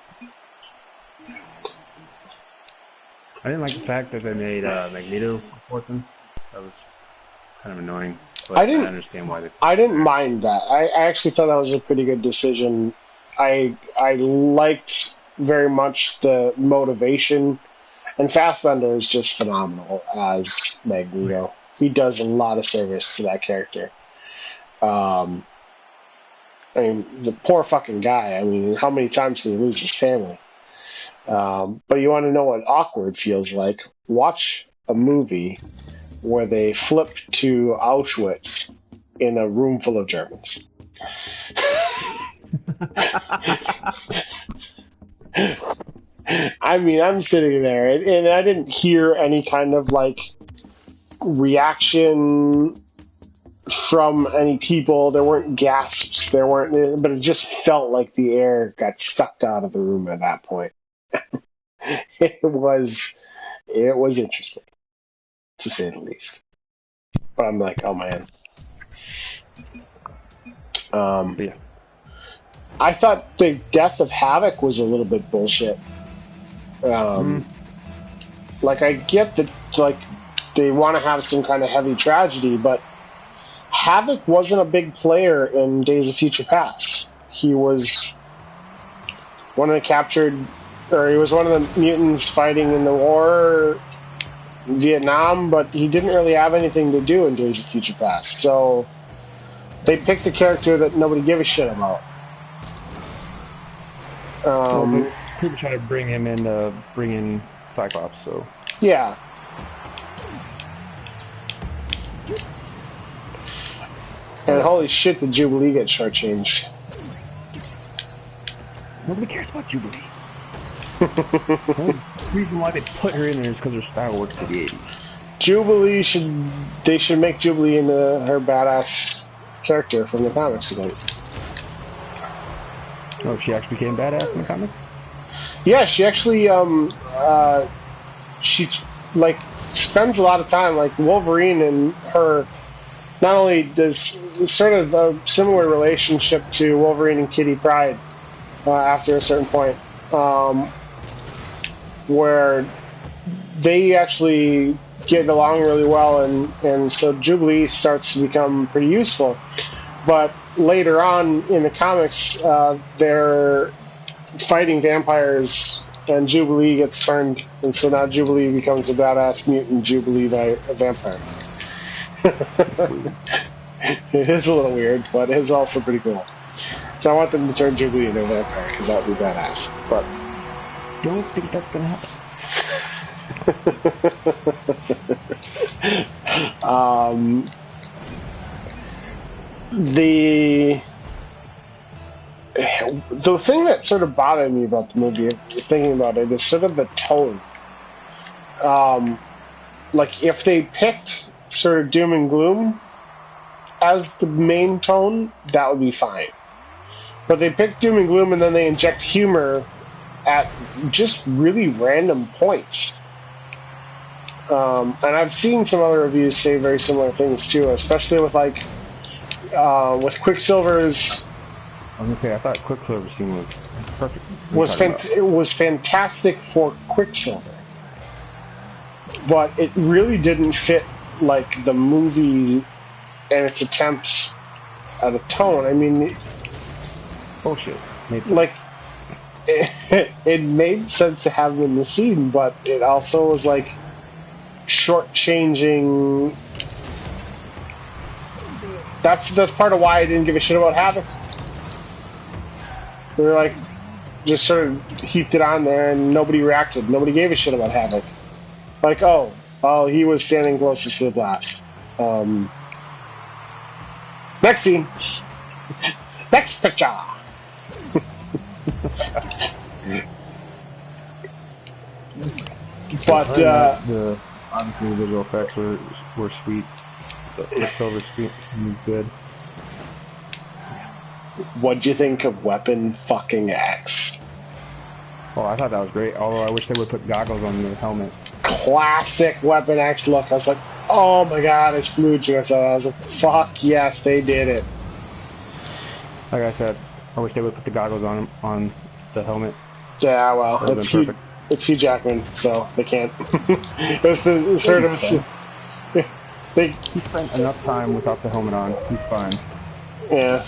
didn't like the fact that they made Magneto a horseman. That was kind of annoying. But I understand why they... I didn't mind that. I actually thought that was a pretty good decision. I liked very much the motivation. And Fassbender is just phenomenal as Magneto. He does a lot of service to that character. I mean, the poor fucking guy. I mean, how many times did he lose his family? But you want to know what awkward feels like? Watch a movie where they flip to Auschwitz in a room full of Germans. I mean, I'm sitting there, and I didn't hear any kind of, like, reaction from any people. There weren't gasps, but it just felt like the air got sucked out of the room at that point. It was interesting, to say the least. But I'm like, oh man. Yeah. I thought the death of Havoc was a little bit bullshit. Like, I get that, like, they want to have some kind of heavy tragedy, but Havoc wasn't a big player in Days of Future Past. He was one of the mutants fighting in the war in Vietnam, but he didn't really have anything to do in Days of Future Past. So they picked a character that nobody gave a shit about. People try to bring him in, bring in Cyclops, so... Yeah. And holy shit, did Jubilee get shortchanged. Nobody cares about Jubilee. The reason why they put her in there is because her style works for the 80s. Jubilee they should make Jubilee into her badass character from the comics again. Oh, she actually became badass in the comics? Yeah, she actually, she, like, spends a lot of time, like, Wolverine and her, not only does sort of a similar relationship to Wolverine and Kitty Pryde after a certain point, where they actually get along really well, and so Jubilee starts to become pretty useful. But later on in the comics, they're fighting vampires, and Jubilee gets turned, and so now Jubilee becomes a badass mutant Jubilee a vampire. It is a little weird, but it's also pretty cool. So I want them to turn Jubilee into a vampire, because that would be badass. But don't think that's gonna happen. The thing that sort of bothered me about the movie, thinking about it, is sort of the tone. Like, if they picked sort of doom and gloom as the main tone, that would be fine. But they picked doom and gloom and then they inject humor at just really random points. And I've seen some other reviews say very similar things too, especially with like with Quicksilver's. I was gonna say, I thought Quicksilver's scene was perfect. It was fantastic for Quicksilver, but it really didn't fit like the movie and its attempts at a tone. I mean, bullshit. Made sense. Like it made sense to have him in the scene, but it also was like shortchanging. That's part of why I didn't give a shit about Havoc. We were like, just sort of heaped it on there, and nobody reacted. Nobody gave a shit about Havoc. Like, oh, he was standing closest to the blast. Next scene. Next picture. But obviously the visual effects were sweet. The Quicksilver scene was good. What'd you think of Weapon fucking X? Oh, I thought that was great. Although I wish they would put goggles on the helmet. Classic Weapon X look. I was like, oh my god, it's smooching. I was like, fuck yes, they did it. Like I said, I wish they would put the goggles on the helmet. Yeah, well, it's Hugh Jackman, so they can't. It's the sort of. He spent enough time without the helmet on. He's fine. Yeah.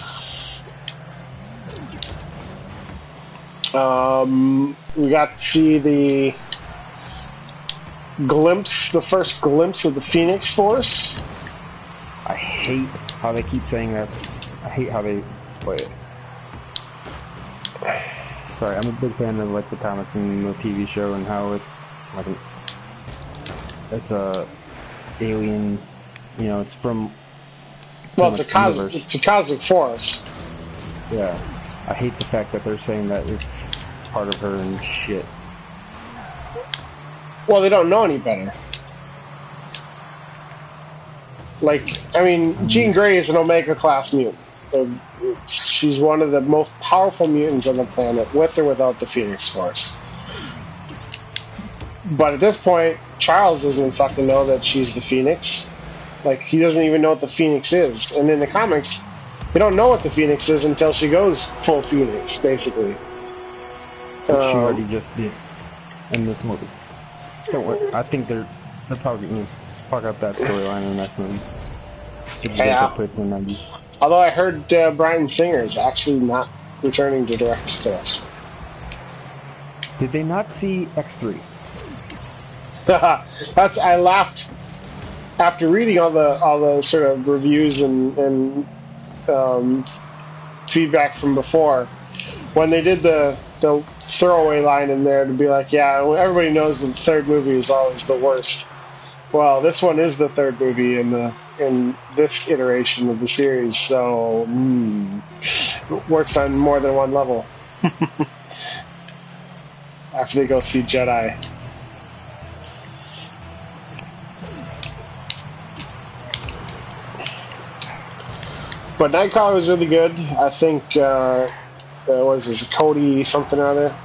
We got to see the first glimpse of the Phoenix Force. I hate how they keep saying that. I hate how they display it. Sorry, I'm a big fan of like the comics and the TV show and how it's like it's a alien. You know, it's from. Well, it's a cosmic force. Yeah, I hate the fact that they're saying that it's part of her and shit. Well, they don't know any better. Like, I mean, Jean Grey is an Omega class mutant. She's one of the most powerful mutants on the planet, with or without the Phoenix Force. But at this point, Charles doesn't fucking know that she's the Phoenix. Like, he doesn't even know what the Phoenix is. And in the comics, you don't know what the Phoenix is until she goes full Phoenix, basically. Which she already just did in this movie. Don't worry. I think they're probably going to fuck up that storyline in the next movie. Yeah. Place in the 90s. Although I heard Bryan Singer is actually not returning to direct for this. Did they not see X3? I laughed after reading all the sort of reviews and feedback from before. When they did the throwaway line in there to be like, yeah, everybody knows the third movie is always the worst. Well, this one is the third movie in this iteration of the series, so it works on more than one level. After they go see Jedi. But Nightcrawler was really good. I think was this Cody something or other.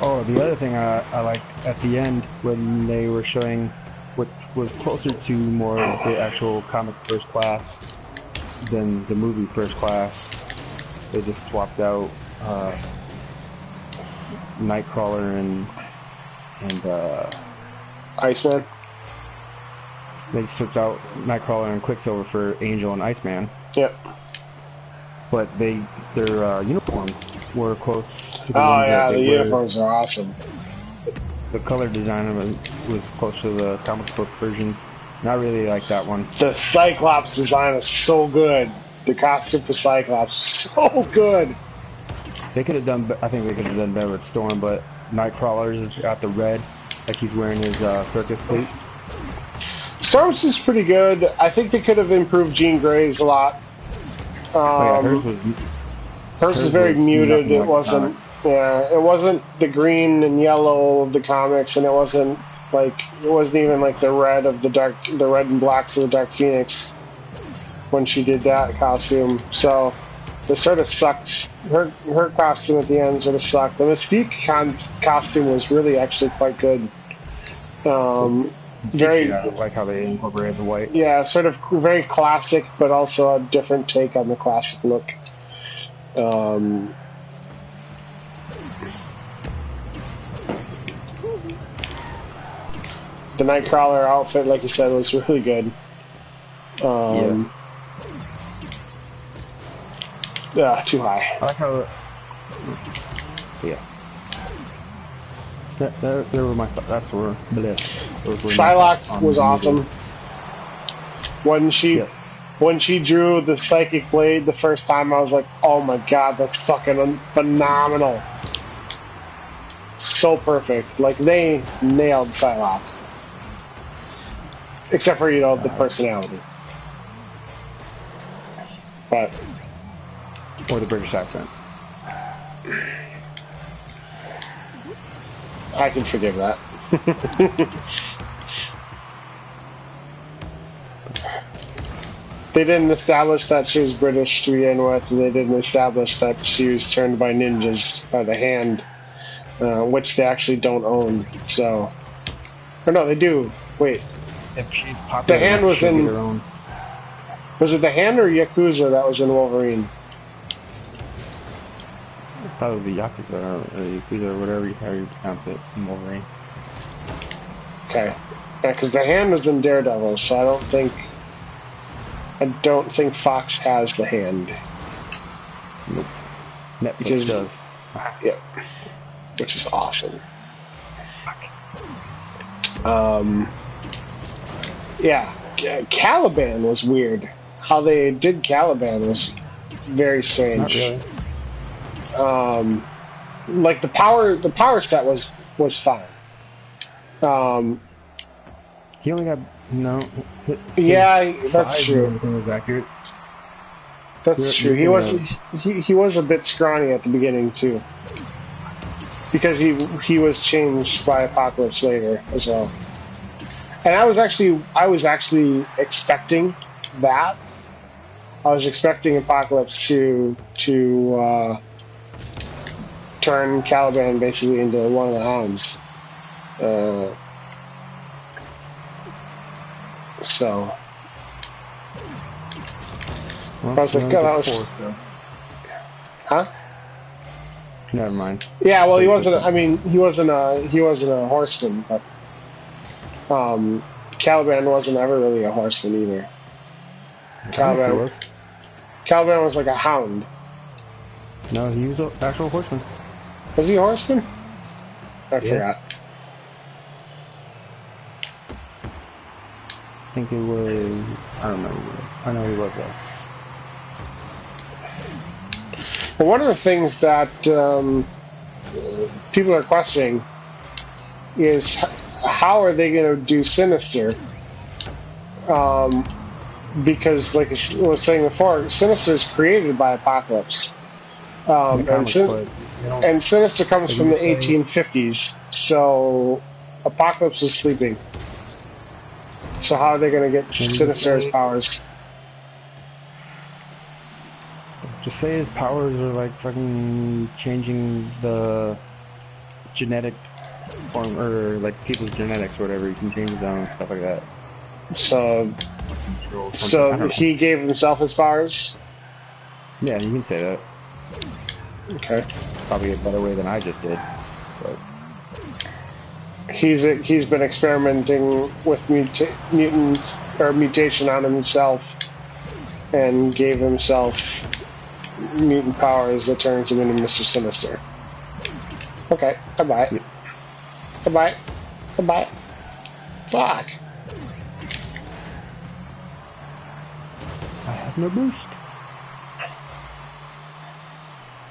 Oh, the other thing I liked at the end when they were showing what was closer to more of the actual comic First Class than the movie First Class. They just swapped out Nightcrawler and Iceman. They switched out Nightcrawler and Quicksilver for Angel and Iceman. Yep. But their uniforms were close to the ones that the uniforms are awesome. The color design was close to the comic book versions. Not really like that one. The Cyclops design is so good. The costume for Cyclops is so good. They could have done. I think they could have done better with Storm, but Nightcrawler's got the red, like he's wearing his circus suit. Storm's is pretty good. I think they could have improved Jean Grey's a lot. Hers was very muted. It wasn't. Yeah, it wasn't the green and yellow of the comics, and it wasn't even like the red and blacks of the Dark Phoenix when she did that costume. So it sort of sucked. Her costume at the end sort of sucked. The Mystique costume was really actually quite good. very like how they incorporated the white. Yeah, sort of very classic, but also a different take on the classic look. The Nightcrawler outfit, like you said, was really good. Yeah, too high. I like how. Yeah. There were my. That's where. Psylocke was awesome. When she drew the psychic blade the first time, I was like, "Oh my god, that's fucking phenomenal!" So perfect. Like they nailed Psylocke, except for the personality, but or the British accent. I can forgive that. They didn't establish that she was British to begin with, and they didn't establish that she was turned by ninjas by the hand, which they actually don't own. So, or no, they do. Wait, if she's popular, the hand was in. Was it the hand or Yakuza that was in Wolverine? I thought it was the Yakuza or Yakuza or whatever how you pronounce it in Wolverine. Okay, yeah, because the hand was in Daredevil, so I don't think Fox has the hand. Nope. Netflix does. Yep. Which is awesome. Yeah, Caliban was weird. How they did Caliban was very strange. Not really. Like the power set was fine. He only got Yeah, that's true. Was accurate. That's true. He was a bit scrawny at the beginning too, because he was changed by Apocalypse later as well. And I was actually expecting that. I was expecting Apocalypse to turn Caliban basically into one of the Hounds. So. Well, I was like, that was... Huh? Never mind. Yeah, well, he wasn't. I mean, he wasn't a horseman, but Caliban wasn't ever really a horseman either. Caliban was like a hound. No, he was an actual horseman. Was he a horseman? I forgot. I think it was. I don't know who it was. I know he was though. Well, one of the things that people are questioning is how are they going to do Sinister? Because, like I was saying before, Sinister is created by Apocalypse. And Sinister comes from the 1850s, so Apocalypse is sleeping. So how are they going to get Sinister's powers? Just say his powers are like fucking changing the genetic form, or like people's genetics or whatever. You can change them and stuff like that. So he gave himself his powers? Yeah, you can say that. Okay. Probably a better way than I just did. But he's been experimenting with mutation on himself, and gave himself mutant powers that turns him into Mr. Sinister. Okay, goodbye. Yep. Goodbye. Fuck. I have no boost.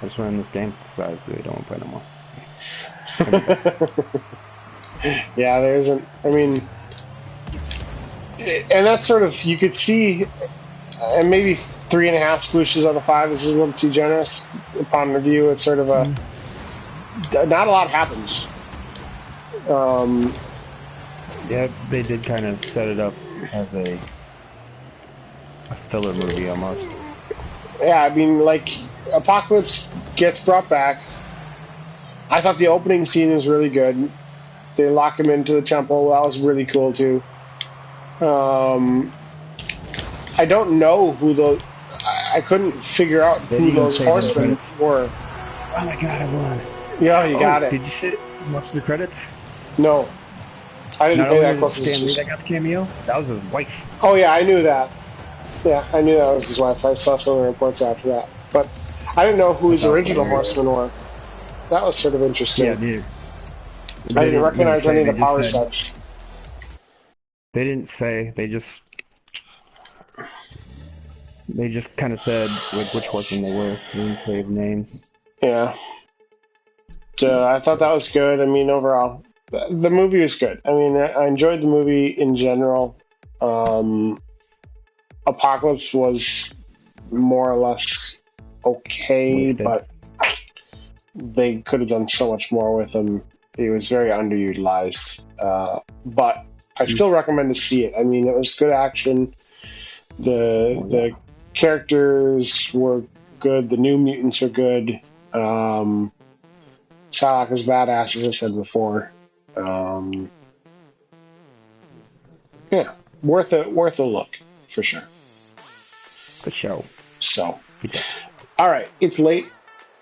I just ran this game because I really don't want to play no more. Yeah, there isn't. I mean, and that's sort of, you could see, and maybe 3.5 splooshes out of 5 is a little too generous. Upon review, it's sort of a not a lot happens. Yeah, they did kind of set it up as a filler movie almost. Yeah, I mean, like, Apocalypse gets brought back. I thought the opening scene was really good. they lock him into the temple. That was really cool too. I don't know who those. I couldn't figure out who those horsemen were. Oh my god, I won. Yeah, you got it. Did you watch the credits? No. I didn't pay that close attention. Stan Lee that got the cameo? That was his wife. Oh yeah, I knew that. Yeah, I knew that was his wife. I saw some of the reports after that. But I didn't know who his original horsemen were. That was sort of interesting. Yeah, dude. I didn't recognize any of the power sets. They didn't say. They just kind of said which horsemen they were. They didn't say the names. Yeah. So I thought that was good. I mean, overall, the movie was good. I mean, I enjoyed the movie in general. Apocalypse was more or less okay, but they could have done so much more with him. He was very underutilized. But I still recommend to see it. I mean, it was good action. The characters were good. The New Mutants are good. Psylocke is badass, as I said before. Yeah, worth a look for sure. Good show. So, all right, it's late.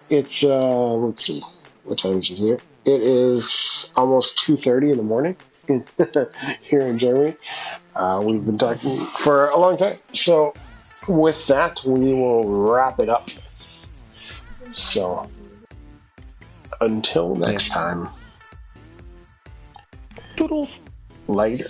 It's let's see, what time is it here? It is almost 2:30 in the morning here in Germany. We've been talking for a long time, so with that, we will wrap it up. So, until next time. Toodles. Later.